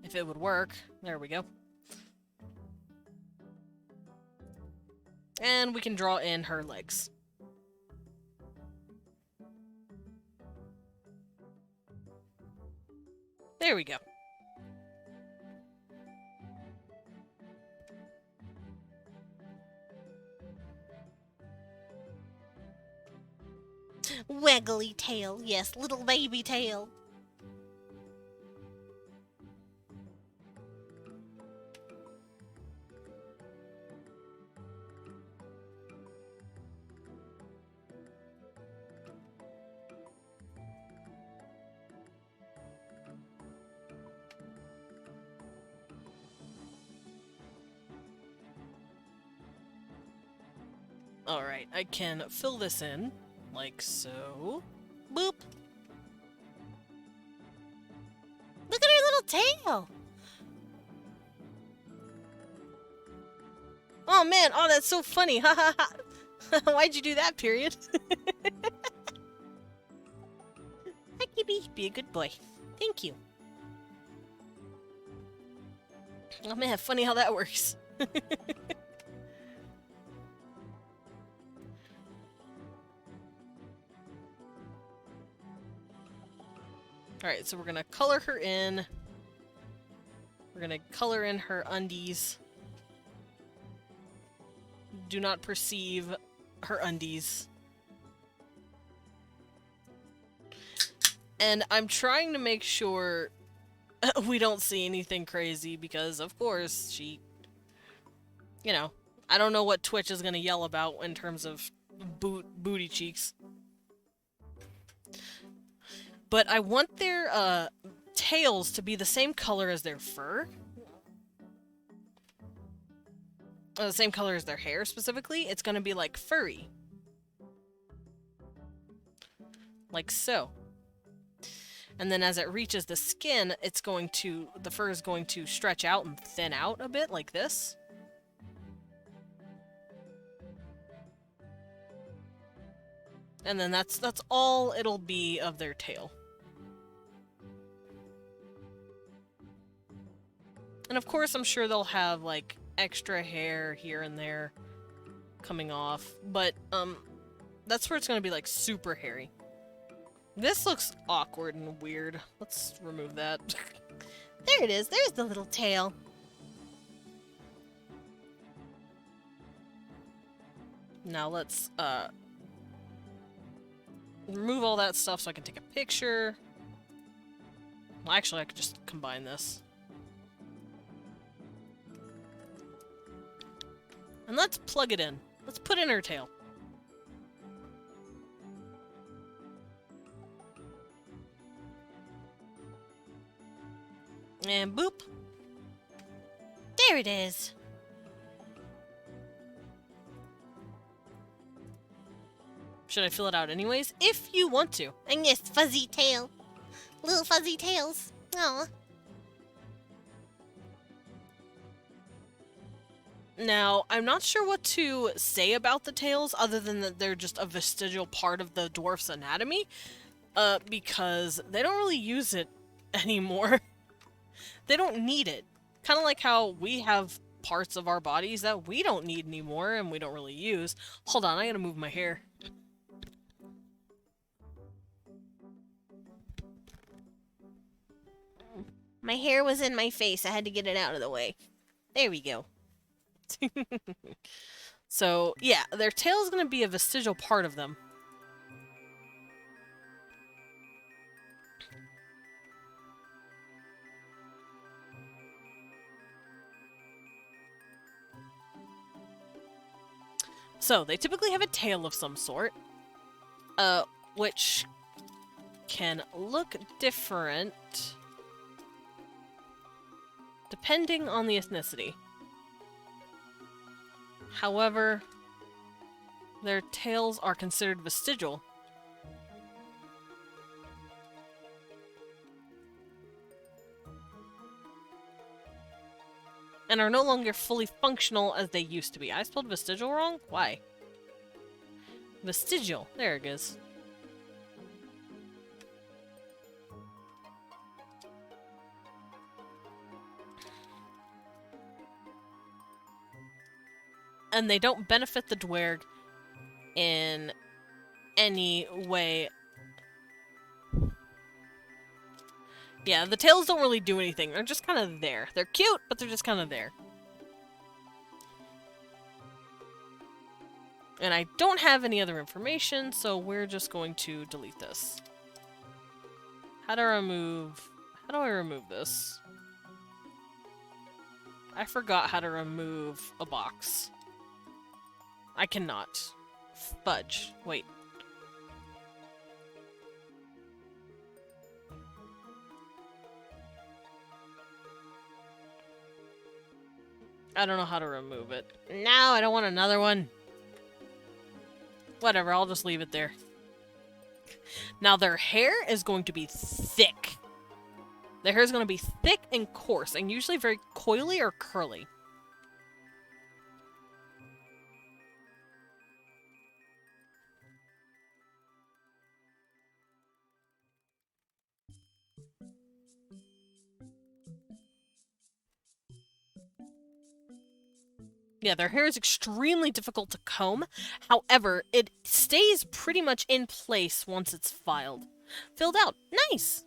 If it would work. There we go. And we can draw in her legs. There we go. Waggly tail, yes, little baby tail. Alright, I can fill this in, like so. Boop! Look at her little tail. Oh man, oh that's so funny, ha ha ha! Why'd you do that, period? Hi, Kitty. Be a good boy. Thank you. Oh man, funny how that works. Alright, so we're gonna color her in. We're gonna color in her undies. Do not perceive her undies. And I'm trying to make sure we don't see anything crazy because, of course, she... You know, I don't know what Twitch is gonna yell about in terms of booty cheeks. But I want their tails to be the same color as their fur. Or the same color as their hair, specifically. It's going to be like furry. Like so. And then as it reaches the skin, it's going to... the fur is going to stretch out and thin out a bit, like this. And then that's all it'll be of their tail. And of course, I'm sure they'll have, like, extra hair here and there coming off. But, that's where it's gonna be, like, super hairy. This looks awkward and weird. Let's remove that. There it is. There's the little tail. Now let's, remove all that stuff so I can take a picture. Well, actually, I could just combine this. And let's plug it in. Let's put in her tail. And boop. There it is. Should I fill it out anyways? If you want to. And yes, fuzzy tail. Little fuzzy tails. Aw. Now, I'm not sure what to say about the tails other than that they're just a vestigial part of the dwarf's anatomy, because they don't really use it anymore. They don't need it. Kind of like how we have parts of our bodies that we don't need anymore and we don't really use. Hold on, I gotta move my hair. My hair was in my face. I had to get it out of the way. There we go. So, yeah, their tail is going to be a vestigial part of them. So, they typically have a tail of some sort, which can look different depending on the ethnicity. However, their tails are considered vestigial. And are no longer fully functional as they used to be. I spelled vestigial wrong? Why? Vestigial. There it is. And they don't benefit the dwerg in any way. Yeah, the tails don't really do anything. They're just kind of there. They're cute, but they're just kind of there. And I don't have any other information, so we're just going to delete this. How do I remove this? I forgot how to remove a box. I cannot. Fudge. Wait. I don't know how to remove it. No, I don't want another one. Whatever, I'll just leave it there. Now their hair is going to be thick. Their hair is going to be thick and coarse, and usually very coily or curly. Yeah, their hair is extremely difficult to comb. However, it stays pretty much in place once it's filled out. Nice!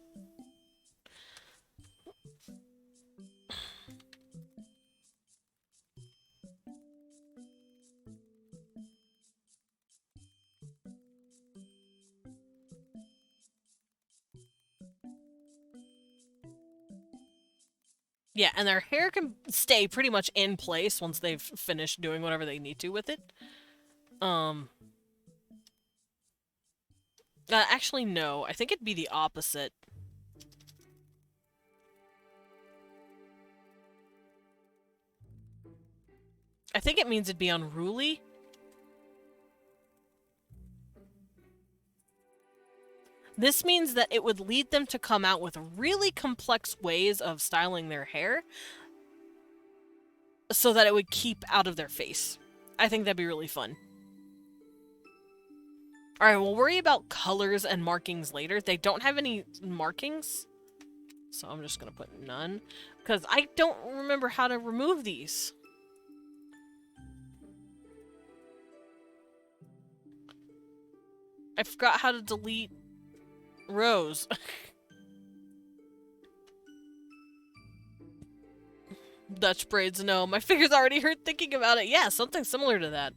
Yeah, and their hair can stay pretty much in place once they've finished doing whatever they need to with it. Actually, no. I think it'd be the opposite. I think it means it'd be unruly. This means that it would lead them to come out with really complex ways of styling their hair so that it would keep out of their face. I think that'd be really fun. Alright, we'll worry about colors and markings later. They don't have any markings, so I'm just gonna put none, because I don't remember how to remove these. I forgot how to delete rows. Dutch braids, no. My fingers already hurt thinking about it. Yeah, something similar to that.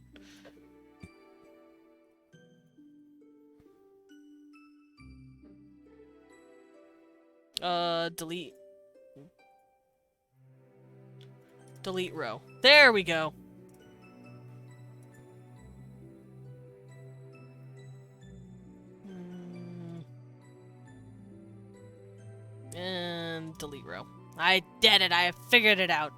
Delete. Delete row. There we go. And delete row. I did it. I have figured it out.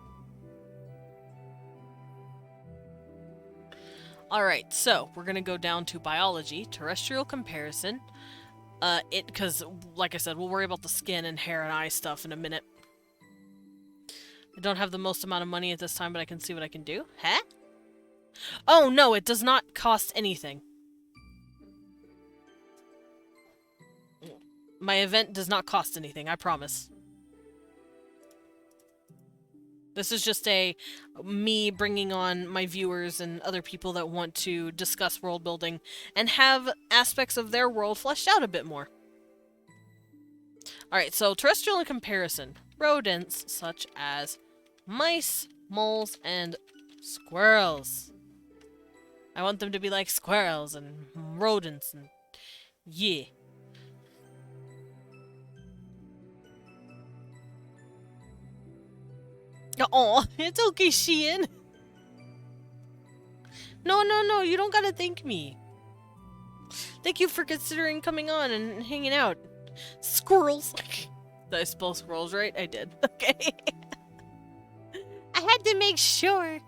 Alright, so we're gonna go down to biology, terrestrial comparison. Because, like I said, we'll worry about the skin and hair and eye stuff in a minute. I don't have the most amount of money at this time, but I can see what I can do. Huh? Oh, no, it does not cost anything. My event does not cost anything, I promise. This is just me bringing on my viewers and other people that want to discuss world building and have aspects of their world fleshed out a bit more. Alright, so terrestrial in comparison. Rodents such as mice, moles, and squirrels. I want them to be like squirrels and rodents and yeah. Oh, it's okay, Sheehan. No, you don't gotta thank me. Thank you for considering coming on and hanging out. Squirrels. Did I spell squirrels right? I did. Okay. I had to make sure.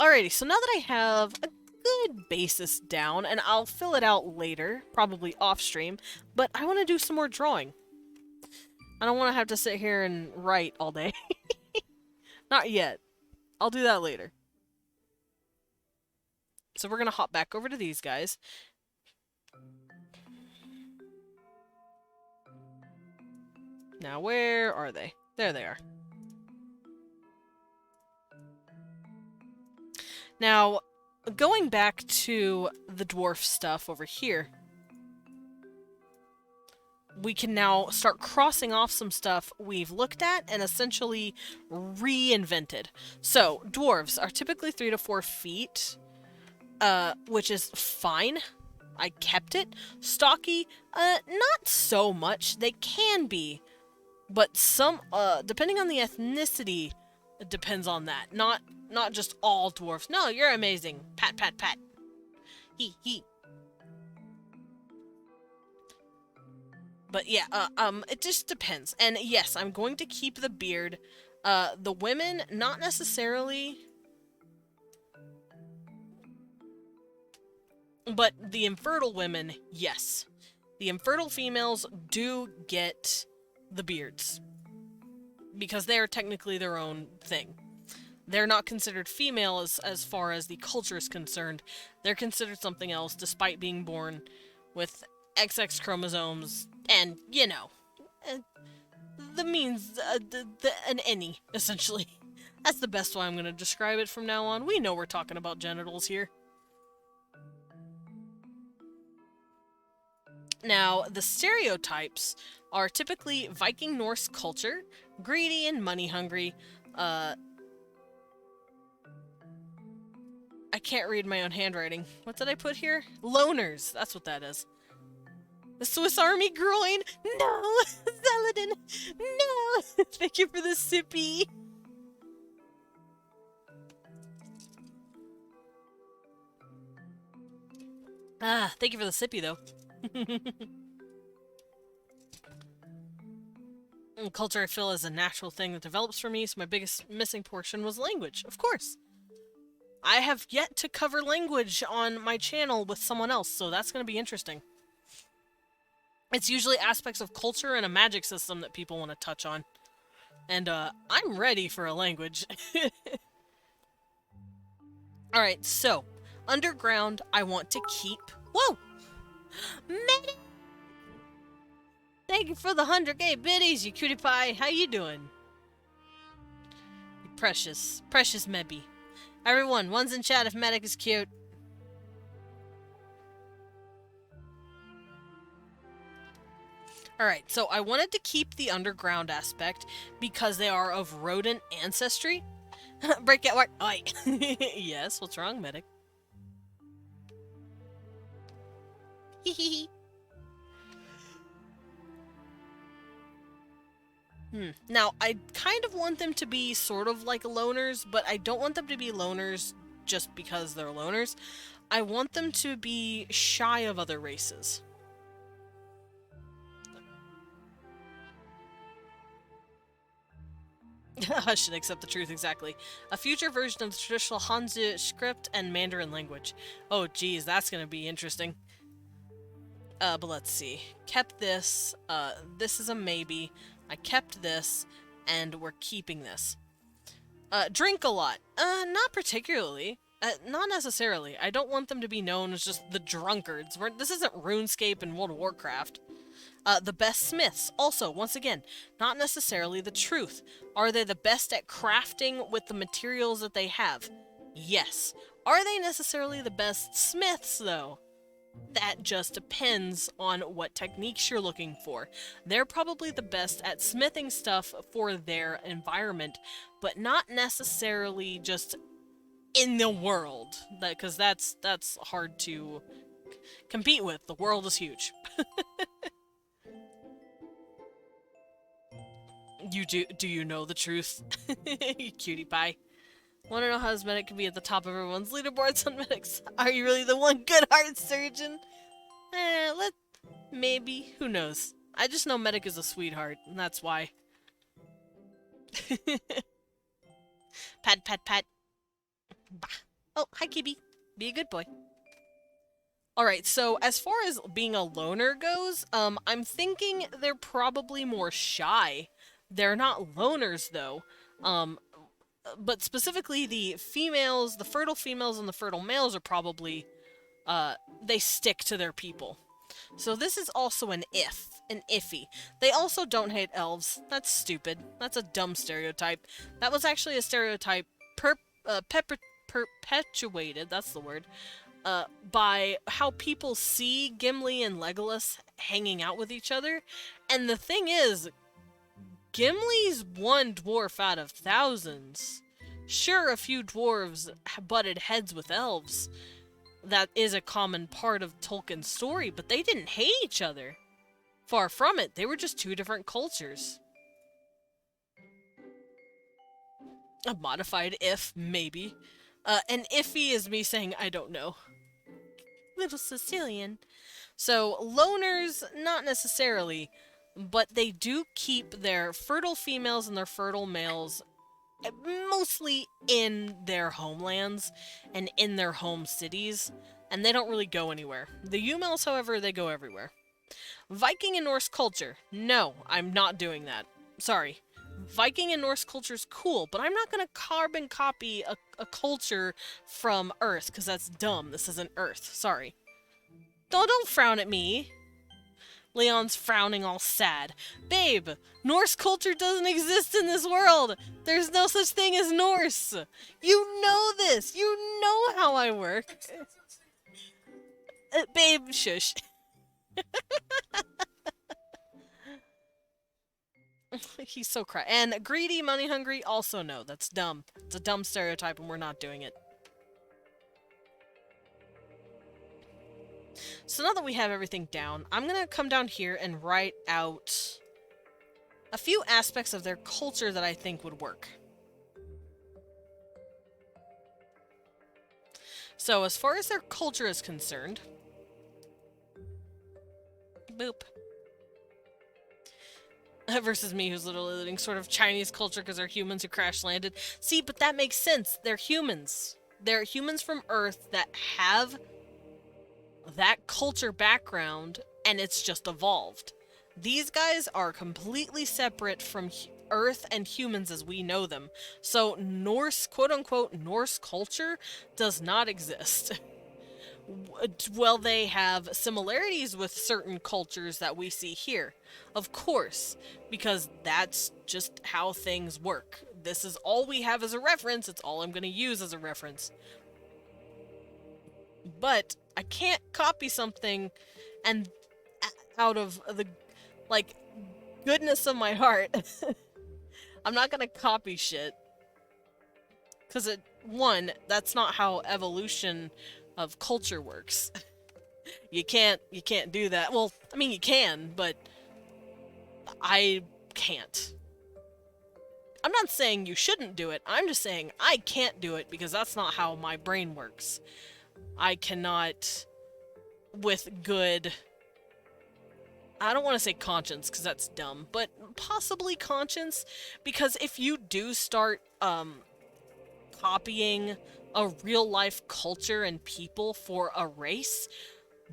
Alrighty, so now that I have a good basis down, and I'll fill it out later, probably off stream, but I want to do some more drawing. I don't want to have to sit here and write all day. Not yet. I'll do that later. So we're going to hop back over to these guys. Now, where are they? There they are. Now, going back to the dwarf stuff over here, we can now start crossing off some stuff we've looked at and essentially reinvented. So, dwarves are typically 3 to 4 feet, which is fine. I kept it. Stocky, not so much. They can be, but some, depending on the ethnicity, it depends on that. Not just all dwarves. No, you're amazing. Pat, pat, pat. He. But yeah, it just depends. And yes, I'm going to keep the beard. The women, not necessarily. But the infertile women, yes. The infertile females do get the beards. Because they are technically their own thing. They're not considered female as far as the culture is concerned. They're considered something else despite being born with XX chromosomes and, you know, the means, an any, essentially. That's the best way I'm going to describe it from now on. We know we're talking about genitals here. Now, the stereotypes are typically Viking Norse culture, greedy and money-hungry. I can't read my own handwriting. What did I put here? Loners. That's what that is. The Swiss Army groin? No! Zeladin! No! Thank you for the sippy. Ah, thank you for the sippy, though. Culture, I feel, is a natural thing that develops for me, so my biggest missing portion was language, of course. I have yet to cover language on my channel with someone else, so that's going to be interesting. It's usually aspects of culture and a magic system that people want to touch on. And, I'm ready for a language. Alright, so, underground, I want to keep... Whoa! Medic! Thank you for the 100k biddies, you cutie pie. How you doing? You precious Mebby. Everyone, one's in chat if Medic is cute. Alright, so I wanted to keep the underground aspect because they are of rodent ancestry. Breakout work. Oi. Yes, what's wrong, Medic? Hehehe. Now, I kind of want them to be sort of like loners, but I don't want them to be loners just because they're loners. I want them to be shy of other races. I should accept the truth, exactly. A future version of the traditional Hanzi script and Mandarin language. Oh geez, that's gonna be interesting. But let's see. Kept this, this is a maybe. I kept this, and we're keeping this. Drink a lot. Not particularly. Not necessarily. I don't want them to be known as just the drunkards. This isn't RuneScape and World of Warcraft. The best smiths. Also, once again, not necessarily the truth. Are they the best at crafting with the materials that they have? Yes. Are they necessarily the best smiths, though? That just depends on what techniques you're looking for. They're probably the best at smithing stuff for their environment, but not necessarily just in the world. Because that's hard to compete with. The world is huge. Do you know the truth? You cutie pie. Want to know how his medic can be at the top of everyone's leaderboards on medics? Are you really the one good heart surgeon? Maybe. Who knows? I just know medic is a sweetheart, and that's why. Pat, pat, pat. Bah. Oh, hi, Kibby. Be a good boy. Alright, so as far as being a loner goes, I'm thinking they're probably more shy. They're not loners, though. But specifically the females, the fertile females and the fertile males are probably, they stick to their people. So this is also an iffy. They also don't hate elves. That's stupid. That's a dumb stereotype. That was actually a stereotype perpetuated, that's the word, by how people see Gimli and Legolas hanging out with each other. And the thing is, Gimli's one dwarf out of thousands. Sure, a few dwarves butted heads with elves. That is a common part of Tolkien's story, but they didn't hate each other. Far from it, they were just two different cultures. A modified if, maybe. An iffy is me saying I don't know. Little Sicilian. So, loners, not necessarily, but they do keep their fertile females and their fertile males mostly in their homelands and in their home cities, and they don't really go anywhere. The Umels, however, they go everywhere. Viking and Norse culture. No, I'm not doing that. Sorry. Viking and Norse culture is cool, but I'm not going to carbon copy a culture from Earth, because that's dumb. This isn't Earth. Sorry. Don't frown at me. Leon's frowning all sad. Babe, Norse culture doesn't exist in this world. There's no such thing as Norse. You know this. You know how I work. Babe, shush. He's so cry. And greedy, money hungry, also no. That's dumb. It's a dumb stereotype and we're not doing it. So now that we have everything down, I'm going to come down here and write out a few aspects of their culture that I think would work. So as far as their culture is concerned, boop. Versus me, who's literally living sort of Chinese culture because they're humans who crash landed. See, but that makes sense. They're humans. They're humans from Earth that have that culture background, and it's just evolved. These guys are completely separate from Earth and humans as we know them. So Norse, quote-unquote, Norse culture does not exist. Well, they have similarities with certain cultures that we see here. Of course, because that's just how things work. This is all we have as a reference. It's all I'm going to use as a reference. But I can't copy something and out of the, like, goodness of my heart. I'm not going to copy shit. Because, one, that's not how evolution of culture works. You can't do that. Well, I mean, you can, but I can't. I'm not saying you shouldn't do it. I'm just saying I can't do it because that's not how my brain works. I cannot, with good I don't want to say conscience, because that's dumb, but possibly conscience, because if you do start, copying a real-life culture and people for a race,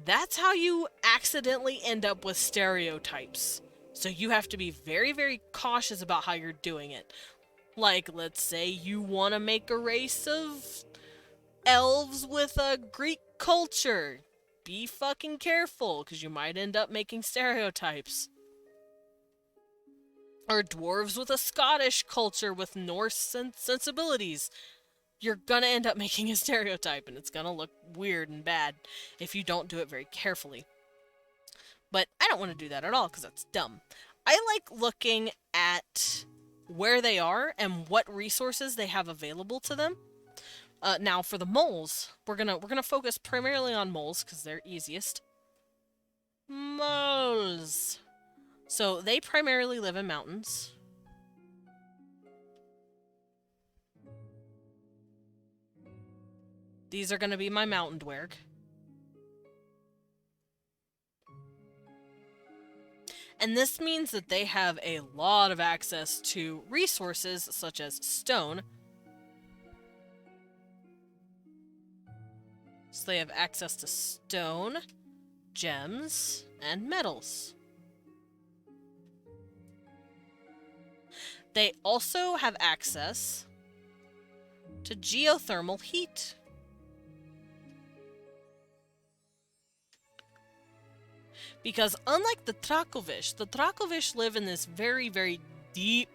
that's how you accidentally end up with stereotypes. So you have to be very, very cautious about how you're doing it. Like, let's say you want to make a race of elves with a Greek culture. Be fucking careful, because you might end up making stereotypes. Or dwarves with a Scottish culture with Norse sensibilities. You're gonna end up making a stereotype, and it's gonna look weird and bad if you don't do it very carefully. But I don't want to do that at all, because that's dumb. I like looking at where they are and what resources they have available to them. Now, for the moles, we're gonna focus primarily on moles, because they're easiest. Moles! So, they primarily live in mountains. These are gonna be my mountain dwerg. And this means that they have a lot of access to resources such as stone. So they have access to stone, gems, and metals. They also have access to geothermal heat. Because unlike the Trakovish live in this very, very deep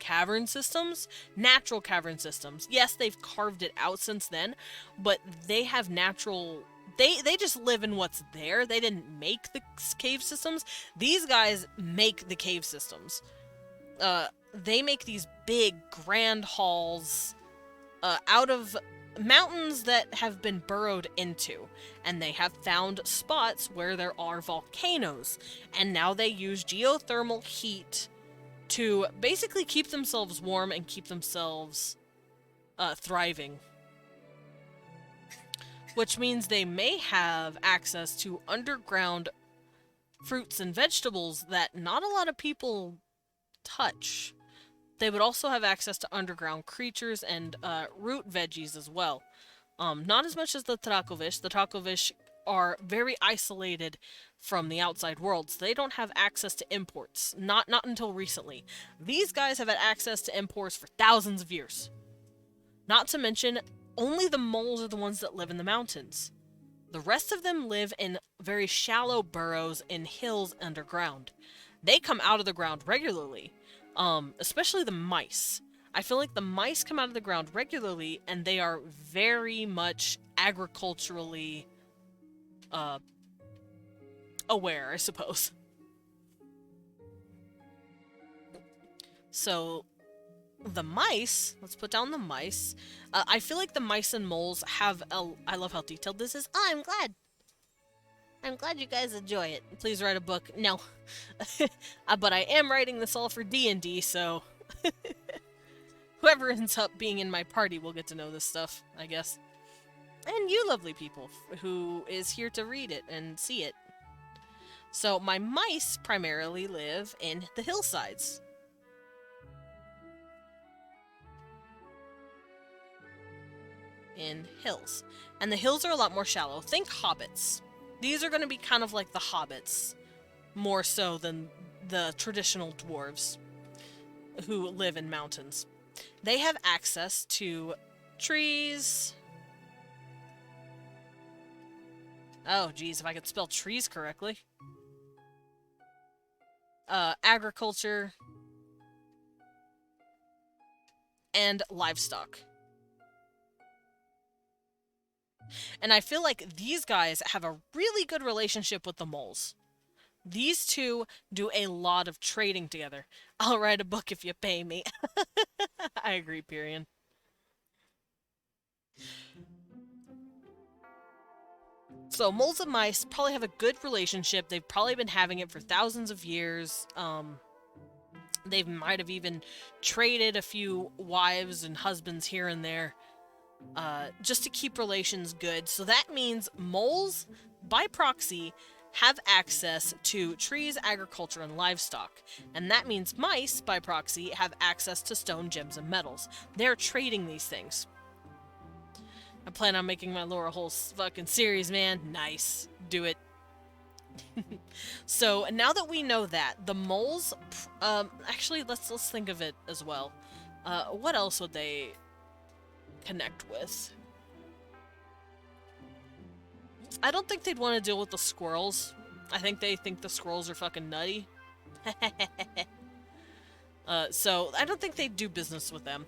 cavern systems, natural cavern systems. Yes, they've carved it out since then, but they have natural... They just live in what's there. They didn't make the cave systems. These guys make the cave systems. They make these big, grand halls out of mountains that have been burrowed into, and they have found spots where there are volcanoes, and now they use geothermal heat to basically keep themselves warm and keep themselves thriving. Which means they may have access to underground fruits and vegetables that not a lot of people touch. They would also have access to underground creatures and root veggies as well. Not as much as the Trakovish. The Trakovish are very isolated from the outside world, so they don't have access to imports. Not until recently. These guys have had access to imports for thousands of years. Not to mention, only the moles are the ones that live in the mountains. The rest of them live in very shallow burrows in hills underground. They come out of the ground regularly. Especially the mice. I feel like the mice come out of the ground regularly, and they are very much agriculturally, aware, I suppose. So, the mice, let's put down the mice. I feel like the mice and moles have I love how detailed this is. Oh, I'm glad you guys enjoy it. Please write a book. No. But I am writing this all for D&D, so... whoever ends up being in my party will get to know this stuff, I guess. And you lovely people who is here to read it and see it. So my mice primarily live in the hillsides. In hills. And the hills are a lot more shallow. Think hobbits. These are going to be kind of like the hobbits, more so than the traditional dwarves who live in mountains. They have access to trees. Oh, geez, if I could spell trees correctly. Agriculture. And livestock. And I feel like these guys have a really good relationship with the moles. These two do a lot of trading together. I'll write a book if you pay me. I agree, Pyrian. So, moles and mice probably have a good relationship. They've probably been having it for thousands of years. They might have even traded a few wives and husbands here and there. Just to keep relations good. So that means moles, by proxy, have access to trees, agriculture, and livestock. And that means mice, by proxy, have access to stone, gems, and metals. They're trading these things. I plan on making my lore a whole fucking series, man. Nice. Do it. So, now that we know that, the moles, actually, let's think of it as well. What else would they connect with? I don't think they'd want to deal with the squirrels. I think they think the squirrels are fucking nutty. So, I don't think they'd do business with them.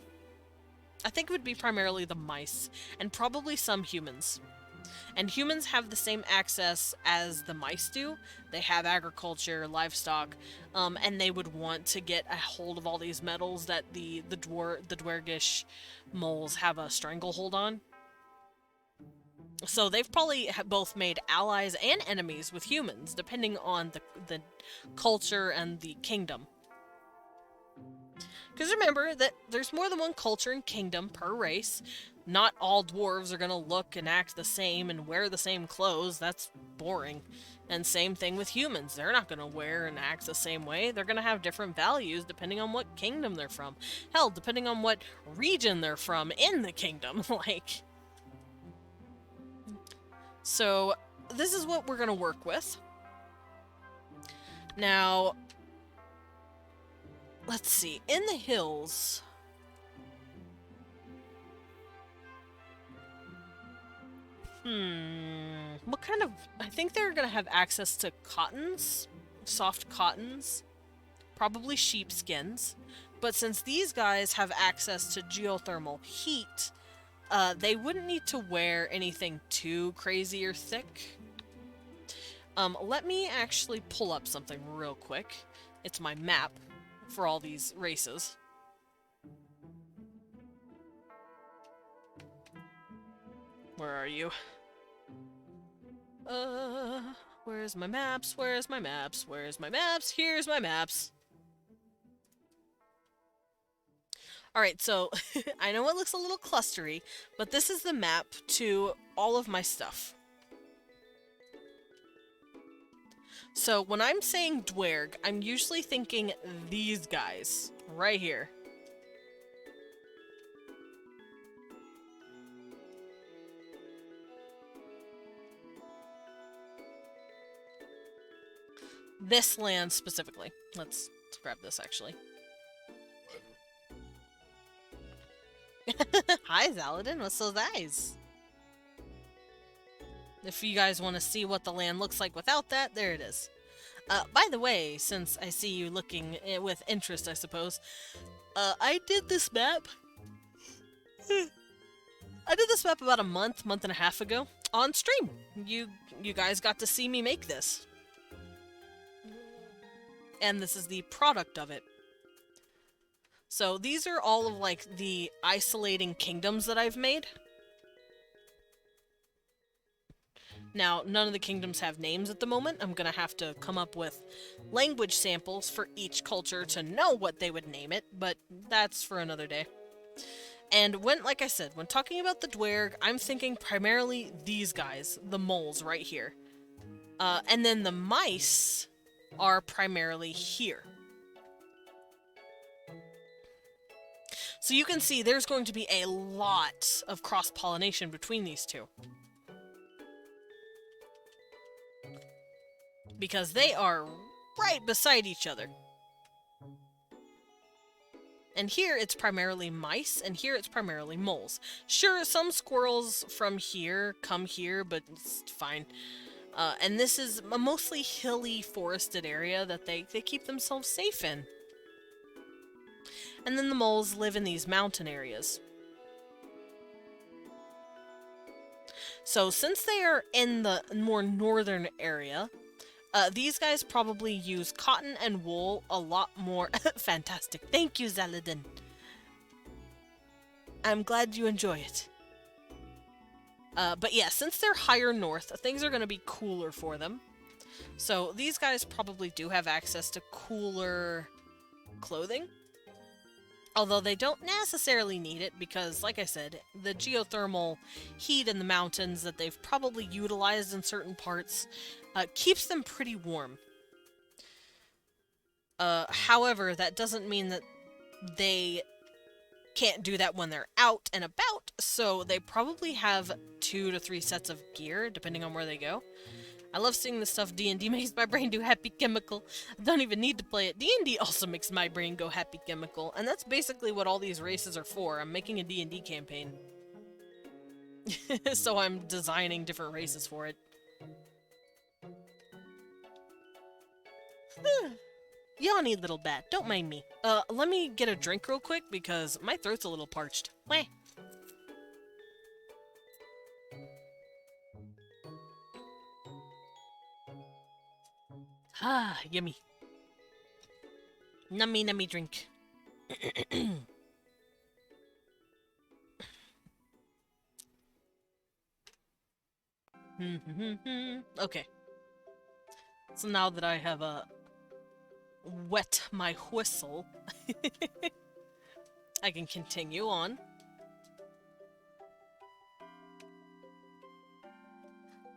I think it would be primarily the mice, and probably some humans. And humans have the same access as the mice do. They have agriculture, livestock, and they would want to get a hold of all these metals that the Dwarvish moles have a stranglehold on. So they've probably both made allies and enemies with humans, depending on the culture and the kingdom. Because remember that there's more than one culture and kingdom per race. Not all dwarves are going to look and act the same and wear the same clothes. That's boring. And same thing with humans. They're not going to wear and act the same way. They're going to have different values depending on what kingdom they're from. Hell, depending on what region they're from in the kingdom. Like... So, this is what we're going to work with. Now... Let's see, in the hills... What kind of... I think they're gonna have access to cottons. Soft cottons. Probably sheepskins. But since these guys have access to geothermal heat, they wouldn't need to wear anything too crazy or thick. Let me actually pull up something real quick. It's my map for all these races. Where are you? Where's my maps? Where's my maps? Where's my maps? Here's my maps. Alright, so I know it looks a little clustery, but this is the map to all of my stuff. So when I'm saying dwerg, I'm usually thinking these guys right here. This land specifically. Let's grab this actually. Hi, Zaladin. What's those eyes? If you guys want to see what the land looks like without that, there it is. By the way, since I see you looking with interest, I suppose, I did this map. I did this map about a month and a half ago on stream. You guys got to see me make this. And this is the product of it. So these are all of like the isolating kingdoms that I've made. Now, none of the kingdoms have names at the moment. I'm gonna have to come up with language samples for each culture to know what they would name it, but that's for another day. And when, like I said, when talking about the dwerg, I'm thinking primarily these guys, the moles right here. And then the mice are primarily here. So you can see there's going to be a lot of cross-pollination between these two. Because they are right beside each other. And here it's primarily mice, and here it's primarily moles. Sure, some squirrels from here come here, but it's fine. And this is a mostly hilly, forested area that they keep themselves safe in. And then the moles live in these mountain areas. So since they are in the more northern area, these guys probably use cotton and wool a lot more. Fantastic. Thank you, Zaladin. I'm glad you enjoy it. But yeah, since they're higher north, things are going to be cooler for them. So these guys probably do have access to cooler clothing. Although they don't necessarily need it because, like I said, the geothermal heat in the mountains that they've probably utilized in certain parts keeps them pretty warm. However, that doesn't mean that they can't do that when they're out and about, so they probably have 2 to 3 sets of gear, depending on where they go. I love seeing the stuff D&D makes my brain do happy chemical. I don't even need to play it. D&D also makes my brain go happy chemical, and that's basically what all these races are for. I'm making a D&D campaign. So I'm designing different races for it. Yawny little bat, don't mind me. Let me get a drink real quick because my throat's a little parched. Wah. Ah, yummy. Nummy nummy drink. Okay. So now that I have wet my whistle, I can continue on.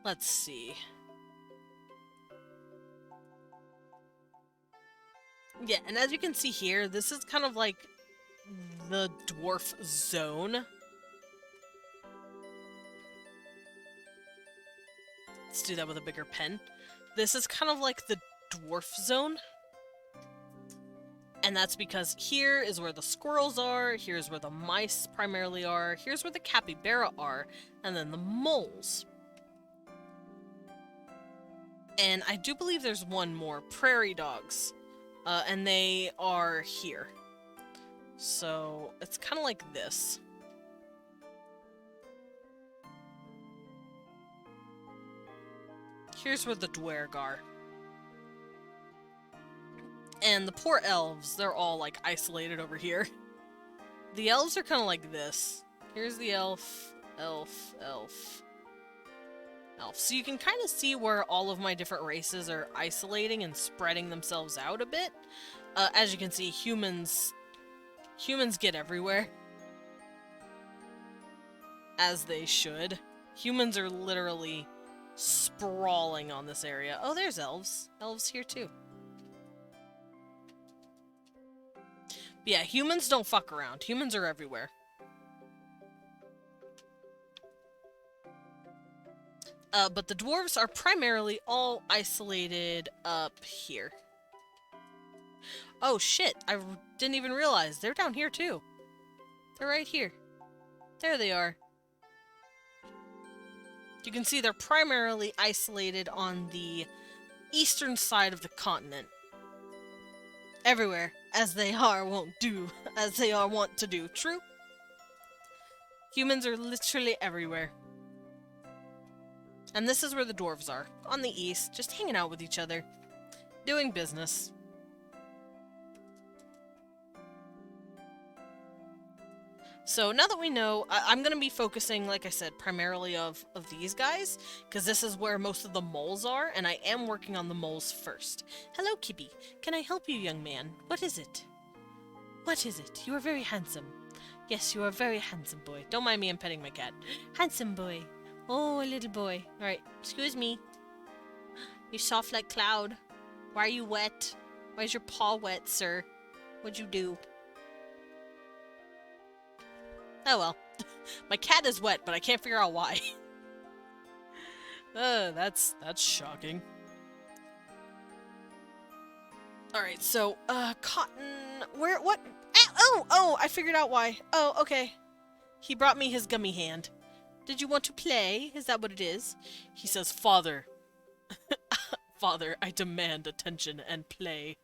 Let's see. Yeah, and as you can see here, this is kind of like the Dwarf Zone. Let's do that with a bigger pen. This is kind of like the Dwarf Zone. And that's because here is where the squirrels are, here's where the mice primarily are, here's where the Cappy Bear are, and then the moles. And I do believe there's one more, prairie dogs. And they are here. So it's kind of like this. Here's where the dwerg are. And the poor elves, they're all like isolated over here. The elves are kind of like this. Here's the elf, elf, elf, elf. So you can kind of see where all of my different races are isolating and spreading themselves out a bit. As you can see, humans get everywhere. As they should. Humans are literally sprawling on this area. Oh, there's elves. Elves here too. But yeah, humans don't fuck around. Humans are everywhere. But the dwarves are primarily all isolated up here. Oh shit, I didn't even realize. They're down here too. They're right here. There they are. You can see they're primarily isolated on the eastern side of the continent. Everywhere, as they are wont to do. True? Humans are literally everywhere. And this is where the dwarves are, on the east, just hanging out with each other, doing business. So now that we know, I'm going to be focusing, like I said, primarily of these guys, because this is where most of the moles are, and I am working on the moles first. Hello, Kibby. Can I help you, young man? What is it? What is it? You are very handsome. Yes, you are a very handsome boy. Don't mind me, I'm petting my cat. Handsome boy. Oh, a little boy. Alright, excuse me. You're soft like cloud. Why are you wet? Why is your paw wet, sir? What'd you do? Oh well. My cat is wet, but I can't figure out why. That's shocking. Alright, so, Cotton... what? Oh, I figured out why. Oh, okay. He brought me his gummy hand. Did you want to play? Is that what it is? He says, Father. Father, I demand attention and play.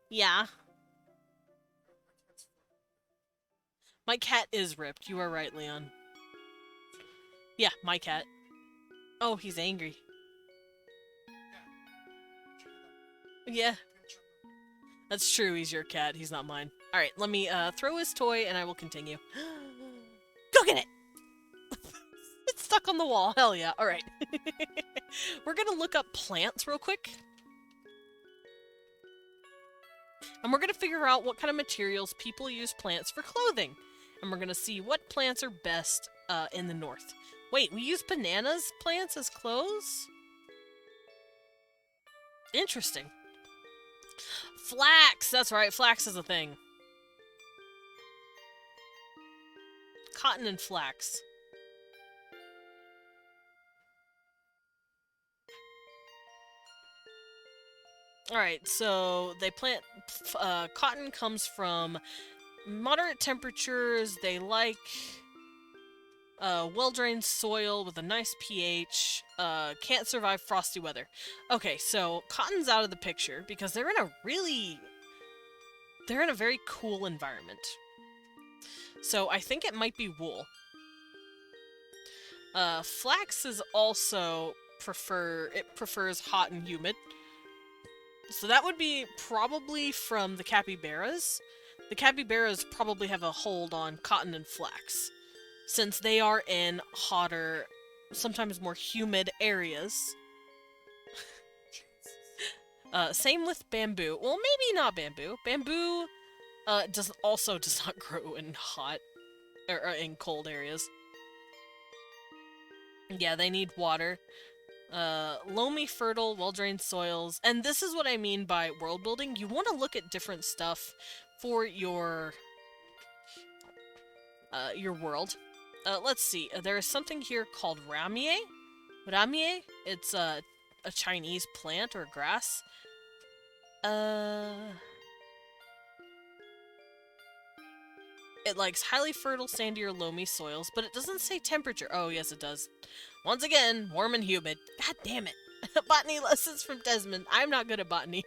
Yeah. My cat is ripped. You are right, Leon. Yeah, my cat. Oh, he's angry. Yeah. That's true, he's your cat. He's not mine. Alright, let me throw his toy and I will continue. Go get it! It's stuck on the wall. Hell yeah. Alright. We're gonna look up plants real quick. And we're going to figure out what kind of materials people use plants for clothing. And we're going to see what plants are best in the north. Wait, we use bananas plants as clothes? Interesting. Flax! That's right, flax is a thing. Cotton and flax. Alright, so they plant... cotton comes from moderate temperatures. They like well-drained soil with a nice pH. Can't survive frosty weather. Okay, so cotton's out of the picture because they're in a very cool environment. So I think it might be wool. Flax is also prefers hot and humid. So that would be probably from the Cappy Bears. The Cappy Bears probably have a hold on cotton and flax, since they are in hotter, sometimes more humid areas. Same with bamboo. Well, maybe not bamboo. Bamboo does not grow in hot or in cold areas. Yeah, they need water. Loamy, fertile, well-drained soils. And this is what I mean by world building. You want to look at different stuff for your world. Let's see. There is something here called ramie. Ramie? It's a Chinese plant or grass. It likes highly fertile, sandy or loamy soils, but it doesn't say temperature. Oh, yes, it does. Once again, warm and humid. God damn it. Botany lessons from Desmond. I'm not good at botany.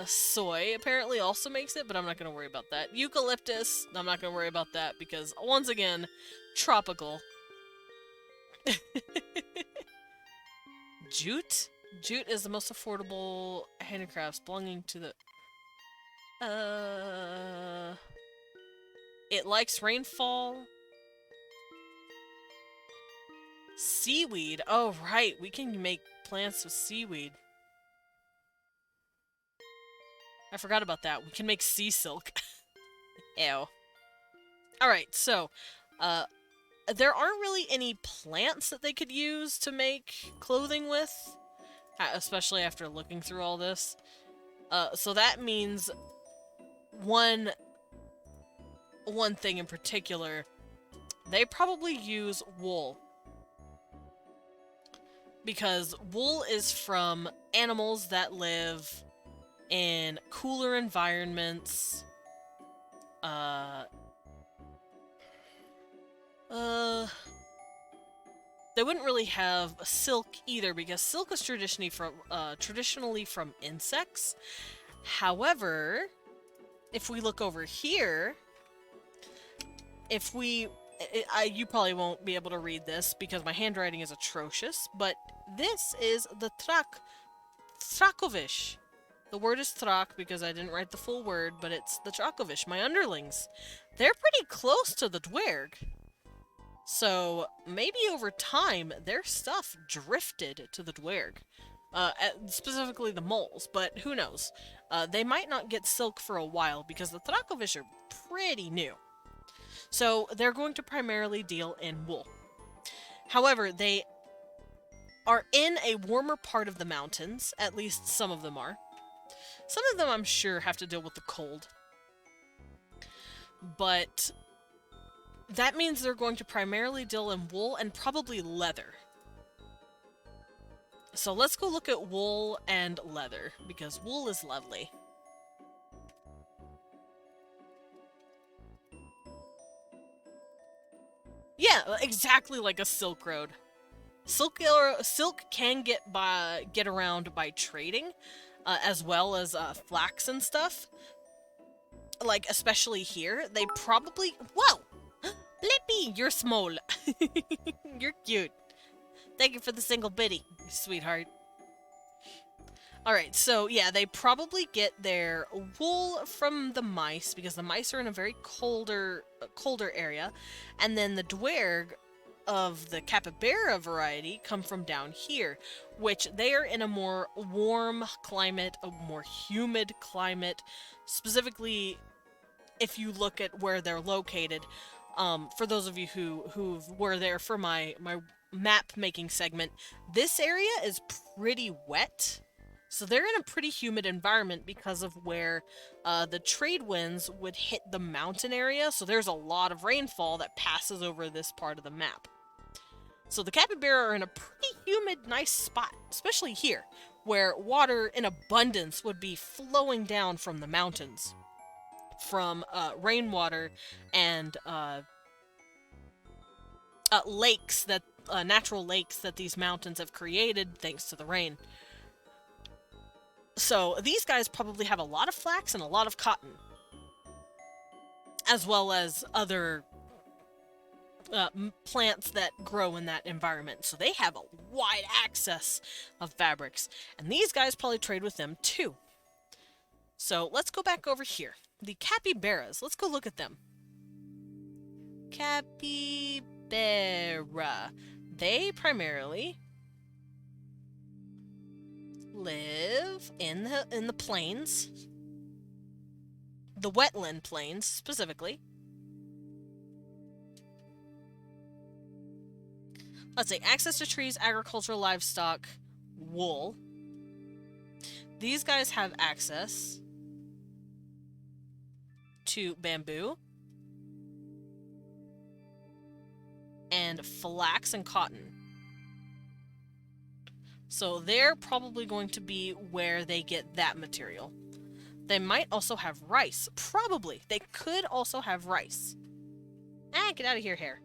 Soy apparently also makes it, but I'm not going to worry about that. Eucalyptus. I'm not going to worry about that because, once again, tropical. Jute? Jute is the most affordable handicrafts belonging to the... It likes rainfall. Seaweed. Oh, right. We can make plants with seaweed. I forgot about that. We can make sea silk. Ew. Alright, so, there aren't really any plants that they could use to make clothing with, especially after looking through all this. So that means one thing in particular, they probably use wool. Because wool is from animals that live in cooler environments. They wouldn't really have silk either, because silk is traditionally from insects. However, if we look over here, you probably won't be able to read this because my handwriting is atrocious, but this is the Trakovish. The word is Trak because I didn't write the full word, but it's the Trakovish, my underlings. They're pretty close to the Dwerg. So maybe over time, their stuff drifted to the Dwerg. Specifically the moles, but who knows. They might not get silk for a while because the Trakovish are pretty new. So they're going to primarily deal in wool. However, they are in a warmer part of the mountains, at least some of them are. Some of them, I'm sure, have to deal with the cold. But that means they're going to primarily deal in wool and probably leather. So let's go look at wool and leather, because wool is lovely. Yeah, exactly like a Silk Road. Silk can get around by trading, as well as flax and stuff. Like, especially here, they probably... Whoa! Blippi, you're small. You're cute. Thank you for the single bitty, sweetheart. Alright, so yeah, they probably get their wool from the mice, because the mice are in a very colder area. And then the Dwerg of the capybara variety come from down here, which they are in a more warm climate, a more humid climate. Specifically, if you look at where they're located, for those of you who were there for my map making segment, this area is pretty wet. So they're in a pretty humid environment because of where the trade winds would hit the mountain area, so there's a lot of rainfall that passes over this part of the map. So the capybara are in a pretty humid, nice spot, especially here, where water in abundance would be flowing down from the mountains, from rainwater and lakes that natural lakes that these mountains have created thanks to the rain. So these guys probably have a lot of flax and a lot of cotton, as well as other plants that grow in that environment. So they have a wide access of fabrics, and these guys probably trade with them too. So let's go back over here. The capybaras, let's go look at them. Capybara. They primarily live in the plains, the wetland plains specifically. Let's say access to trees, agriculture, livestock, wool. These guys have access to bamboo and flax and cotton. So they're probably going to be where they get that material. They might also have rice. Probably. They could also have rice. Get out of here, hair.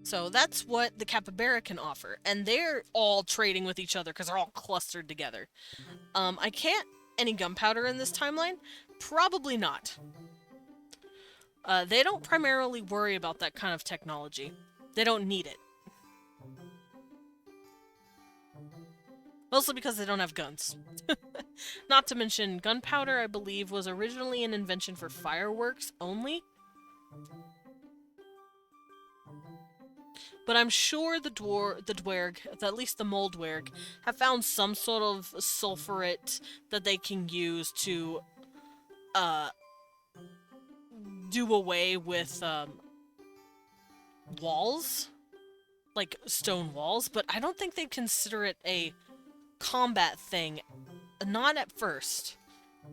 So that's what the capybara can offer. And they're all trading with each other because they're all clustered together. I can't... Any gunpowder in this timeline? Probably not. They don't primarily worry about that kind of technology. They don't need it. Mostly because they don't have guns. Not to mention, gunpowder, I believe, was originally an invention for fireworks only. But I'm sure the dwerg, at least the mole dwerg, have found some sort of sulfuret that they can use to, do away with, walls. Like, stone walls, but I don't think they'd consider it a combat thing. Not at first.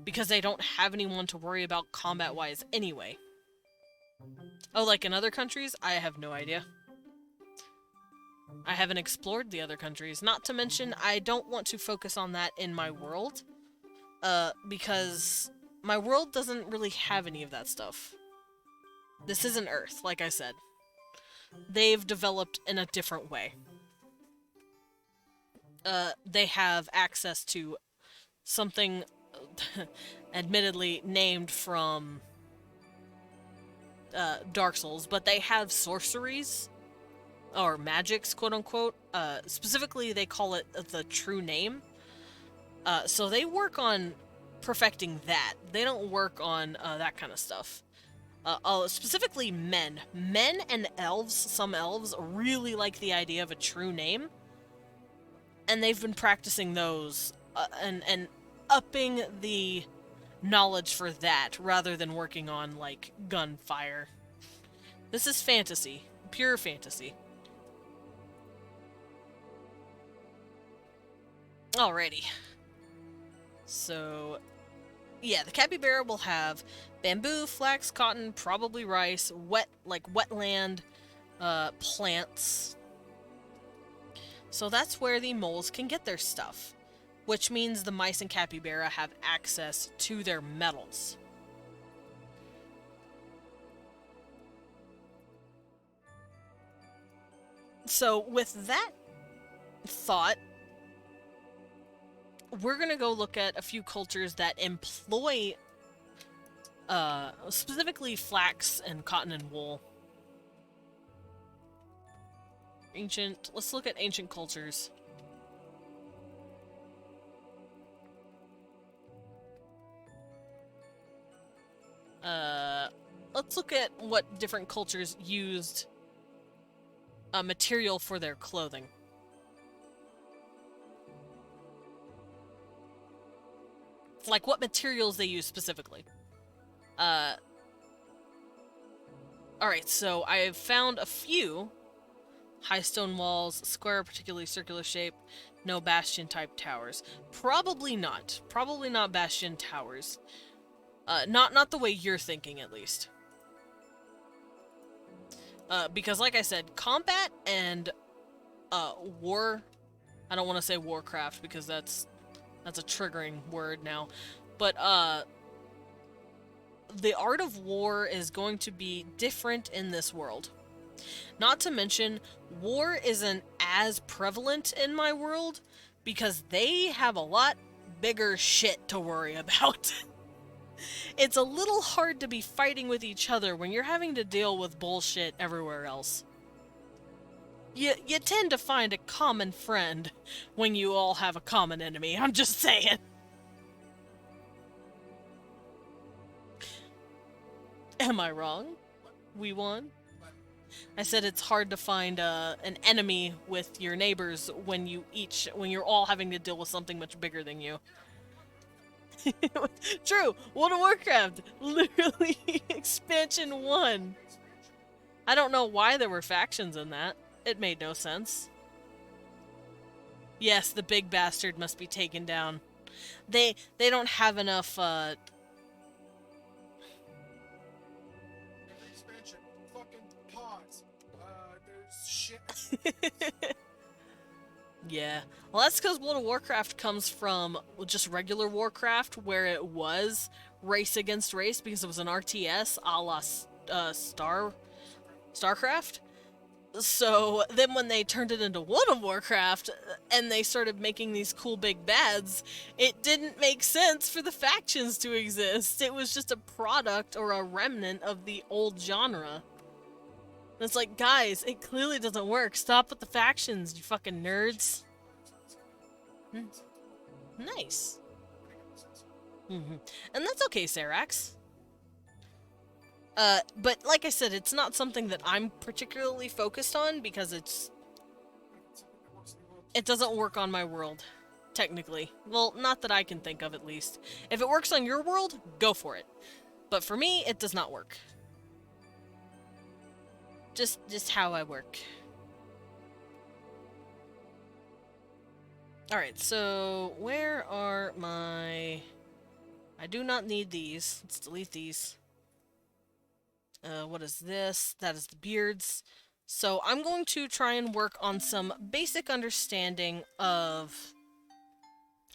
Because they don't have anyone to worry about combat-wise anyway. Oh, like in other countries? I have no idea. I haven't explored the other countries. Not to mention, I don't want to focus on that in my world. Because my world doesn't really have any of that stuff. This isn't Earth, like I said. They've developed in a different way. They have access to something admittedly named from Dark Souls, but they have sorceries, or magics, quote-unquote. Specifically, they call it the true name. So they work on perfecting that. They don't work on that kind of stuff. Specifically men. Men and elves, some elves, really like the idea of a true name. And they've been practicing those, and upping the knowledge for that, rather than working on, like, gunfire. This is fantasy. Pure fantasy. Alrighty. So, yeah, the capybara will have bamboo, flax, cotton, probably rice, wetland, plants. So that's where the moles can get their stuff, which means the mice and capybara have access to their metals. So with that thought, we're going to go look at a few cultures that employ specifically flax and cotton and wool. Let's look at ancient cultures. Let's look at what different cultures used material for their clothing. Like what materials they use specifically. Alright, so I have found a few. High stone walls, square, particularly circular shape, no bastion type towers. Probably not. Probably not bastion towers. Not the way you're thinking, at least. Because like I said, combat and war, I don't want to say warcraft because that's a triggering word now, but the art of war is going to be different in this world. Not to mention, war isn't as prevalent in my world because they have a lot bigger shit to worry about. It's a little hard to be fighting with each other when you're having to deal with bullshit everywhere else. You tend to find a common friend when you all have a common enemy, I'm just saying. Am I wrong? We won? I said it's hard to find an enemy with your neighbors when you're all having to deal with something much bigger than you. True! World of Warcraft! Literally, expansion 1! I don't know why there were factions in that. It made no sense. Yes, the big bastard must be taken down. They don't have enough, Expansion. Fucking pause. There's shit. Yeah. Well, that's because World of Warcraft comes from just regular Warcraft, where it was race against race because it was an RTS a la StarCraft. So then when they turned it into World of Warcraft and they started making these cool big bads, it didn't make sense for the factions to exist. It was just a product or a remnant of the old genre. And it's like, guys, it clearly doesn't work. Stop with the factions, you fucking nerds. Nice. And that's okay, Sarax. But like I said, it's not something that I'm particularly focused on because it doesn't work on my world, technically. Well, not that I can think of, at least. If it works on your world, go for it. But for me, it does not work. Just how I work. Alright, so where are my... I do not need these. Let's delete these. What is this? That is the beards. So I'm going to try and work on some basic understanding of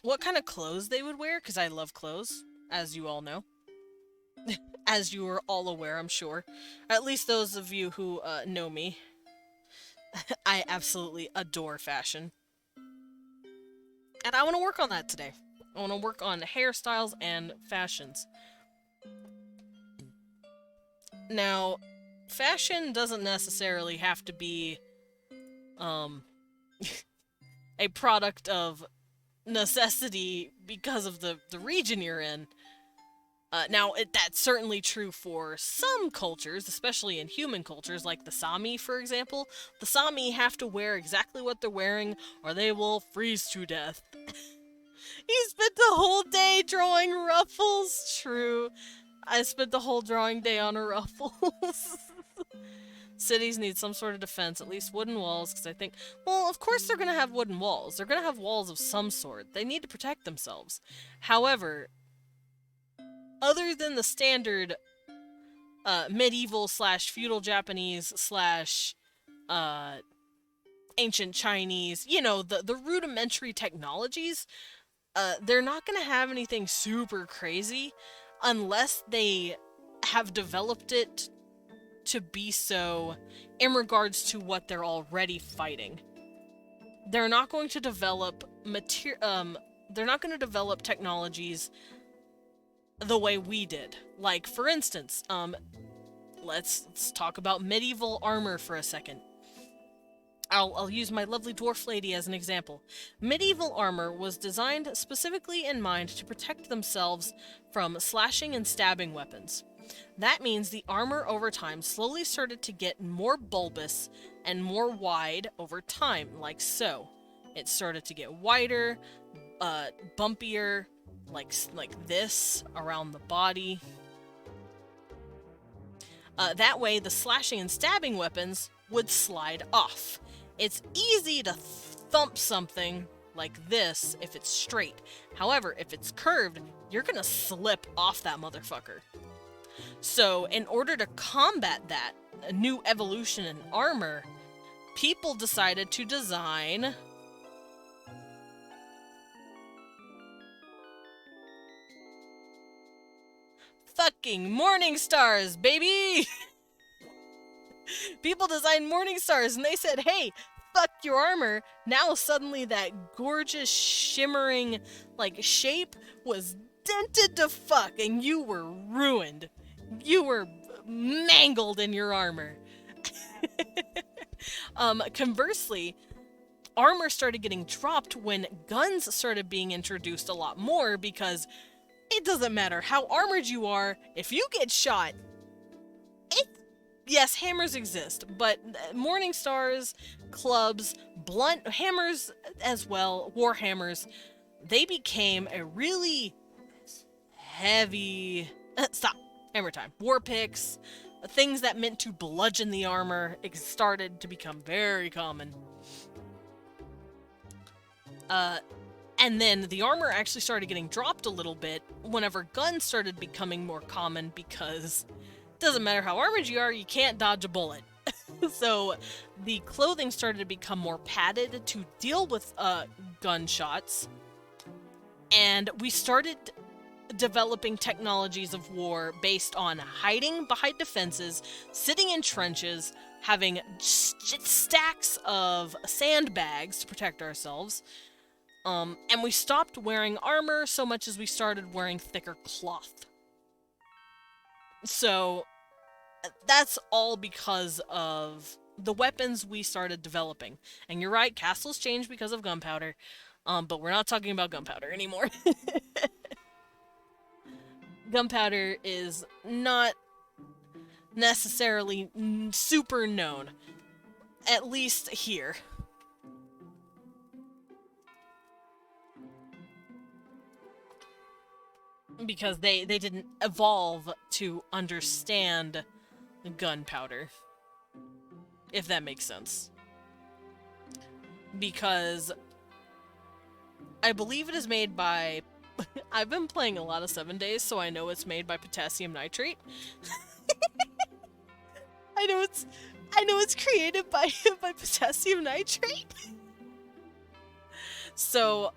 what kind of clothes they would wear, because I love clothes, as you all know. As you are all aware, I'm sure. At least those of you who know me. I absolutely adore fashion. And I want to work on that today. I want to work on hairstyles and fashions. Now, fashion doesn't necessarily have to be a product of necessity because of the region you're in. Now, that's certainly true for some cultures, especially in human cultures, like the Sami, for example. The Sami have to wear exactly what they're wearing, or they will freeze to death. He spent the whole day drawing ruffles. True. I spent the whole drawing day on a ruffles. Cities need some sort of defense, at least wooden walls, because I think... Well, of course they're going to have wooden walls. They're going to have walls of some sort. They need to protect themselves. However... other than the standard medieval / feudal Japanese / ancient Chinese, you know, the rudimentary technologies, they're not going to have anything super crazy unless they have developed it to be so in regards to what they're already fighting. They're not going to develop they're not going to develop technologies the way we did. Like, for instance, let's talk about medieval armor for a second. I'll use my lovely dwarf lady as an example. Medieval armor was designed specifically in mind to protect themselves from slashing and stabbing weapons. That means the armor over time slowly started to get more bulbous and more wide over time, like so. It started to get wider, bumpier, like this around the body. That way, the slashing and stabbing weapons would slide off. It's easy to thump something like this if it's straight. However, if it's curved, you're gonna slip off that motherfucker. So, in order to combat that, a new evolution in armor, people decided to design fucking morning stars, baby! People designed morning stars and they said, hey, fuck your armor. Now suddenly that gorgeous shimmering like shape was dented to fuck and you were ruined. You were mangled in your armor. Conversely, armor started getting dropped when guns started being introduced a lot more because it doesn't matter how armored you are, if you get shot, yes, hammers exist, but morning stars, clubs, blunt hammers as well, war hammers, they became a really heavy... Stop. Hammer time. War picks, things that meant to bludgeon the armor, it started to become very common. And then the armor actually started getting dropped a little bit whenever guns started becoming more common because it doesn't matter how armored you are, you can't dodge a bullet. So the clothing started to become more padded to deal with gunshots. And we started developing technologies of war based on hiding behind defenses, sitting in trenches, having stacks of sandbags to protect ourselves. And we stopped wearing armor so much as we started wearing thicker cloth. So that's all because of the weapons we started developing. And you're right, castles changed because of gunpowder. But we're not talking about gunpowder anymore. Gunpowder is not necessarily super known. At least here. Because they didn't evolve to understand gunpowder. If that makes sense. Because I believe it is made by... I've been playing a lot of 7 Days, so I know it's made by potassium nitrate. I know it's created by potassium nitrate. So,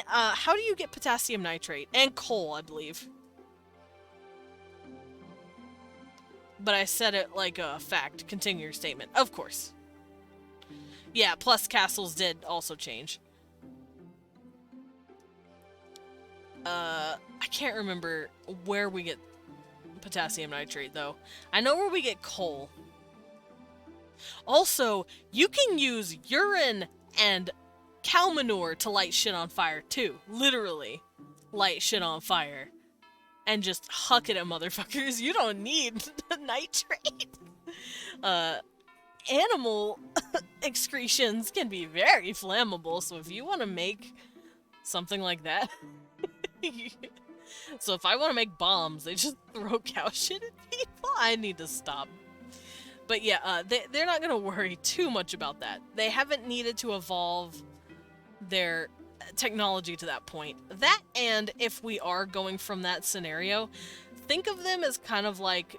how do you get potassium nitrate? And coal, I believe. But I said it like a fact. Continue your statement. Of course. Yeah, plus castles did also change. I can't remember where we get potassium nitrate, though. I know where we get coal. Also, you can use urine and cow manure to light shit on fire, too. Literally. Light shit on fire. And just huck it at motherfuckers. You don't need nitrate. Animal excretions can be very flammable, so if you want to make something like that... So if I want to make bombs, they just throw cow shit at people? I need to stop. But yeah, they're not going to worry too much about that. They haven't needed to evolve their technology to that point. That, and if we are going from that scenario, think of them as kind of like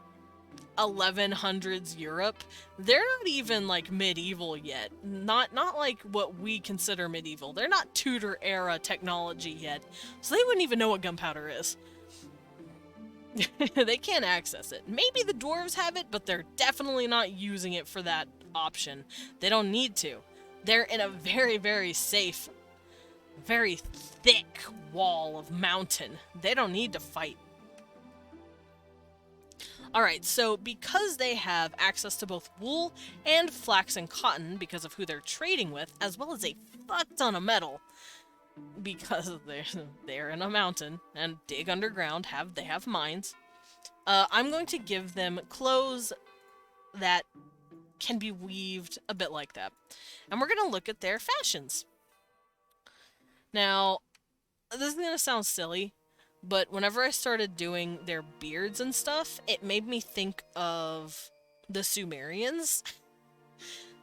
1100s Europe. They're not even like medieval yet. Not like what we consider medieval. They're not Tudor era technology yet. So they wouldn't even know what gunpowder is. They can't access it. Maybe the dwarves have it, but they're definitely not using it for that option. They don't need to. They're in a very, very safe, very thick wall of mountain. They don't need to fight. Alright, so because they have access to both wool and flax and cotton because of who they're trading with, as well as a fuck ton of metal, because they're in a mountain and dig underground, they have mines, I'm going to give them clothes that can be weaved a bit like that. And we're going to look at their fashions. Now, this is going to sound silly, but whenever I started doing their beards and stuff, it made me think of the Sumerians.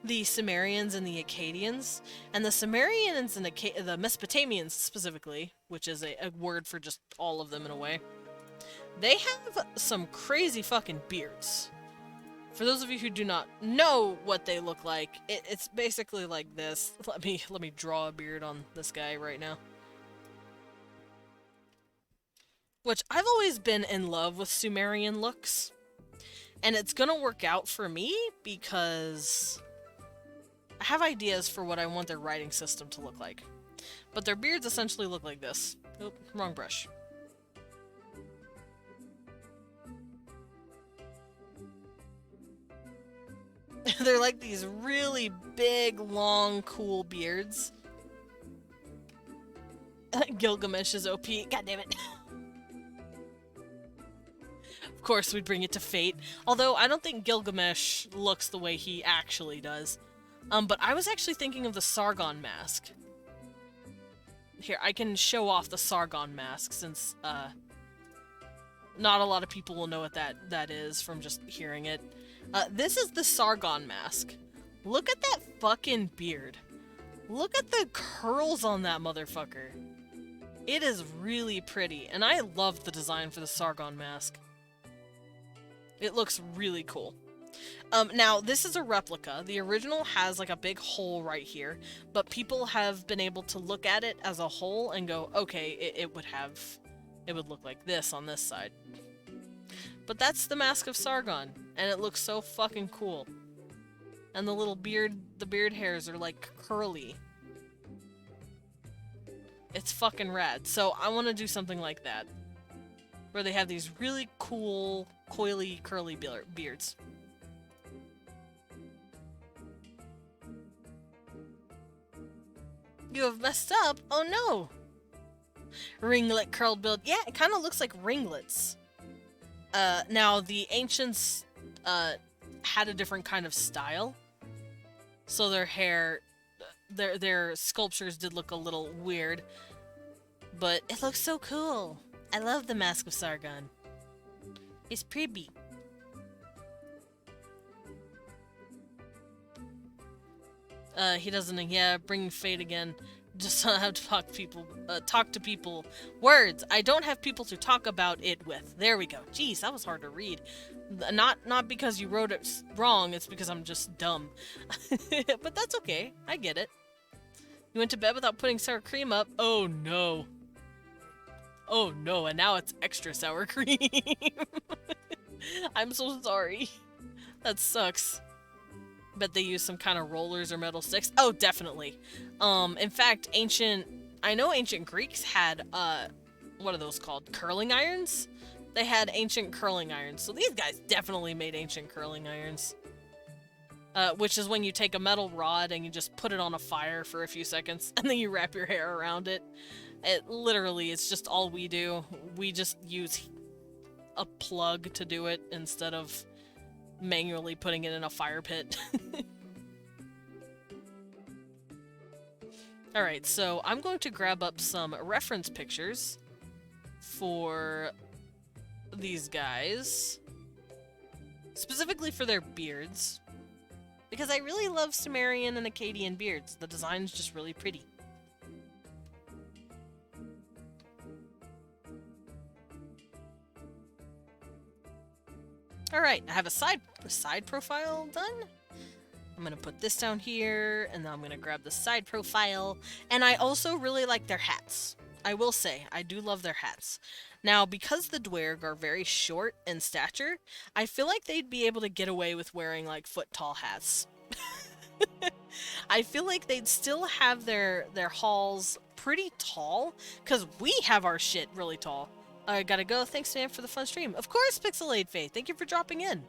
The Sumerians and the Akkadians. And the Sumerians and the Mesopotamians specifically, which is a word for just all of them in a way, they have some crazy fucking beards. For those of you who do not know what they look like, it's basically like this. Let me draw a beard on this guy right now. Which, I've always been in love with Sumerian looks. And it's gonna work out for me because I have ideas for what I want their writing system to look like. But their beards essentially look like this. Oop, wrong brush. They're like these really big, long, cool beards. Gilgamesh is OP. God damn it. Of course, we'd bring it to fate. Although, I don't think Gilgamesh looks the way he actually does. But I was actually thinking of the Sargon mask. Here, I can show off the Sargon mask, since, not a lot of people will know what that is from just hearing it. This is the Sargon mask. Look at that fucking beard. Look at the curls on that motherfucker. It is really pretty, and I love the design for the Sargon mask. It looks really cool. Now, this is a replica. The original has like a big hole right here, but people have been able to look at it as a whole and go, okay, it would look like this on this side. But that's the Mask of Sargon, and it looks so fucking cool. And the little the beard hairs are like curly. It's fucking rad. So I want to do something like that, where they have these really cool, coily, curly beards. You have messed up? Oh no! Ringlet curled build. Yeah, it kind of looks like ringlets. Now, the ancients, had a different kind of style. So their hair, their sculptures did look a little weird. But it looks so cool. I love the Mask of Sargon. It's pretty. He doesn't, yeah, bring fate again. Just have to talk to people. Words. I don't have people to talk about it with. There we go. Jeez, that was hard to read. Not because you wrote it wrong, it's because I'm just dumb. But that's okay. I get it. You went to bed without putting sour cream up. Oh no. Oh no, and now it's extra sour cream. I'm so sorry. That sucks. Bet they use some kind of rollers or metal sticks. Oh, definitely. In fact, I know ancient Greeks had, what are those called? Curling irons? They had ancient curling irons. So these guys definitely made ancient curling irons. Which is when you take a metal rod and you just put it on a fire for a few seconds, and then you wrap your hair around it. It's just all we do. We just use a plug to do it instead of manually putting it in a fire pit. Alright, so I'm going to grab up some reference pictures for these guys. Specifically for their beards. Because I really love Sumerian and Akkadian beards. The design's just really pretty. Alright, I have a side profile done. I'm gonna put this down here, and then I'm gonna grab the side profile. And I also really like their hats. I will say, I do love their hats. Now, because the Dwerg are very short in stature, I feel like they'd be able to get away with wearing, like, foot-tall hats. I feel like they'd still have their halls pretty tall, because we have our shit really tall. I gotta go. Thanks, Sam, for the fun stream. Of course, Pixelade Faith. Thank you for dropping in.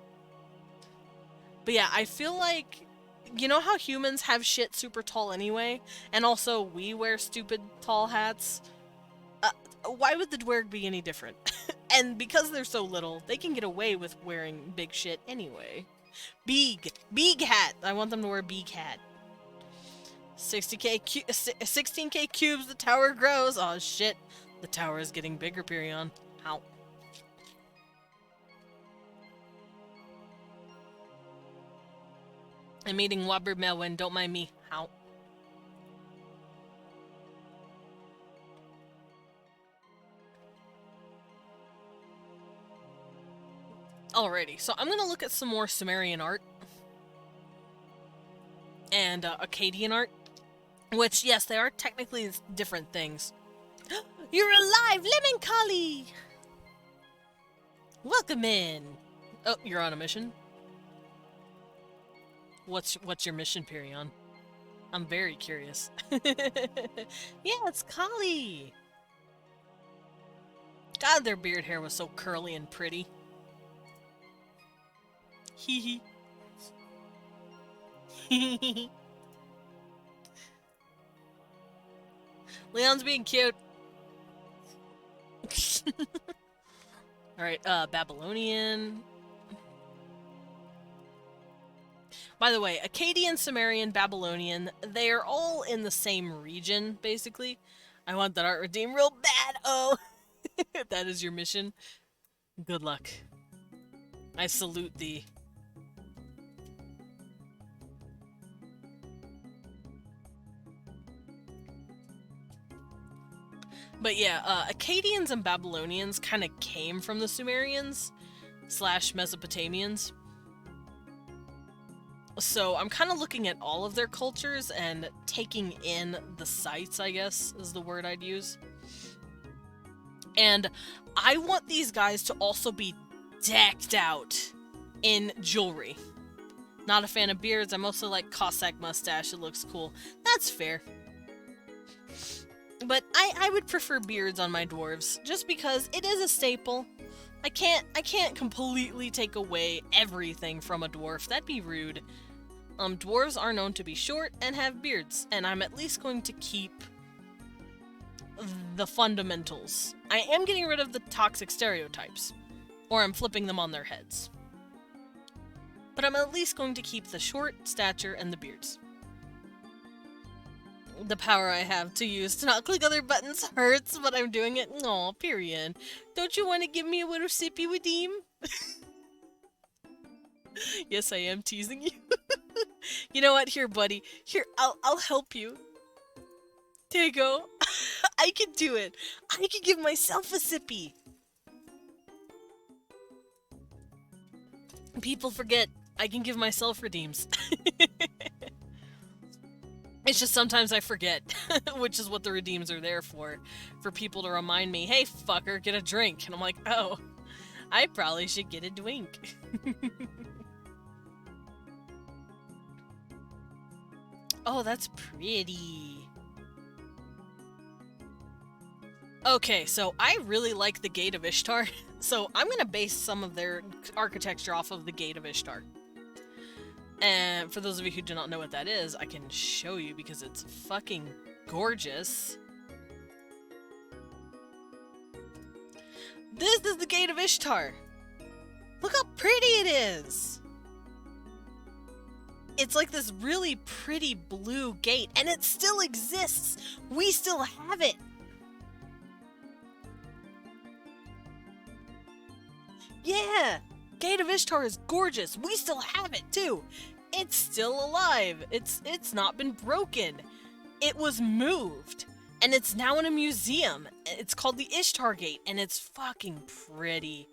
But yeah, I feel like, you know how humans have shit super tall anyway? And also, we wear stupid tall hats? Why would the Dwerg be any different? And because they're so little, they can get away with wearing big shit anyway. Big hat. I want them to wear a big hat. 16k cubes, the tower grows. Oh shit. The tower is getting bigger, Perion. Ow. I'm eating Whopper Melwin, don't mind me. Ow. Alrighty, so I'm gonna look at some more Sumerian art. And Akkadian art. Which, yes, they are technically different things. You're alive, Lemon Collie! Welcome in! Oh, you're on a mission? What's your mission, Perion? I'm very curious. Yeah, it's Collie! God, their beard hair was so curly and pretty. Hee hee. Leon's being cute. Alright, Babylonian. By the way, Akkadian, Sumerian, Babylonian, they are all in the same region, basically. I want that art redeemed real bad. Oh, that is your mission. Good luck. I salute thee. But yeah, Akkadians and Babylonians kind of came from the Sumerians / Mesopotamians. So I'm kind of looking at all of their cultures and taking in the sights, I guess, is the word I'd use. And I want these guys to also be decked out in jewelry. Not a fan of beards, I mostly like Cossack mustache, it looks cool. That's fair. But I would prefer beards on my dwarves, just because it is a staple. I can't completely take away everything from a dwarf, that'd be rude. Dwarves are known to be short and have beards, and I'm at least going to keep the fundamentals. I am getting rid of the toxic stereotypes, or I'm flipping them on their heads. But I'm at least going to keep the short stature and the beards. The power I have to use to not click other buttons hurts, but I'm doing it. Aw, period. Don't you want to give me a little sippy redeem? Yes, I am teasing you. You know what? Here, buddy. Here, I'll help you. There you go. I can do it. I can give myself a sippy. People forget I can give myself redeems. It's just sometimes I forget, which is what the redeems are there for people to remind me, hey fucker, get a drink. And I'm like, oh, I probably should get a drink. Oh, that's pretty. Okay, so I really like the Gate of Ishtar, so I'm gonna base some of their architecture off of the Gate of Ishtar. And for those of you who do not know what that is, I can show you because it's fucking gorgeous. This is the Gate of Ishtar! Look how pretty it is! It's like this really pretty blue gate, and it still exists! We still have it! Yeah! Gate of Ishtar is gorgeous! We still have it, too! It's still alive! It's not been broken! It was moved! And it's now in a museum! It's called the Ishtar Gate, and it's fucking pretty.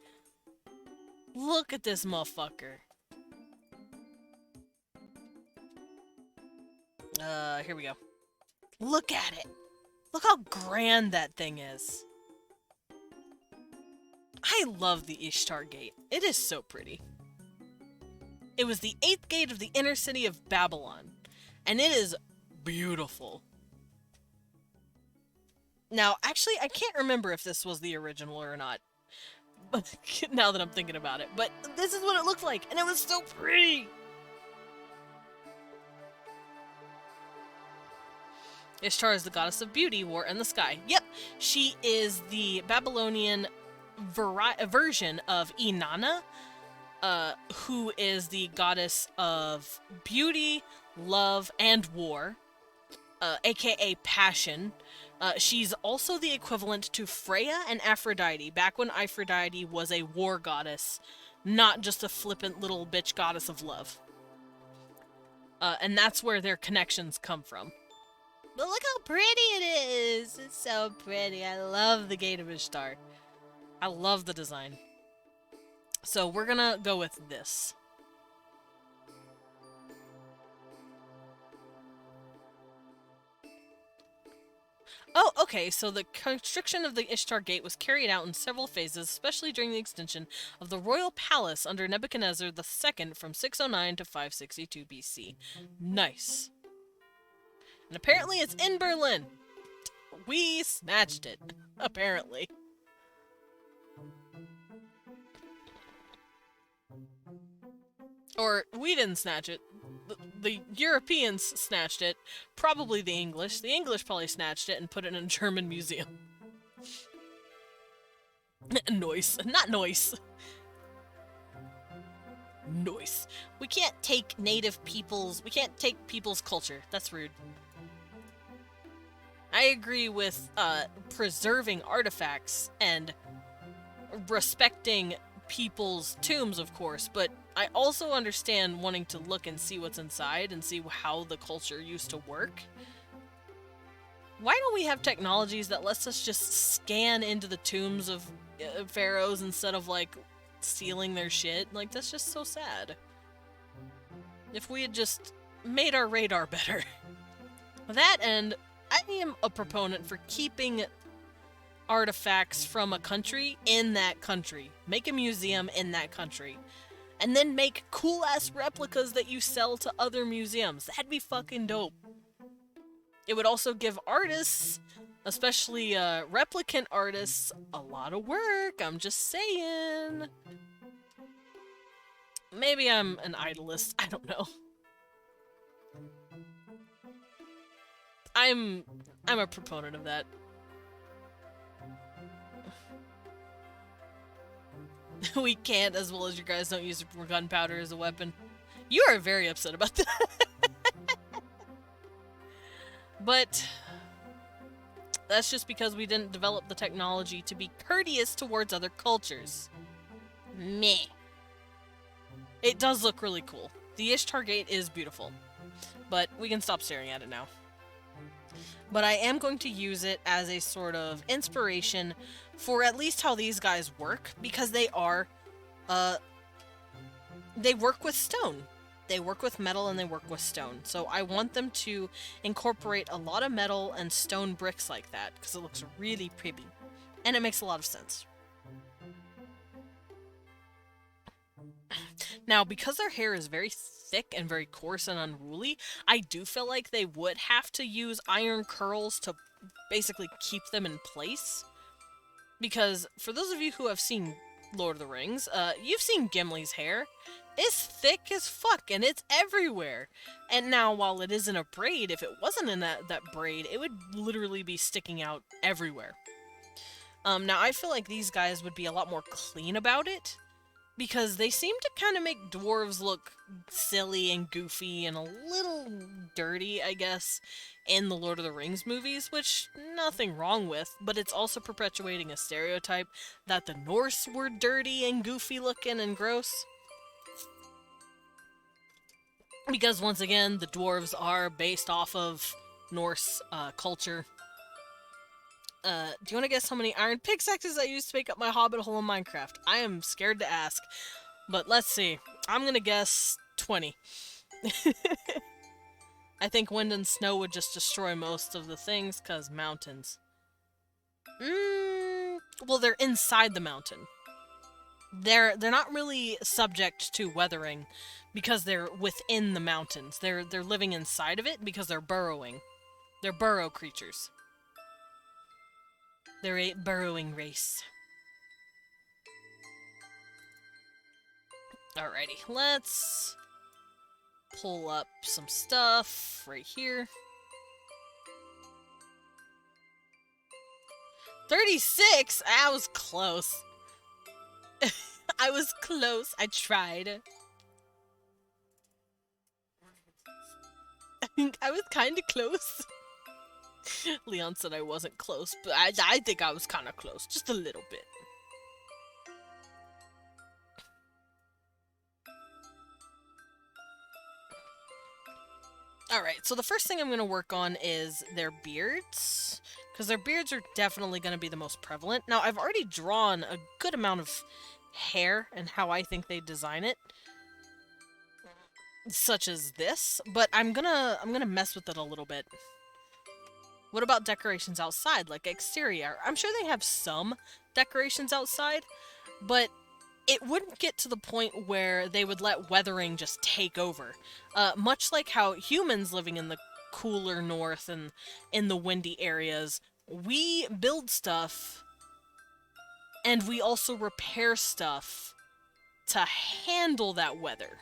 Look at this motherfucker. Here we go. Look at it! Look how grand that thing is! I love the Ishtar Gate. It is so pretty. It was the 8th gate of the inner city of Babylon, and it is beautiful. Now, actually, I can't remember if this was the original or not, but now that I'm thinking about it, but this is what it looked like, and it was so pretty! Ishtar is the goddess of beauty, war, and the sky. Yep, she is the Babylonian version of Inanna, who is the goddess of beauty, love, and war, aka passion. She's also the equivalent to Freya and Aphrodite, back when Aphrodite was a war goddess, not just a flippant little bitch goddess of love. And that's where their connections come from. But look how pretty it is! It's so pretty. I love the Gate of Ishtar. I love the design. So we're gonna go with this. Oh, okay, so the construction of the Ishtar Gate was carried out in several phases, especially during the extension of the royal palace under Nebuchadnezzar II from 609 to 562 BC. Nice. And apparently it's in Berlin. We snatched it. Apparently. Or, we didn't snatch it. The Europeans snatched it. Probably the English. The English probably snatched it and put it in a German museum. Noise. Not noise. Noise. We can't take we can't take people's culture. That's rude. I agree with, preserving artifacts and respecting people's tombs, of course, but I also understand wanting to look and see what's inside and see how the culture used to work. Why don't we have technologies that lets us just scan into the tombs of pharaohs instead of, like, stealing their shit? Like, that's just so sad. If we had just made our radar better. That, and I am a proponent for keeping artifacts from a country in that country. Make a museum in that country. And then make cool-ass replicas that you sell to other museums. That'd be fucking dope. It would also give artists, especially replicant artists, a lot of work. I'm just saying. Maybe I'm an idolist. I don't know. I'm a proponent of that. We can't, as well as you guys don't use gunpowder as a weapon. You are very upset about that. But that's just because we didn't develop the technology to be courteous towards other cultures. Meh. It does look really cool. The Ishtar Gate is beautiful. But we can stop staring at it now. But I am going to use it as a sort of inspiration for at least how these guys work, because they are, they work with stone. They work with metal and they work with stone. So I want them to incorporate a lot of metal and stone bricks like that, because it looks really pretty. And it makes a lot of sense. Now, because their hair is very thick and very coarse and unruly, I do feel like they would have to use iron curls to basically keep them in place. Because for those of you who have seen Lord of the Rings, you've seen Gimli's hair. It's thick as fuck and it's everywhere. And now, while it isn't a braid, if it wasn't in that braid, it would literally be sticking out everywhere. Now, I feel like these guys would be a lot more clean about it, because they seem to kind of make dwarves look silly and goofy and a little dirty, I guess, in the Lord of the Rings movies, which nothing wrong with, but it's also perpetuating a stereotype that the Norse were dirty and goofy looking and gross. Because once again, the dwarves are based off of Norse culture. Do you want to guess how many iron pickaxes I used to make up my hobbit hole in Minecraft? I am scared to ask, but let's see. I'm gonna guess 20. I think wind and snow would just destroy most of the things, cause mountains. Well, they're inside the mountain. They're not really subject to weathering because they're within the mountains. They're living inside of it because they're burrowing. They're burrow creatures. They're a burrowing race. Alrighty, let's pull up some stuff right here. 36? I was close. I was close. I tried. I was kind of close. Leon said I wasn't close, but I think I was kind of close. Just a little bit. Alright, so the first thing I'm going to work on is their beards, because their beards are definitely going to be the most prevalent. Now, I've already drawn a good amount of hair and how I think they design it, such as this, but I'm gonna mess with it a little bit. What about decorations outside, like exterior? I'm sure they have some decorations outside, but it wouldn't get to the point where they would let weathering just take over. Much like how humans living in the cooler north and in the windy areas, we build stuff and we also repair stuff to handle that weather.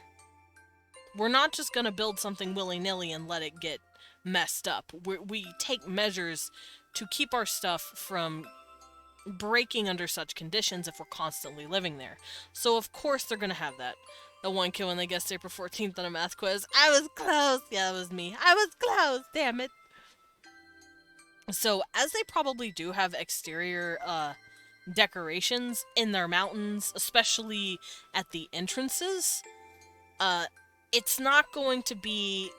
We're not just going to build something willy-nilly and let it get messed up. We take measures to keep our stuff from breaking under such conditions if we're constantly living there. So of course they're gonna have that. The one kid when they guessed April 14th on a math quiz. I was close! Yeah, that was me. I was close! Damn it! So, as they probably do have exterior, decorations in their mountains, especially at the entrances, it's not going to be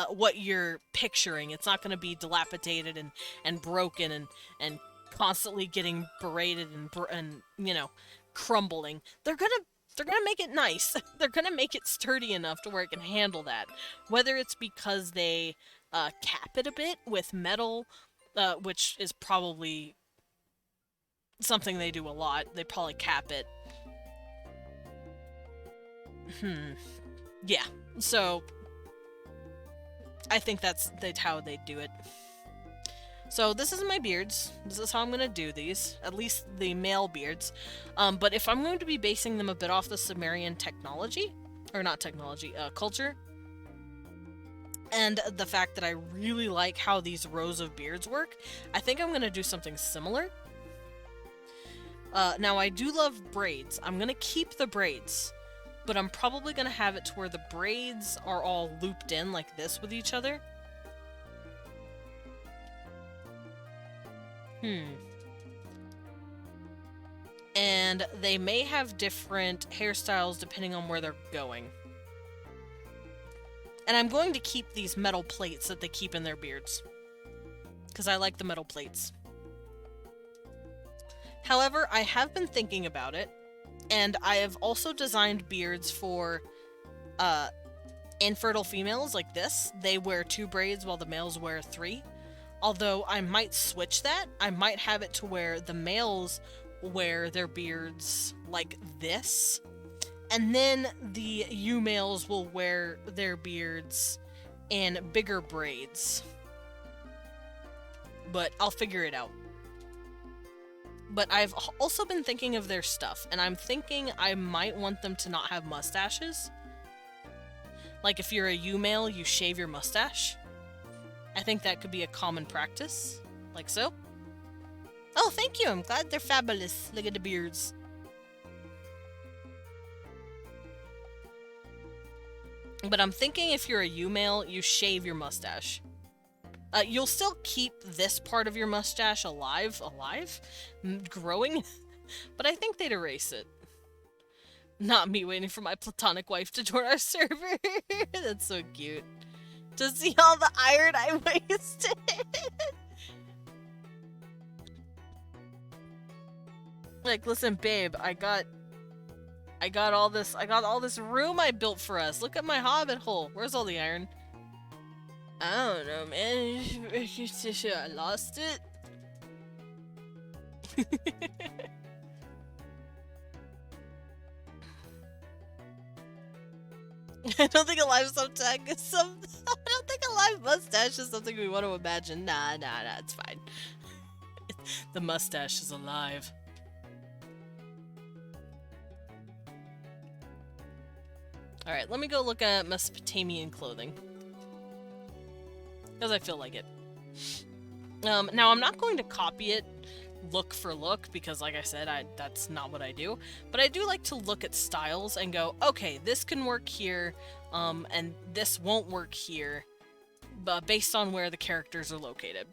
what you're picturing. It's not going to be dilapidated and broken and constantly getting berated and you know, crumbling. They're gonna make it nice. They're gonna make it sturdy enough to where it can handle that. Whether it's because they cap it a bit with metal, which is probably something they do a lot. They probably cap it. Yeah. So I think that's how they do it. So this is my beards. This is how I'm going to do these. At least the male beards. But if I'm going to be basing them a bit off the Sumerian technology, or not technology, culture, and the fact that I really like how these rows of beards work, I think I'm going to do something similar. Now I do love braids. I'm going to keep the braids, but I'm probably going to have it to where the braids are all looped in like this with each other. And they may have different hairstyles depending on where they're going. And I'm going to keep these metal plates that they keep in their beards, because I like the metal plates. However, I have been thinking about it, and I have also designed beards for infertile females like this. They wear 2 braids while the males wear 3. Although I might switch that. I might have it to where the males wear their beards like this, and then the females will wear their beards in bigger braids. But I'll figure it out. But I've also been thinking of their stuff, and I'm thinking I might want them to not have mustaches. Like if you're a female, you shave your mustache. I think that could be a common practice, like so. Oh, thank you, I'm glad they're fabulous. Look at the beards. But I'm thinking if you're a female, you shave your mustache. You'll still keep this part of your mustache alive, growing, but I think they'd erase it. Not me waiting for my platonic wife to join our server. That's so cute. To see all the iron I wasted. Like, listen, babe, I got all this room I built for us. Look at my hobbit hole. Where's all the iron? I don't know, man. I lost it. I don't think a live subtag is I don't think a live mustache is something we want to imagine. Nah, it's fine. The mustache is alive. Alright, let me go look at Mesopotamian clothing. Because I feel like it. Now, I'm not going to copy it look for look, because like I said, that's not what I do. But I do like to look at styles and go, okay, this can work here, and this won't work here, but based on where the characters are located.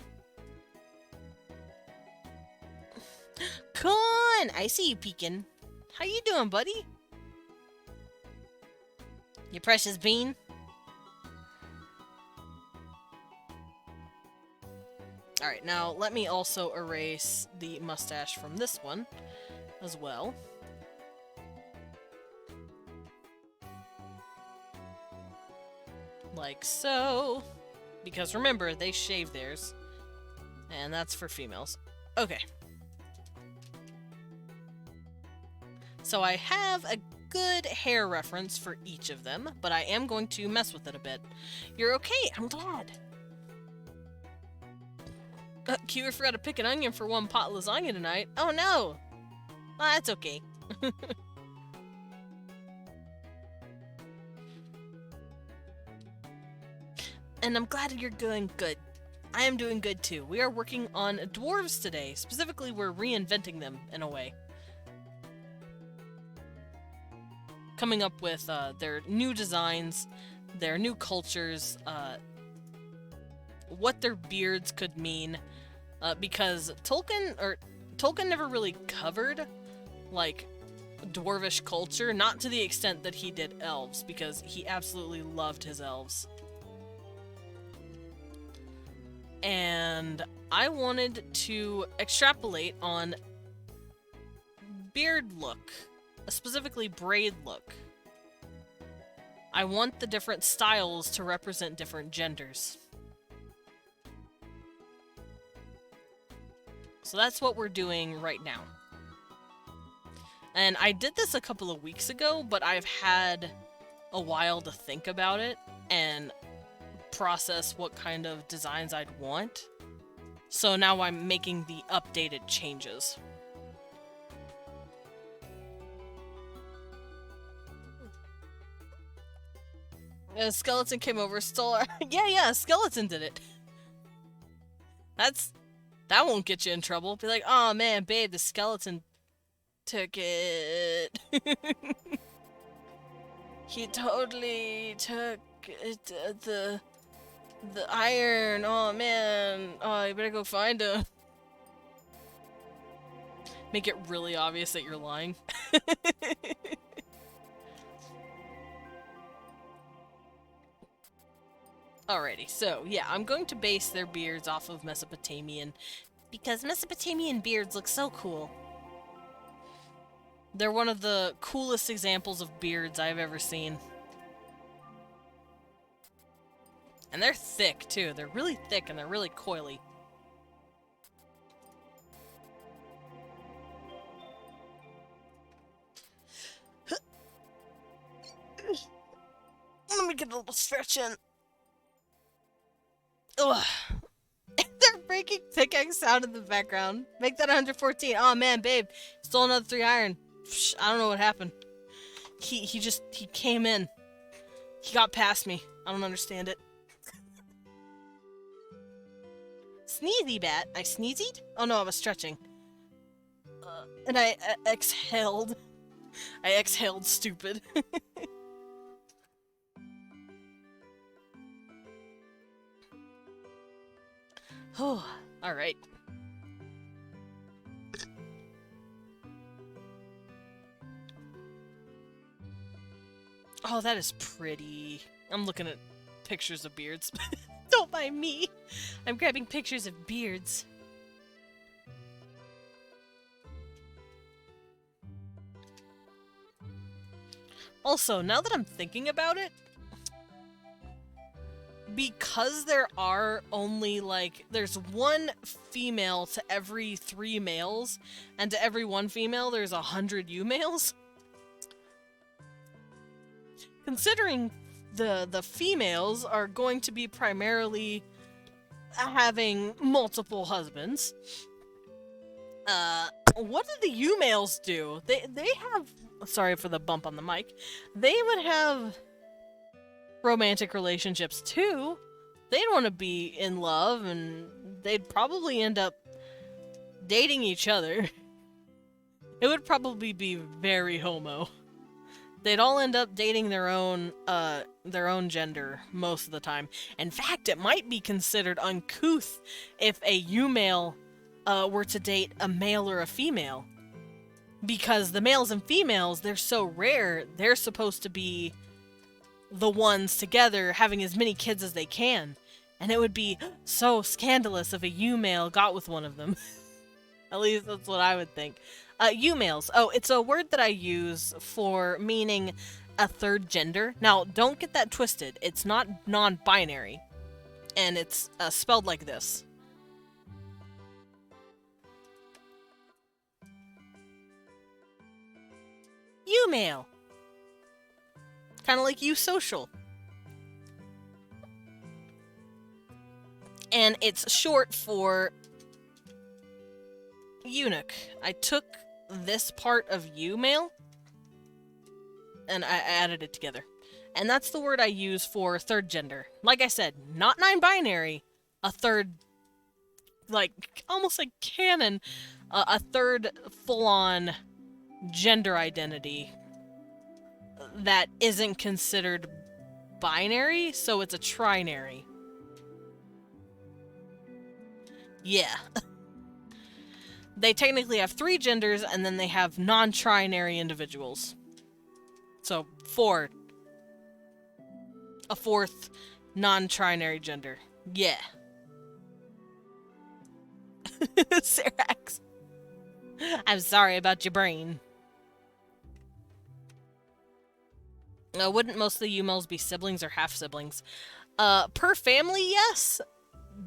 Con! I see you peeking. How you doing, buddy? You precious bean. Alright, now let me also erase the mustache from this one as well. Like so. Because remember, they shave theirs. And that's for females. Okay. So I have a good hair reference for each of them, but I am going to mess with it a bit. You're okay, I'm glad. Kiwi forgot to pick an onion for one pot lasagna tonight. Oh no! Well, that's okay. And I'm glad you're doing good. I am doing good too. We are working on dwarves today. Specifically, we're reinventing them in a way. Coming up with their new designs, their new cultures, what their beards could mean, because Tolkien never really covered, like, dwarvish culture, not to the extent that he did elves, because he absolutely loved his elves. And I wanted to extrapolate on beard look, specifically braid look. I want the different styles to represent different genders. So that's what we're doing right now. And I did this a couple of weeks ago, but I've had a while to think about it and process what kind of designs I'd want. So now I'm making the updated changes. A skeleton came over, stole our... yeah, a skeleton did it. That won't get you in trouble. Be like, oh man, babe, the skeleton took it. He totally took it, the iron. Oh man, oh, you better go find him. Make it really obvious that you're lying. Alrighty, so yeah, I'm going to base their beards off of Mesopotamian, because Mesopotamian beards look so cool. They're one of the coolest examples of beards I've ever seen. And they're thick, too. They're really thick and they're really coily. Let me get a little stretch in. Ugh. They're breaking pickaxe sound in the background. Make that 114. Oh man, babe. Stole another 3 iron. Psh, I don't know what happened. He came in. He got past me. I don't understand it. Sneezy bat. I sneezed? Oh no, I was stretching. And I exhaled. I exhaled stupid. Oh, alright. Oh, that is pretty. I'm looking at pictures of beards. Don't mind me. I'm grabbing pictures of beards. Also, now that I'm thinking about it, because there are only, like, there's 1 female to every 3 males, and to every 1 female there's 100 males. Considering the females are going to be primarily having multiple husbands, what do the males do? They have, sorry for the bump on the mic, they would have romantic relationships too. They'd want to be in love, and they'd probably end up dating each other, it would probably be very homo. They'd all end up dating their own gender most of the time. In fact, it might be considered uncouth if a male were to date a male or a female. Because the males and females, they're so rare, they're supposed to be the ones together having as many kids as they can. And it would be so scandalous if a male got with one of them. At least that's what I would think. Males. Oh, it's a word that I use for meaning a third gender. Now, don't get that twisted. It's not non-binary. And it's spelled like this. Male. Kind of like eusocial. And it's short for eunuch. I took this part of male and I added it together. And that's the word I use for third gender. Like I said, not non-binary, a third, like, almost like canon, a third full-on gender identity that isn't considered binary, so it's a trinary. Yeah. They technically have 3 genders, and then they have non-trinary individuals. So, 4. A 4th non-trinary gender. Yeah. Serax. I'm sorry about your brain. Wouldn't most of the males be siblings or half-siblings? Per family, yes.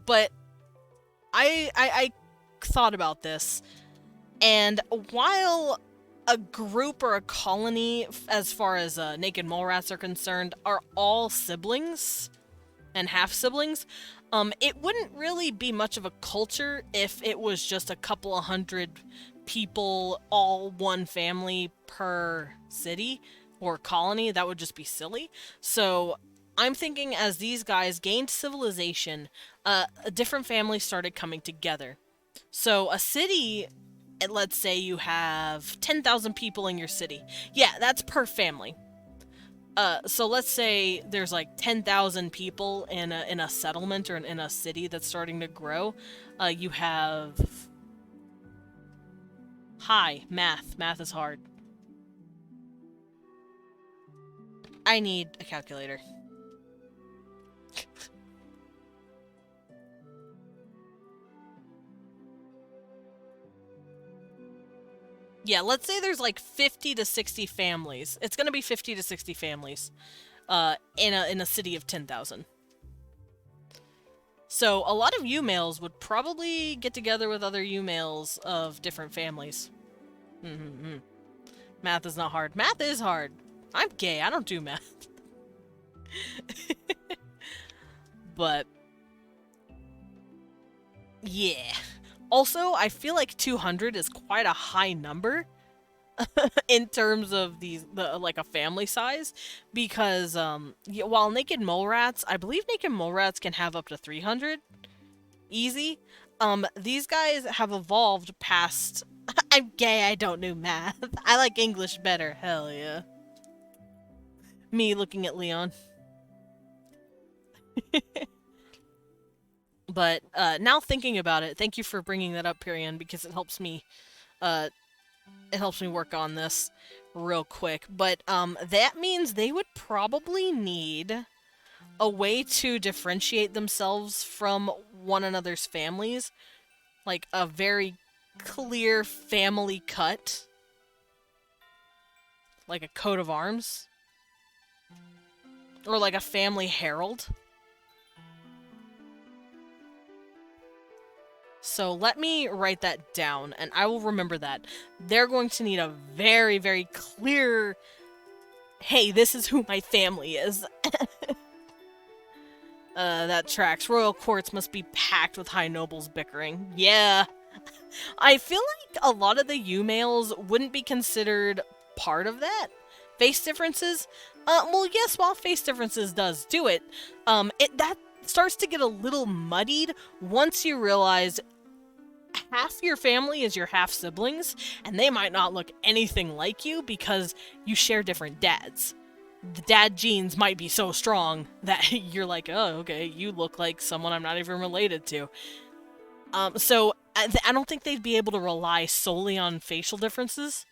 But I thought about this, and while a group or a colony, as far as naked mole rats are concerned, are all siblings and half-siblings, it wouldn't really be much of a culture if it was just a couple of hundred people, all one family per city or colony. That would just be silly. So I'm thinking as these guys gained civilization, different families started coming together. So a city, let's say you have 10,000 people in your city. Yeah, that's per family. So let's say there's like 10,000 people in a settlement or in a city that's starting to grow. You have... Hi, math. Math is hard. I need a calculator. Yeah, let's say there's like 50 to 60 families. It's gonna be 50 to 60 families in a city of 10,000. So a lot of males would probably get together with other males of different families. Math is not hard. Math is hard. I'm gay. I don't do math. But yeah. Also, I feel like 200 is quite a high number in terms of like a family size, because while naked mole rats, I believe naked mole rats can have up to 300 easy. These guys have evolved past. I'm gay. I don't do math. I like English better. Hell yeah. Me looking at Leon. But now thinking about it, thank you for bringing that up, Perian, because it helps me work on this real quick. But that means they would probably need a way to differentiate themselves from one another's families, like a very clear family cut, like a coat of arms, or like a family herald. So let me write that down, and I will remember that. They're going to need a very, very clear, hey, this is who my family is. That tracks. Royal courts must be packed with high nobles bickering. Yeah. I feel like a lot of the males wouldn't be considered part of that. Face differences? Well, yes, while face differences does do it, that starts to get a little muddied once you realize half your family is your half siblings, and they might not look anything like you because you share different dads. The dad genes might be so strong that you're like, oh, okay, you look like someone I'm not even related to. So I don't think they'd be able to rely solely on facial differences.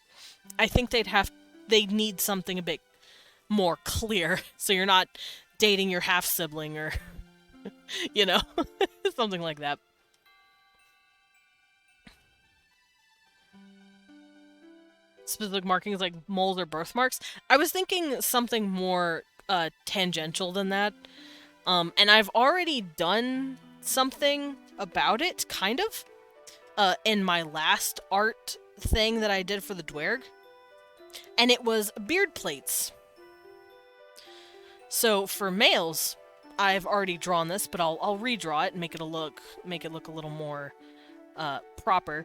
I think they'd need something a bit more clear, so you're not dating your half sibling or, you know, something like that. Specific markings like moles or birthmarks. I was thinking something more tangential than that. And I've already done something about it, kind of, in my last art thing that I did for the Dwerg. And it was beard plates. So for males, I've already drawn this, but I'll redraw it and make it look a little more proper.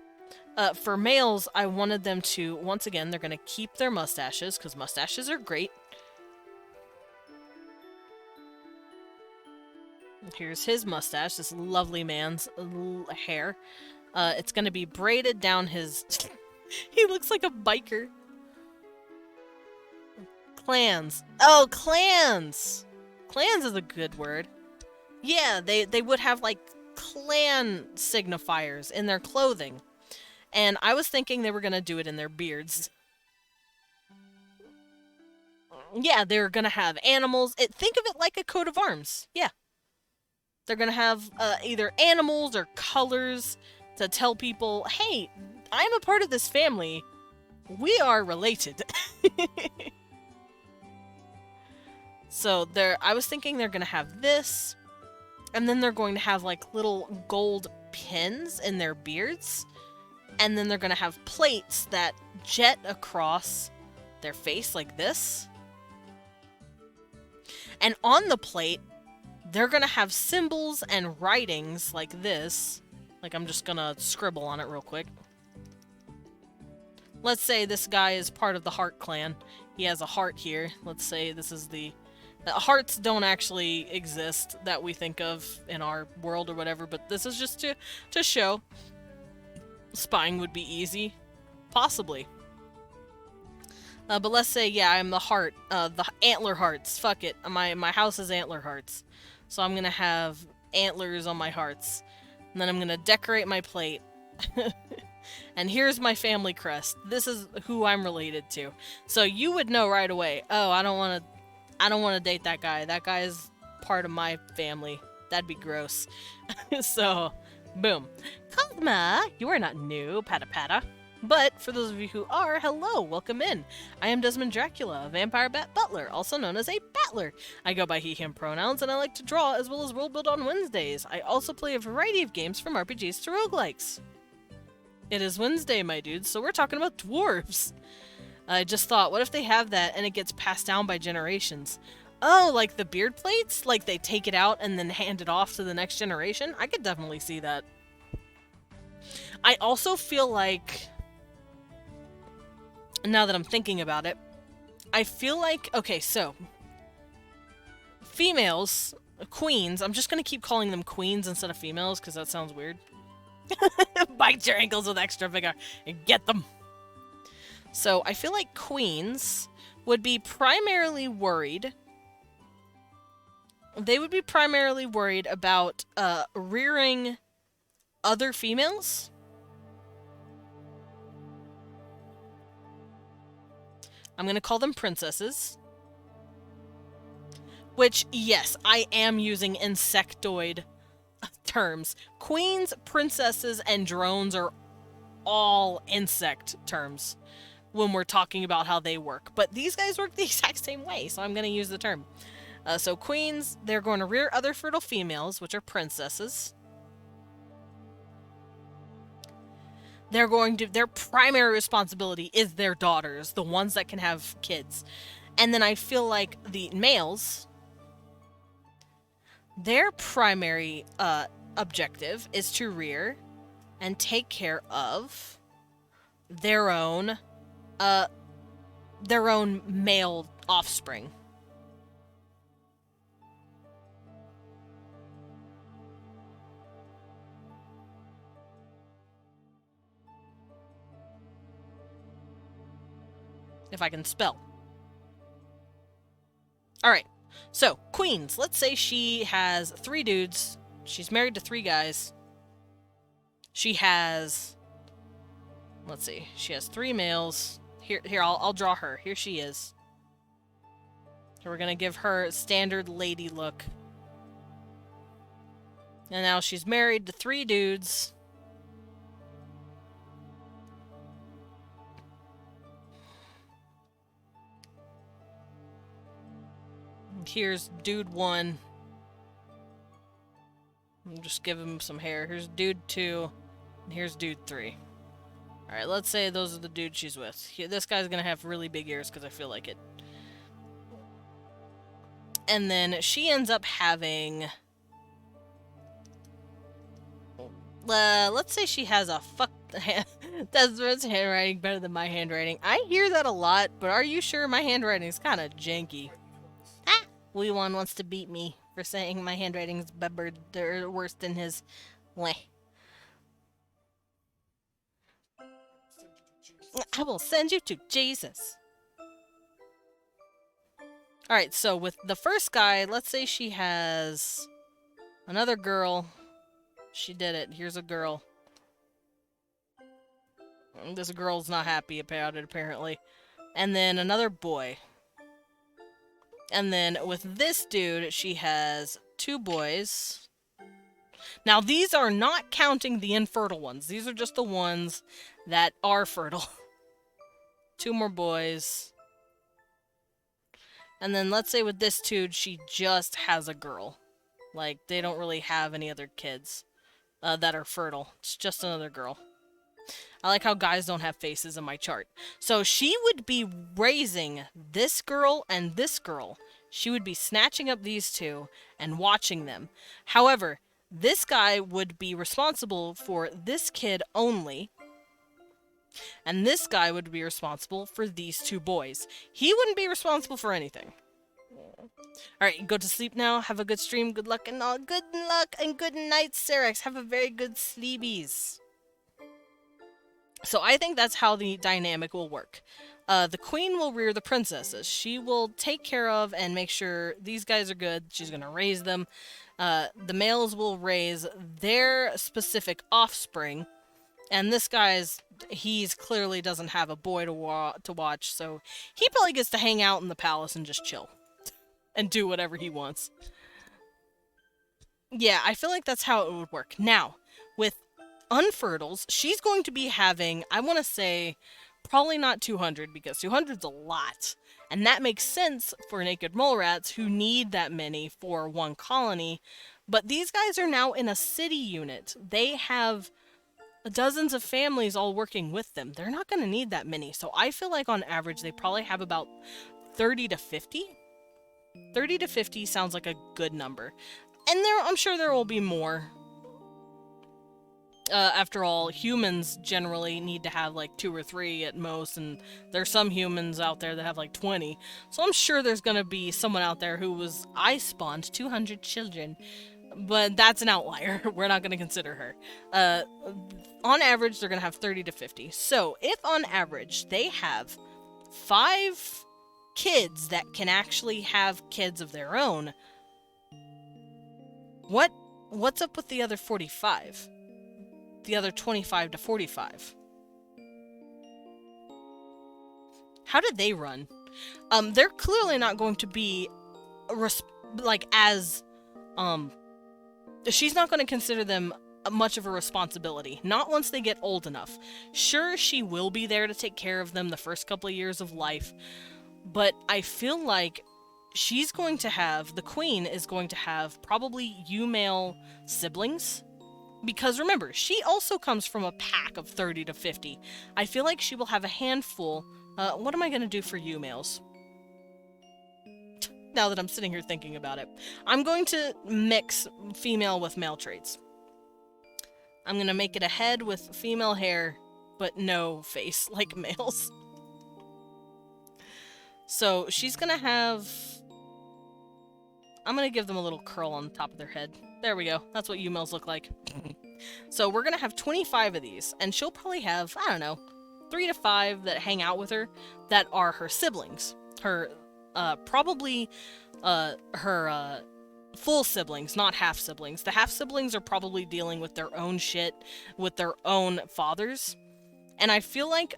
For males, I wanted them to, once again, they're going to keep their mustaches, because mustaches are great. Here's his mustache, this lovely man's hair. It's going to be braided down his... He looks like a biker. Clans. Oh, clans! Clans is a good word. Yeah, they would have, like, clan signifiers in their clothing. And I was thinking they were going to do it in their beards. Yeah, they're going to have animals. Think of it like a coat of arms. Yeah. They're going to have either animals or colors to tell people, hey, I'm a part of this family. We are related. So I was thinking they're going to have this. And then they're going to have like little gold pins in their beards. And then they're going to have plates that jet across their face like this. And on the plate, they're going to have symbols and writings like this. Like, I'm just going to scribble on it real quick. Let's say this guy is part of the Heart clan. He has a heart here. Let's say this is the... Hearts don't actually exist that we think of in our world or whatever, but this is just to show. Spying would be easy. Possibly. But let's say, yeah, I'm the heart. The antler hearts. Fuck it. My house is antler hearts. So I'm gonna have antlers on my hearts. And then I'm gonna decorate my plate. And here's my family crest. This is who I'm related to. So you would know right away, oh, I don't wanna date that guy. That guy is part of my family. That'd be gross. So, boom. Cosma, you are not new, pata pata. But for those of you who are, hello, welcome in. I am Desmond Dracula, a vampire bat butler, also known as a battler. I go by he, him pronouns, and I like to draw as well as world build on Wednesdays. I also play a variety of games from RPGs to roguelikes. It is Wednesday, my dudes, so we're talking about dwarves. I just thought, what if they have that and it gets passed down by generations? Oh, like the beard plates? Like they take it out and then hand it off to the next generation? I could definitely see that. I also feel like... Now that I'm thinking about it, I feel like, okay, so, females, queens, I'm just going to keep calling them queens instead of females, because that sounds weird. Bite your ankles with extra vigor and get them. So, I feel like queens would be primarily worried, about, rearing other females. I'm going to call them princesses. Which, yes, I am using insectoid terms. Queens, princesses, and drones are all insect terms when we're talking about how they work. But these guys work the exact same way, so I'm going to use the term. So queens, they're going to rear other fertile females, which are princesses. Their primary responsibility is their daughters, the ones that can have kids. And then I feel like the males, their primary objective is to rear and take care of their own male offspring. if I can spell. Alright, so, queens. Let's say she has 3 dudes. She's married to 3 guys. She has... Let's see. She has 3 males. Here, I'll draw her. Here she is. So we're gonna give her a standard lady look. And now she's married to 3 dudes. Here's dude 1. I'll just give him some hair. Here's dude 2. And here's dude 3. Alright, let's say those are the dudes she's with. This guy's gonna have really big ears because I feel like it. And then she ends up having... let's say she has a fuck... That's handwriting better than my handwriting. I hear that a lot, but are you sure my handwriting is kind of janky? Ah! Weewan wants to beat me for saying my handwriting's better or worse than his. Weh. I will send you to Jesus. Alright, so with the first guy, let's say she has another girl. She did it. Here's a girl. This girl's not happy about it, apparently. And then another boy. And then with this dude, she has 2 boys. Now, these are not counting the infertile ones. These are just the ones that are fertile. 2 more boys. And then let's say with this dude, she just has a girl. Like, they don't really have any other kids that are fertile. It's just another girl. I like how guys don't have faces in my chart. So she would be raising this girl and this girl. She would be snatching up these 2 and watching them. However, this guy would be responsible for this kid only. And this guy would be responsible for these 2 boys. He wouldn't be responsible for anything. Alright, go to sleep now. Have a good stream. Good luck and all. Good luck and good night, Serex. Have a very good sleepies. So I think that's how the dynamic will work. The queen will rear the princesses. She will take care of and make sure these guys are good. She's going to raise them. The males will raise their specific offspring. And this guy's, he's clearly doesn't have a boy to watch, so he probably gets to hang out in the palace and just chill. And do whatever he wants. Yeah, I feel like that's how it would work. Now, with unfertiles, she's going to be having, I want to say, probably not 200, because 200's a lot. And that makes sense for naked mole rats who need that many for one colony. But these guys are now in a city unit. They have dozens of families all working with them. They're not going to need that many. So I feel like on average, they probably have about 30 to 50. 30 to 50 sounds like a good number. And I'm sure there will be more. After all, humans generally need to have like 2 or 3 at most, and there's some humans out there that have like 20. So I'm sure there's gonna be someone out there I spawned 200 children. But that's an outlier. We're not gonna consider her. On average, they're gonna have 30 to 50. So if on average they have 5 kids that can actually have kids of their own, what's up with the other 45? The other 25 to 45? How did they run? They're clearly not going to be she's not going to consider them much of a responsibility. Not once they get old enough. Sure, she will be there to take care of them the first couple of years of life, but I feel like the queen is going to have probably male siblings. Because remember, she also comes from a pack of 30 to 50. I feel like she will have a handful. What am I going to do for males? Now that I'm sitting here thinking about it. I'm going to mix female with male traits. I'm going to make it a head with female hair, but no face like males. So she's going to have... I'm going to give them a little curl on the top of their head. There we go. That's what males look like. So we're going to have 25 of these, and she'll probably have, I don't know, 3 to 5 that hang out with her that are her siblings. Her, probably, her full siblings, not half siblings. The half siblings are probably dealing with their own shit with their own fathers. And I feel like,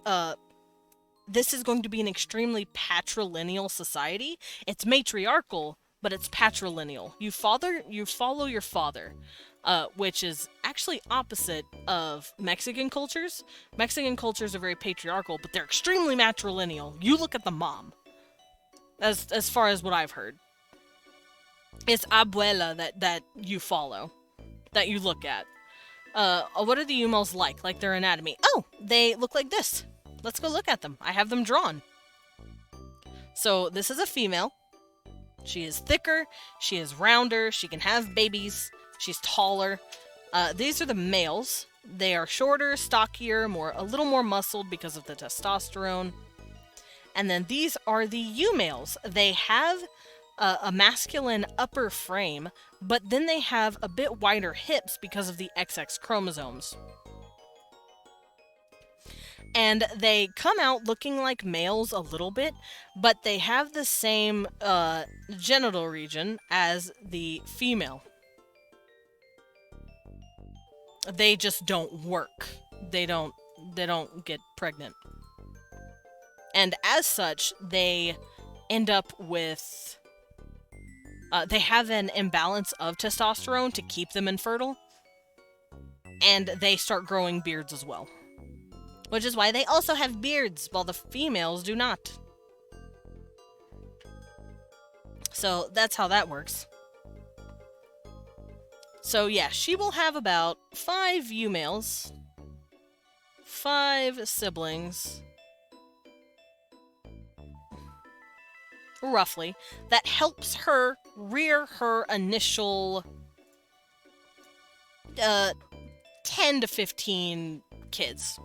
this is going to be an extremely patrilineal society. It's matriarchal, but it's patrilineal. You follow your father, which is actually opposite of Mexican cultures. Mexican cultures are very patriarchal, but they're extremely matrilineal. You look at the mom. As far as what I've heard. It's abuela that you follow, that you look at. What are the Umels like? Like their anatomy? Oh, they look like this. Let's go look at them. I have them drawn. So this is a female. She is thicker. She is rounder. She can have babies. She's taller. These are the males. They are shorter, stockier, a little more muscled because of the testosterone. And then these are the U-males. They have a masculine upper frame, but then they have a bit wider hips because of the XX chromosomes. And they come out looking like males a little bit, but they have the same genital region as the female. They just don't work. They don't get pregnant. And as such, they end up with... they have an imbalance of testosterone to keep them infertile. And they start growing beards as well. Which is why they also have beards, while the females do not. So that's how that works. So yeah, she will have about 5 U-males, 5 siblings, roughly, that helps her rear her initial 10 to 15 kids.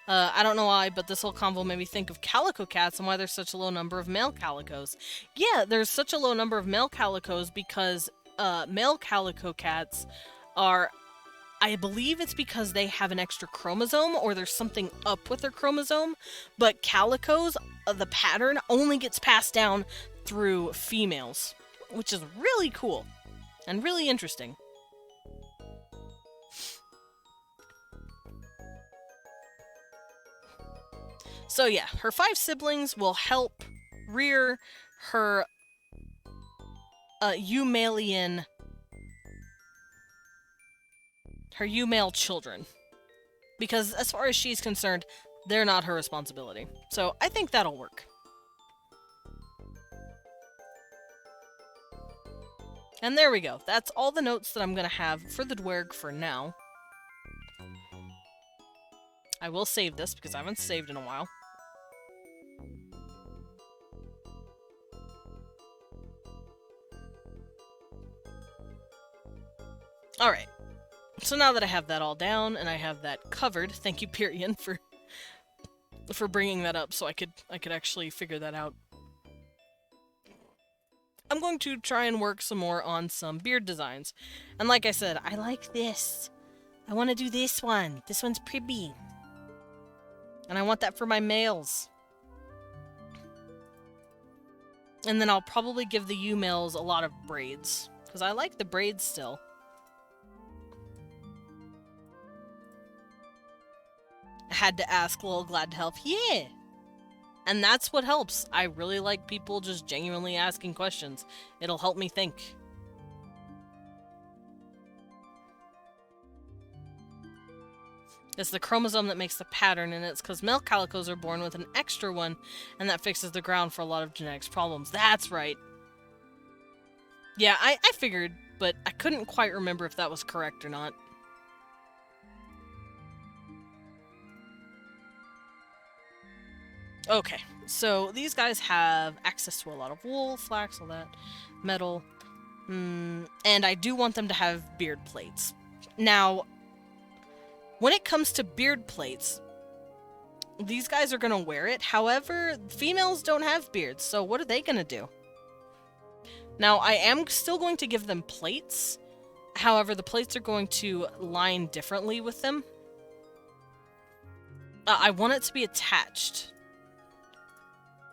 I don't know why, but this whole convo made me think of calico cats and why there's such a low number of male calicos. Yeah, there's such a low number of male calicos because male calico cats are... I believe it's because they have an extra chromosome or there's something up with their chromosome, but calicos, the pattern, only gets passed down through females, which is really cool and really interesting. So yeah, her 5 siblings will help rear her Eumalian... her Eumale children. Because as far as she's concerned, they're not her responsibility. So I think that'll work. And there we go. That's all the notes that I'm going to have for the dwerg for now. I will save this because I haven't saved in a while. Alright. So now that I have that all down and I have that covered, thank you Pyrian for bringing that up so I could actually figure that out. I'm going to try and work some more on some beard designs. And like I said, I like this. I want to do this one. This one's pretty. And I want that for my males. And then I'll probably give the U-males a lot of braids. Because I like the braids still. I had to ask, Lil glad to help. Yeah! And that's what helps. I really like people just genuinely asking questions. It'll help me think. It's the chromosome that makes the pattern, and it's because male calicos are born with an extra one, and that fixes the ground for a lot of genetics problems. That's right. Yeah, I figured, but I couldn't quite remember if that was correct or not. Okay, so these guys have access to a lot of wool, flax, all that, metal, and I do want them to have beard plates. Now, when it comes to beard plates, these guys are going to wear it. However, females don't have beards, so what are they going to do? Now, I am still going to give them plates. However, the plates are going to line differently with them. I want it to be attached.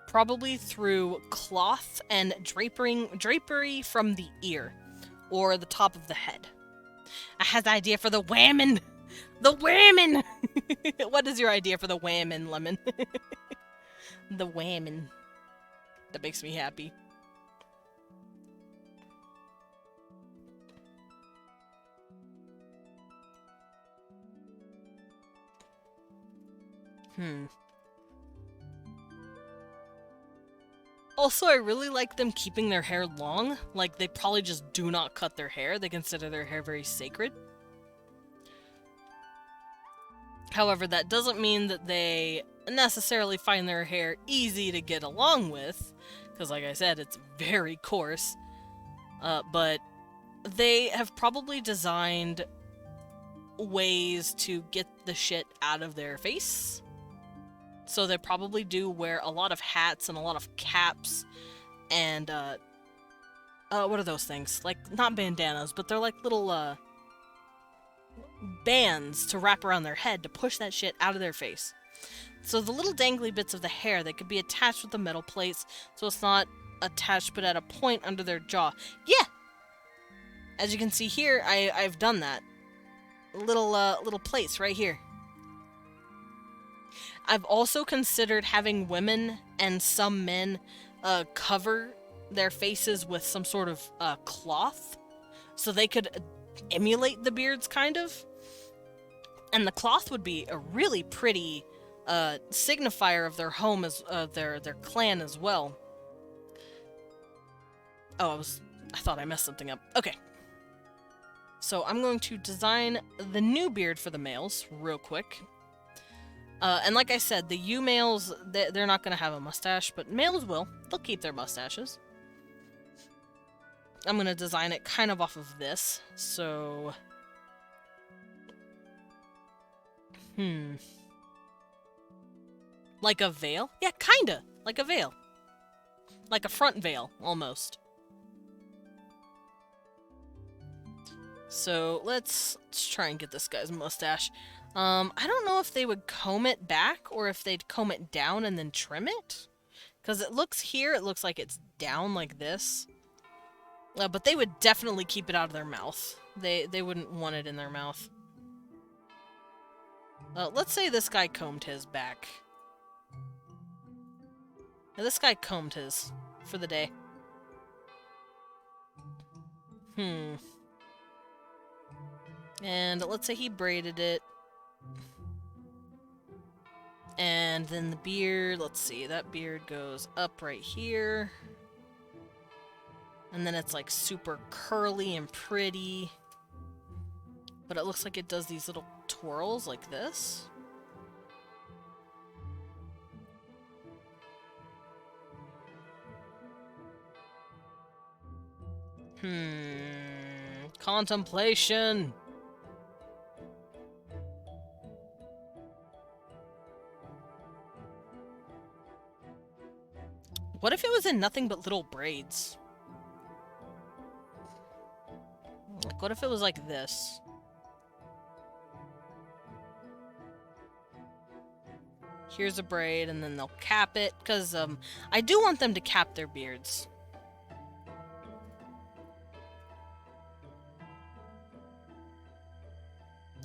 Probably through cloth and drapery from the ear. Or the top of the head. I had the idea for the whammon! The whammon! What is your idea for the whammon, Lemon? The whammon. That makes me happy. Also, I really like them keeping their hair long. Like, they probably just do not cut their hair. They consider their hair very sacred. However, that doesn't mean that they necessarily find their hair easy to get along with. Because, like I said, it's very coarse. But they have probably designed ways to get the shit out of their face. So they probably do wear a lot of hats and a lot of caps and, what are those things? Like, not bandanas, but they're like little, bands to wrap around their head to push that shit out of their face. So the little dangly bits of the hair that could be attached with the metal plates, so it's not attached but at a point under their jaw. Yeah! As you can see here, I've done that. Little plates right here. I've also considered having women and some men cover their faces with some sort of cloth so they could emulate the beards, kind of. And the cloth would be a really pretty signifier of their home, as their clan as well. Oh, I thought I messed something up. Okay. So I'm going to design the new beard for the males real quick. And like I said, the ewe males, they're not going to have a mustache, but males will. They'll keep their mustaches. I'm going to design it kind of off of this, so... Like a veil? Yeah, kinda. Like a veil. Like a front veil, almost. So, let's try and get this guy's mustache. I don't know if they would comb it back or if they'd comb it down and then trim it. Because it looks like it's down like this. But they would definitely keep it out of their mouth. They wouldn't want it in their mouth. Let's say this guy combed his back. Now, this guy combed his for the day. And let's say he braided it. And then the beard, let's see, that beard goes up right here. And then it's like super curly and pretty. But it looks like it does these little twirls like this. Contemplation. What if it was in nothing but little braids? Like, what if it was like this? Here's a braid, and then they'll cap it, because, I do want them to cap their beards.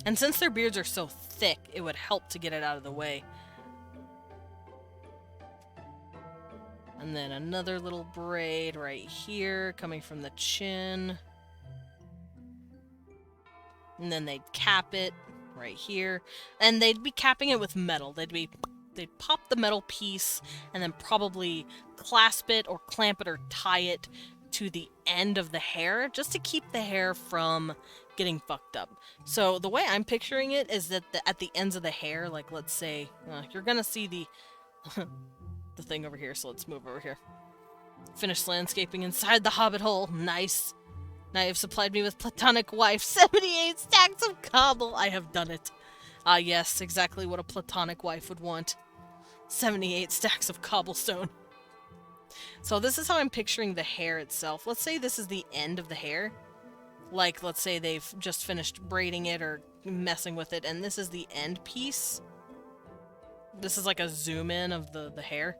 And since their beards are so thick, it would help to get it out of the way. And then another little braid right here, coming from the chin. And then they'd cap it right here. And they'd be capping it with metal. They'd pop the metal piece and then probably clasp it or clamp it or tie it to the end of the hair just to keep the hair from getting fucked up. So the way I'm picturing it is that at the ends of the hair, like let's say, you're gonna see the the thing over here, so let's move over here. Finished landscaping inside the hobbit hole. Nice. Now you've supplied me with platonic wife. 78 stacks of cobble. I have done it. Ah, yes, exactly what a platonic wife would want. 78 stacks of cobblestone. So this is how I'm picturing the hair itself. Let's say this is the end of the hair. Like, let's say they've just finished braiding it or messing with it, and this is the end piece. this is like a zoom in of the hair.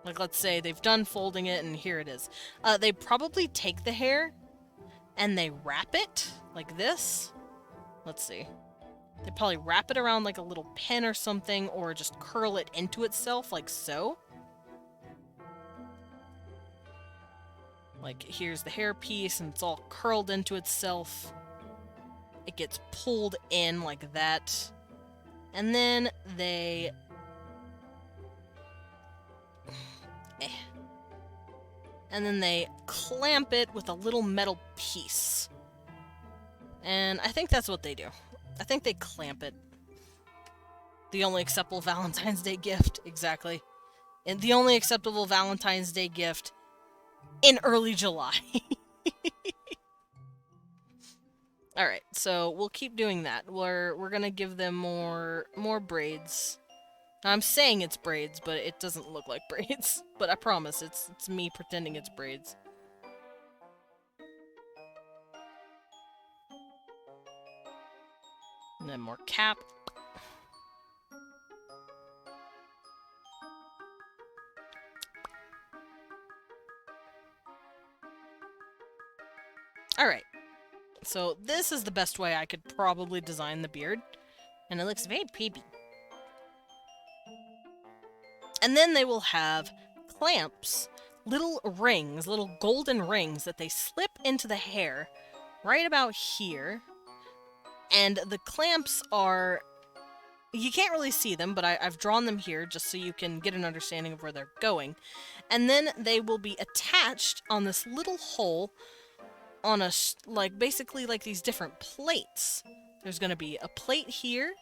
Like, let's say they've done folding it, and here it is. They probably take the hair, and they wrap it, like this. Let's see. They probably wrap it around like a little pin or something, or just curl it into itself, like so. Like, here's the hair piece, and it's all curled into itself. It gets pulled in like that. And then they... And then they clamp it with a little metal piece. And I think that's what they do. I think they clamp it. The only acceptable Valentine's Day gift, exactly. And the only acceptable Valentine's Day gift in early July. Alright, so we'll keep doing that. We're gonna give them more braids. I'm saying it's braids, but it doesn't look like braids. But I promise, it's me pretending it's braids. And then more cap. Alright. So this is the best way I could probably design the beard. And it looks very pretty. And then they will have clamps, little rings, little golden rings that they slip into the hair right about here. And the clamps are... You can't really see them, but I've drawn them here just so you can get an understanding of where they're going. And then they will be attached on this little hole on a... like, basically like these different plates. There's going to be a plate here.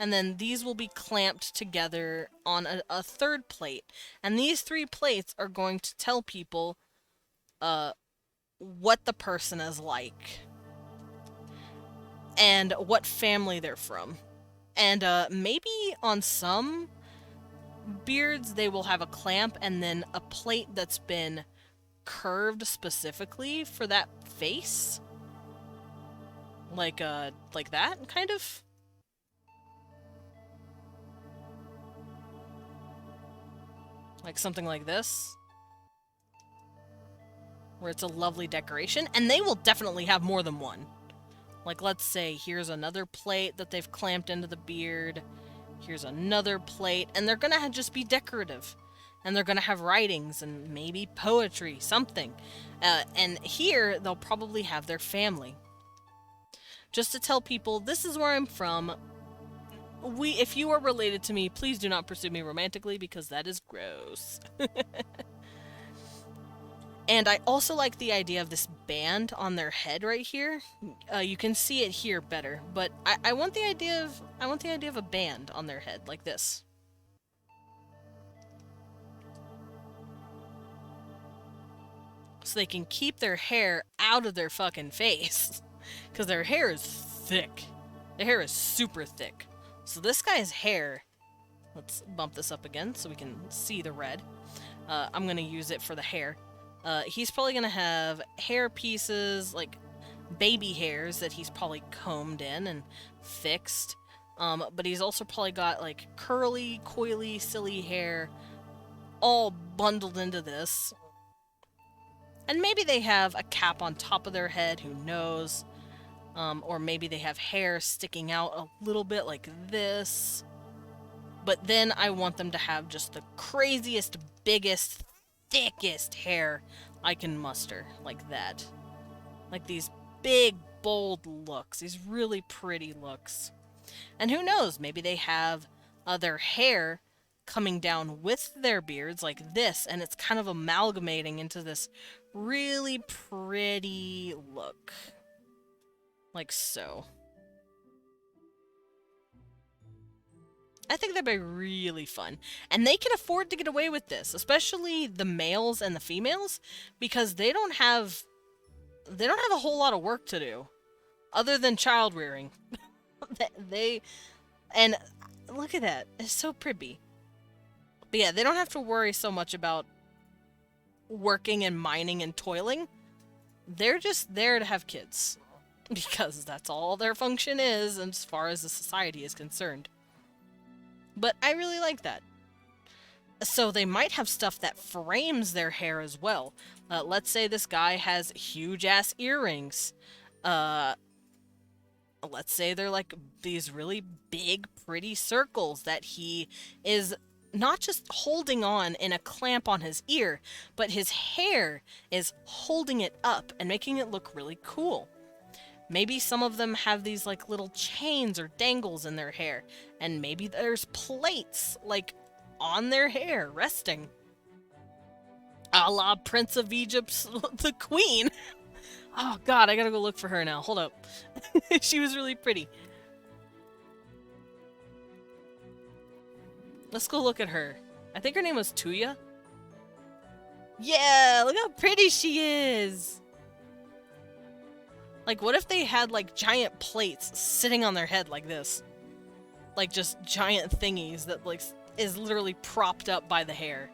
And then these will be clamped together on a third plate. And these 3 plates are going to tell people what the person is like. And what family they're from. And maybe on some beards they will have a clamp and then a plate that's been curved specifically for that face. Like that, kind of? Like something like this. Where it's a lovely decoration. And they will definitely have more than one. Like, let's say, here's another plate that they've clamped into the beard. Here's another plate. And they're gonna just be decorative. And they're gonna have writings and maybe poetry, something. And here, they'll probably have their family. Just to tell people, this is where I'm from. If you are related to me, please do not pursue me romantically, because that is gross. And I also like the idea of this band on their head right here. You can see it here better, but I want the idea of a band on their head like this. So they can keep their hair out of their fucking face. Because their hair is thick. Their hair is super thick. So this guy's hair, let's bump this up again so we can see the red. I'm going to use it for the hair. He's probably going to have hair pieces, like baby hairs that he's probably combed in and fixed. But he's also probably got like curly, coily, silly hair all bundled into this. And maybe they have a cap on top of their head, who knows? Or maybe they have hair sticking out a little bit like this. But then I want them to have just the craziest, biggest, thickest hair I can muster, like that. Like these big, bold looks, these really pretty looks. And who knows, maybe they have their hair coming down with their beards like this, and it's kind of amalgamating into this really pretty look. Like so. I think that'd be really fun. And they can afford to get away with this, especially the males and the females, because they don't have a whole lot of work to do other than child rearing. And look at that. It's so pretty. But yeah, they don't have to worry so much about working and mining and toiling. They're just there to have kids. Because that's all their function is, as far as the society is concerned. But I really like that. So they might have stuff that frames their hair as well. Let's say this guy has huge-ass earrings. Let's say they're like these really big, pretty circles that he is not just holding on in a clamp on his ear, but his hair is holding it up and making it look really cool. Maybe some of them have these like little chains or dangles in their hair, and maybe there's plates like on their hair resting. A la Prince of Egypt's the Queen. Oh god, I gotta go look for her now. Hold up. She was really pretty. Let's go look at her. I think her name was Tuya. Yeah, look how pretty she is. Like, what if they had, like, giant plates sitting on their head like this? Like, just giant thingies that, like, is literally propped up by the hair.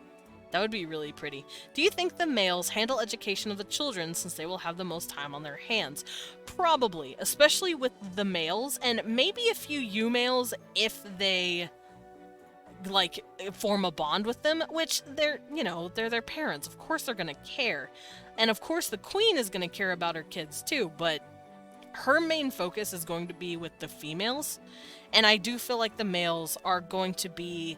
That would be really pretty. Do you think the males handle education of the children since they will have the most time on their hands? Probably, especially with the males, and maybe a few you-males if they, like, form a bond with them, which they're, you know, they're their parents. Of course they're gonna care. And of course the queen is gonna care about her kids too, but her main focus is going to be with the females. And I do feel like the males are going to be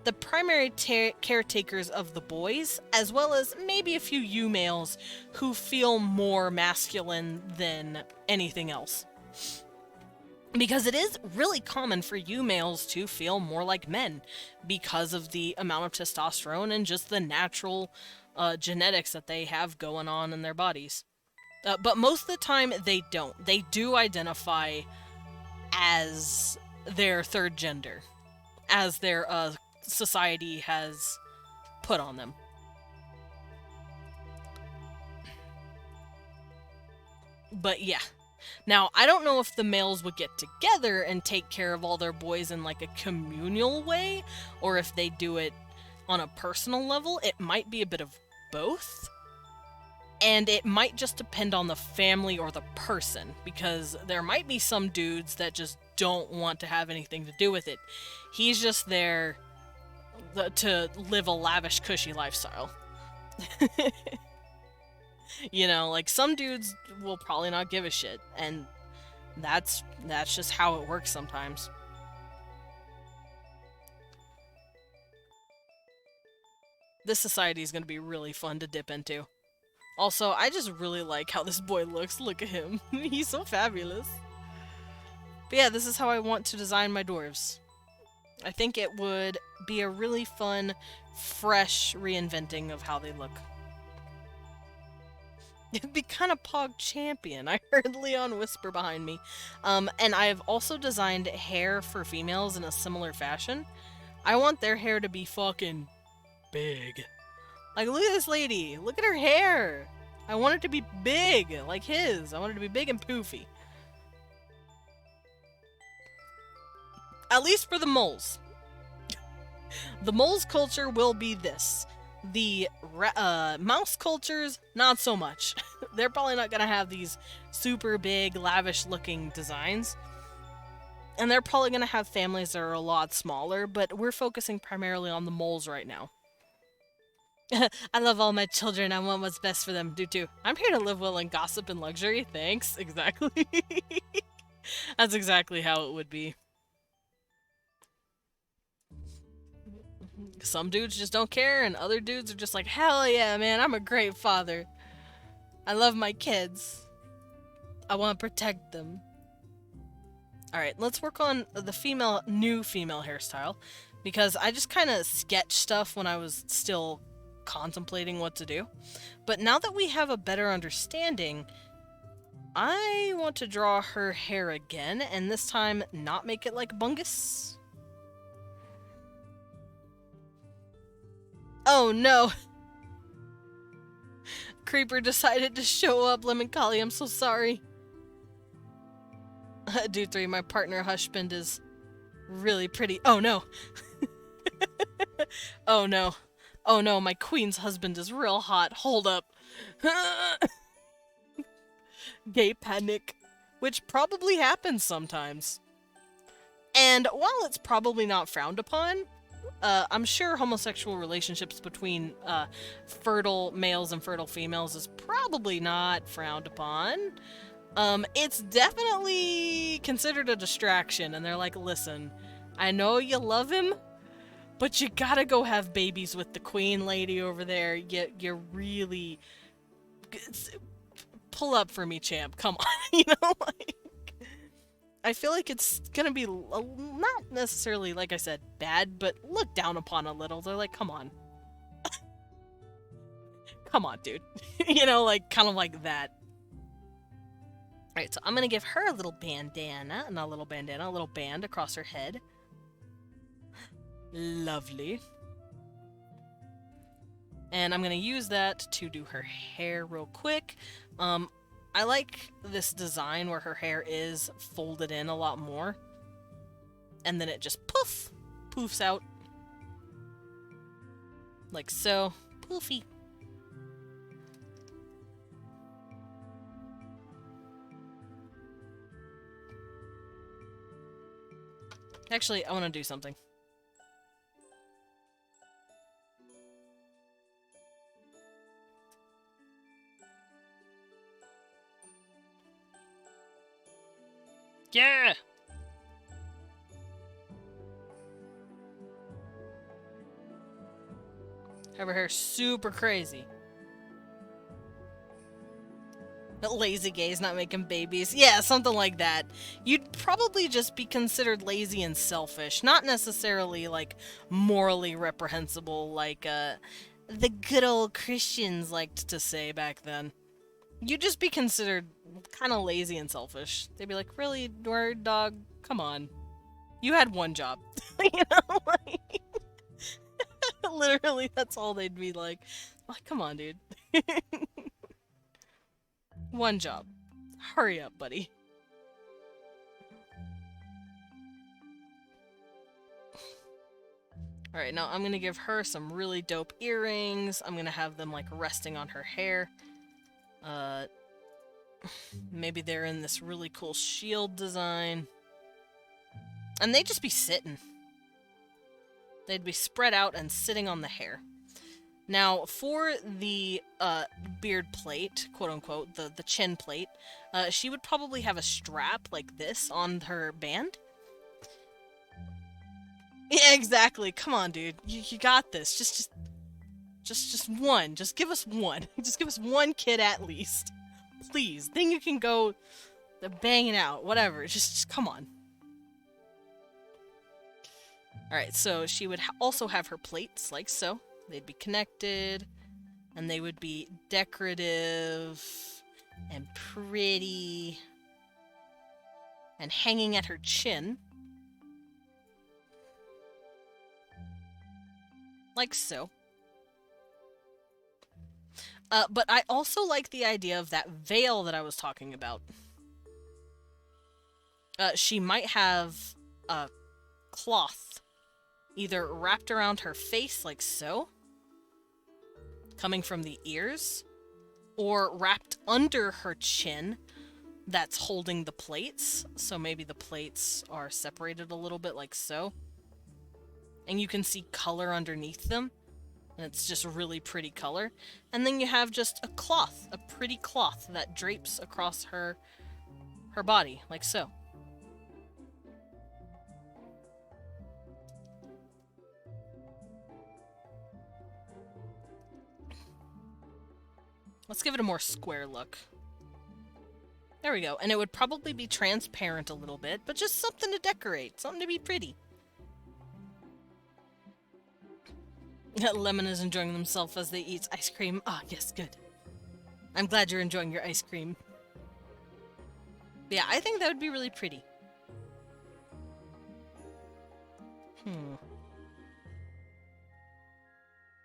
the primary caretakers of the boys, as well as maybe a few you-males who feel more masculine than anything else. Because it is really common for you-males to feel more like men because of the amount of testosterone and just the natural genetics that they have going on in their bodies. But most of the time, they don't. They do identify as their third gender, as their society has put on them. But yeah. Now, I don't know if the males would get together and take care of all their boys in like a communal way, or if they do it on a personal level. It might be a bit of both. And it might just depend on the family or the person, because there might be some dudes that just don't want to have anything to do with it. He's just there to live a lavish, cushy lifestyle. You know, like, some dudes will probably not give a shit, and that's just how it works sometimes. This society is going to be really fun to dip into. Also, I just really like how this boy looks. Look at him. He's so fabulous. But yeah, this is how I want to design my dwarves. I think it would be a really fun, fresh reinventing of how they look. It'd be kind of Pog Champion. I heard Leon whisper behind me. And I've also designed hair for females in a similar fashion. I want their hair to be fucking big. Like, look at this lady. Look at her hair. I want it to be big, like his. I want it to be big and poofy. At least for the moles. The moles culture will be this. The mouse cultures, not so much. They're probably not going to have these super big, lavish-looking designs. And they're probably going to have families that are a lot smaller, but we're focusing primarily on the moles right now. I love all my children. I want what's best for them. Do too. I'm here to live well and gossip and luxury. Thanks. Exactly. That's exactly how it would be. Some dudes just don't care, and other dudes are just like, hell yeah, man, I'm a great father. I love my kids. I want to protect them. Alright, let's work on the new female hairstyle, because I just kind of sketched stuff when I was still contemplating what to do. But now that we have a better understanding, I want to draw her hair again, and this time not make it like Bungus. Oh no! Creeper decided to show up, Lemon Collie, I'm so sorry. Dude 3, my partner Hushband is really pretty. Oh no! Oh no. Oh no, my queen's husband is real hot. Hold up. Gay panic. Which probably happens sometimes. And while it's probably not frowned upon, I'm sure homosexual relationships between fertile males and fertile females is probably not frowned upon. It's definitely considered a distraction, and they're like, listen, I know you love him, but you gotta go have babies with the queen lady over there. You really... Pull up for me, champ. Come on. You know, like... I feel like it's gonna be not necessarily, like I said, bad, but looked down upon a little. They're like, come on. Come on, dude. You know, like, kind of like that. Alright, so I'm gonna give her a little bandana, not a little bandana, a little band across her head. Lovely. And I'm gonna use that to do her hair real quick. I like this design where her hair is folded in a lot more. And then it just poofs out. Like so. Poofy. Actually, I want to do something. Yeah! Have her hair super crazy. But lazy gays not making babies. Yeah, something like that. You'd probably just be considered lazy and selfish. Not necessarily, like, morally reprehensible like, the good old Christians liked to say back then. You'd just be considered kind of lazy and selfish. They'd be like, really, word dog? Come on. You had one job. You know, like... Literally, that's all they'd be like. Like, come on, dude. One job. Hurry up, buddy. Alright, now I'm gonna give her some really dope earrings. I'm gonna have them, like, resting on her hair. Maybe they're in this really cool shield design. And they'd just be sitting. They'd be spread out and sitting on the hair. Now, for the beard plate, quote-unquote, the chin plate, she would probably have a strap like this on her band. Yeah, exactly. Come on, dude. You got this. Just one. Just give us one. Just give us one kid at least. Please. Then you can go banging out. Whatever. Just come on. Alright, so she would also have her plates, like so. They'd be connected, and they would be decorative, and pretty, and hanging at her chin. Like so. But I also like the idea of that veil that I was talking about. She might have a cloth either wrapped around her face like so, coming from the ears, or wrapped under her chin that's holding the plates. So maybe the plates are separated a little bit like so. And you can see color underneath them. And it's just a really pretty color. And then you have just a cloth, a pretty cloth that drapes across her body, like so. Let's give it a more square look. There we go. And it would probably be transparent a little bit, but just something to decorate, something to be pretty. Lemon is enjoying themselves as they eat ice cream. Ah, yes, good. I'm glad you're enjoying your ice cream. But yeah, I think that would be really pretty.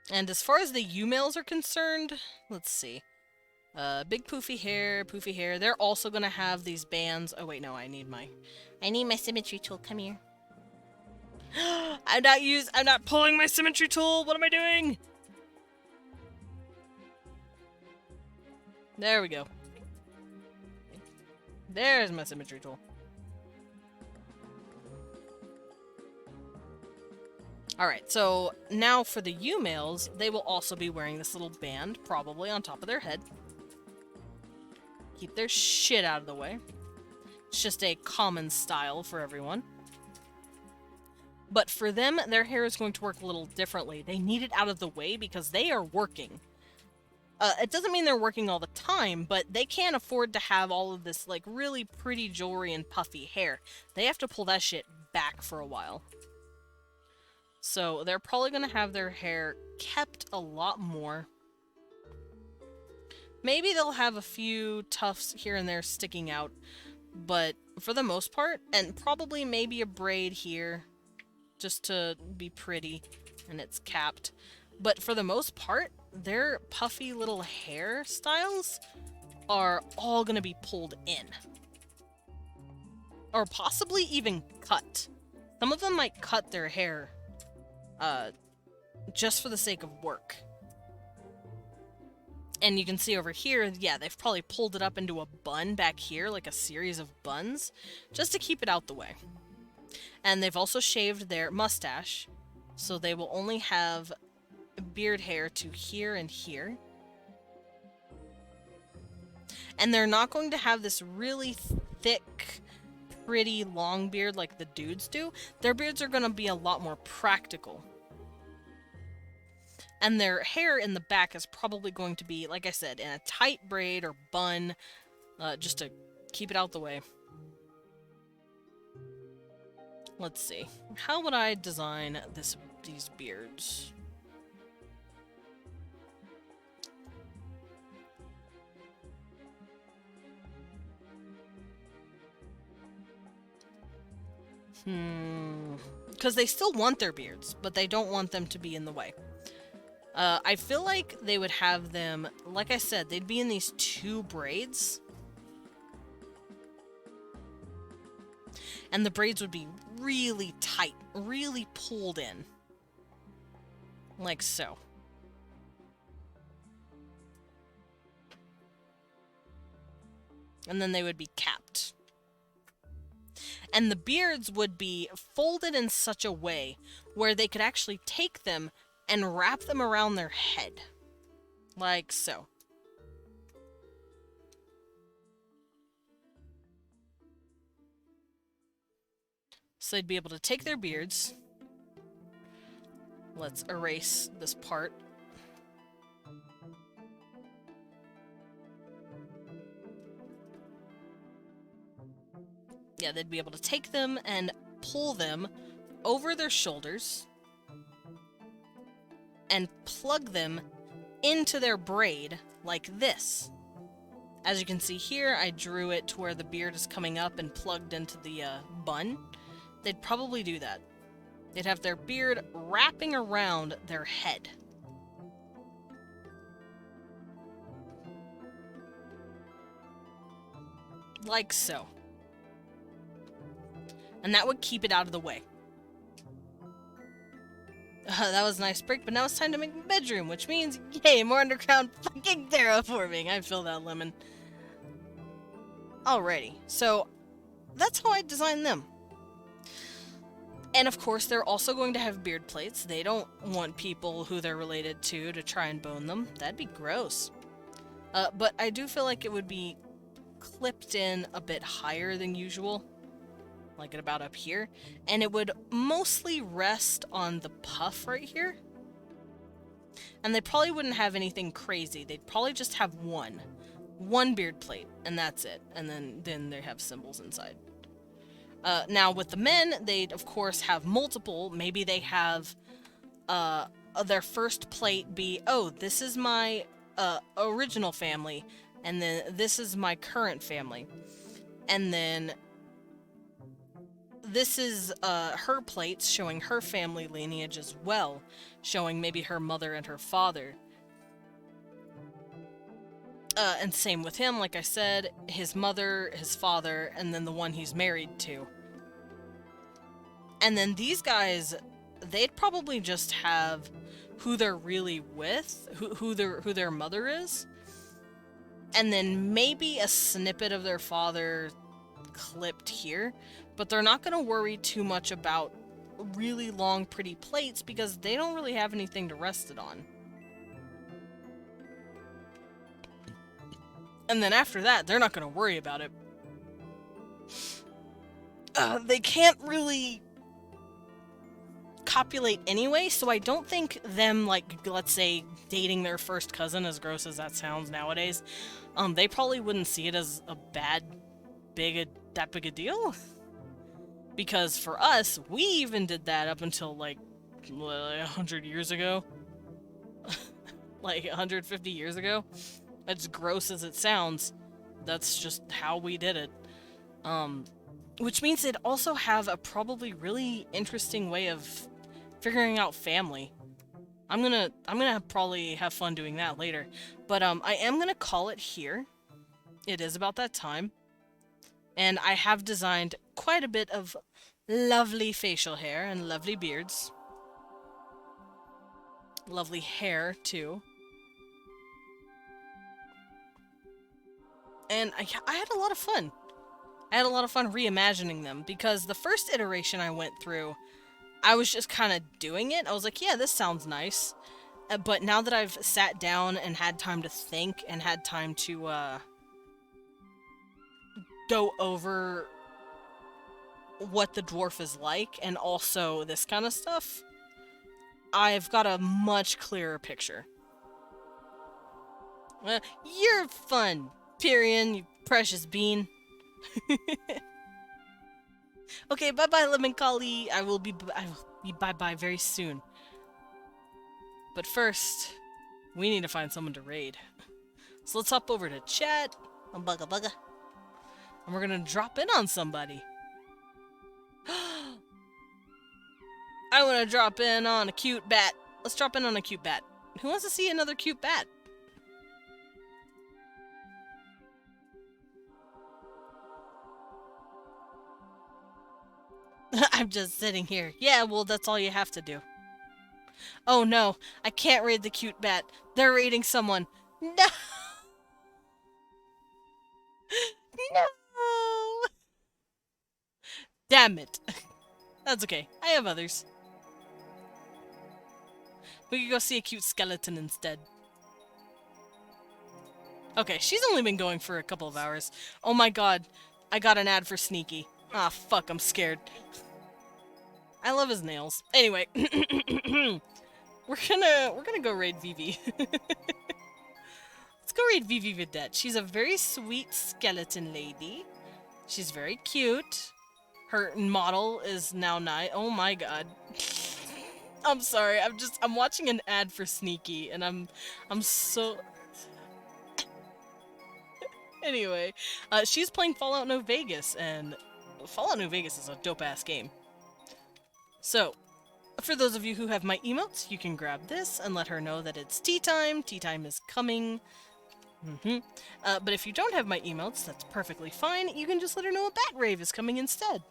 And as far as the U-males are concerned, let's see. Big poofy hair. They're also gonna have these bands. Oh wait, no, I need my symmetry tool. Come here. I'm not pulling my symmetry tool. What am I doing? There we go. There's my symmetry tool. Alright, so now for the U-males, they will also be wearing this little band, probably on top of their head. Keep their shit out of the way. It's just a common style for everyone. But for them, their hair is going to work a little differently. They need it out of the way because they are working. It doesn't mean they're working all the time, but they can't afford to have all of this, like, really pretty jewelry and puffy hair. They have to pull that shit back for a while. So they're probably going to have their hair kept a lot more. Maybe they'll have a few tufts here and there sticking out, but for the most part, and probably maybe a braid here, just to be pretty, and it's capped. But for the most part, their puffy little hairstyles are all going to be pulled in. Or possibly even cut. Some of them might cut their hair just for the sake of work. And you can see over here, yeah, they've probably pulled it up into a bun back here, like a series of buns, just to keep it out the way. And they've also shaved their mustache, so they will only have beard hair to here and here. And they're not going to have this really thick, pretty long beard like the dudes do. Their beards are going to be a lot more practical. And their hair in the back is probably going to be, like I said, in a tight braid or bun, just to keep it out the way. Let's see. How would I design these beards? Because they still want their beards, but they don't want them to be in the way. I feel like they would have them, like I said, they'd be in these two braids. And the braids would be really tight, really pulled in. Like so. And then they would be capped. And the beards would be folded in such a way where they could actually take them and wrap them around their head. Like so. So they'd be able to take their beards. Let's erase this part. Yeah, they'd be able to take them and pull them over their shoulders and plug them into their braid like this. As you can see here, I drew it to where the beard is coming up and plugged into the bun. They'd probably do that. They'd have their beard wrapping around their head. Like so. And that would keep it out of the way. That was a nice break, but now it's time to make a bedroom, which means, yay, more underground fucking terraforming. I feel that, Lemon. Alrighty, so that's how I designed them. And of course, they're also going to have beard plates. They don't want people who they're related to try and bone them. That'd be gross. But I do feel like it would be clipped in a bit higher than usual. Like at about up here, and it would mostly rest on the puff right here. And they probably wouldn't have anything crazy. They'd probably just have one beard plate, and that's it. And then they have symbols inside. Now with the men, they'd of course have multiple. Maybe they have their first plate be, oh, this is my original family, and then this is my current family, and then this is her plates showing her family lineage as well, showing maybe her mother and her father. And same with him, like I said, his mother, his father, and then the one he's married to. And then these guys, they'd probably just have who they're really with, who their mother is, and then maybe a snippet of their father clipped here. But they're not going to worry too much about really long, pretty plates because they don't really have anything to rest it on. And then after that, they're not going to worry about it. They can't really copulate anyway, so I don't think them, like, let's say, dating their first cousin, as gross as that sounds nowadays, they probably wouldn't see it as a that big a deal. Because for us, we even did that up until, like 100 years ago. Like, 150 years ago. As gross as it sounds, that's just how we did it. Which means they'd also have a probably really interesting way of figuring out family. I'm gonna probably have fun doing that later. But I am gonna call it here. It is about that time. And I have designed quite a bit of lovely facial hair and lovely beards. Lovely hair, too. And I had a lot of fun. I had a lot of fun reimagining them, because the first iteration I went through, I was just kind of doing it. I was like, yeah, this sounds nice. But now that I've sat down and had time to think and had time to go over what the dwarf is like and also this kind of stuff, I've got a much clearer picture. You're fun, Pyrian, you precious bean. Okay, bye-bye, Lemon Collie. I will be bye-bye very soon. But first, we need to find someone to raid. So let's hop over to chat. Bugga bugga. And we're gonna drop in on somebody. I want to drop in on a cute bat. Let's drop in on a cute bat. Who wants to see another cute bat? I'm just sitting here. Yeah, well, that's all you have to do. Oh no, I can't raid the cute bat. They're raiding someone. No! No! Damn it. That's okay. I have others. We could go see a cute skeleton instead. Okay, she's only been going for a couple of hours. Oh my god, I got an ad for Sneaky. Ah, fuck, I'm scared. I love his nails. Anyway, we're gonna go raid Vivi. Let's go raid Vivi Vidette. She's a very sweet skeleton lady. She's very cute. Her model is now oh my god. I'm sorry. I'm watching an ad for Sneaky and I'm so Anyway, she's playing Fallout New Vegas, and Fallout New Vegas is a dope-ass game. So, for those of you who have my emotes, you can grab this and let her know that it's tea time. Tea time is coming. But if you don't have my emotes, that's perfectly fine. You can just let her know a bat rave is coming instead.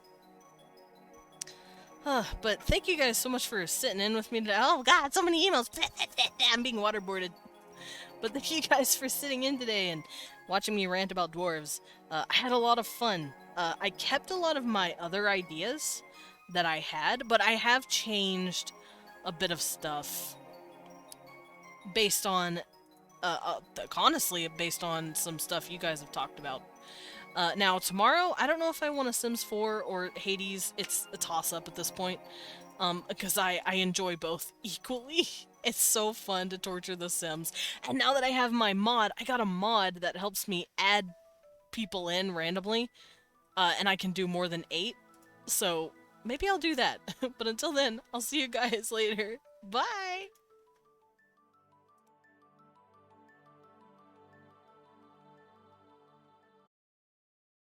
But thank you guys so much for sitting in with me today. Oh god, so many emails. I'm being waterboarded. But thank you guys for sitting in today and watching me rant about dwarves. I had a lot of fun. I kept a lot of my other ideas that I had, but I have changed a bit of stuff based on, honestly, based on some stuff you guys have talked about. Now, tomorrow, I don't know if I want a Sims 4 or Hades. It's a toss-up at this point, because I enjoy both equally. It's so fun to torture the Sims. And now that I have my mod, I got a mod that helps me add people in randomly, and I can do more than 8. So maybe I'll do that. But until then, I'll see you guys later. Bye!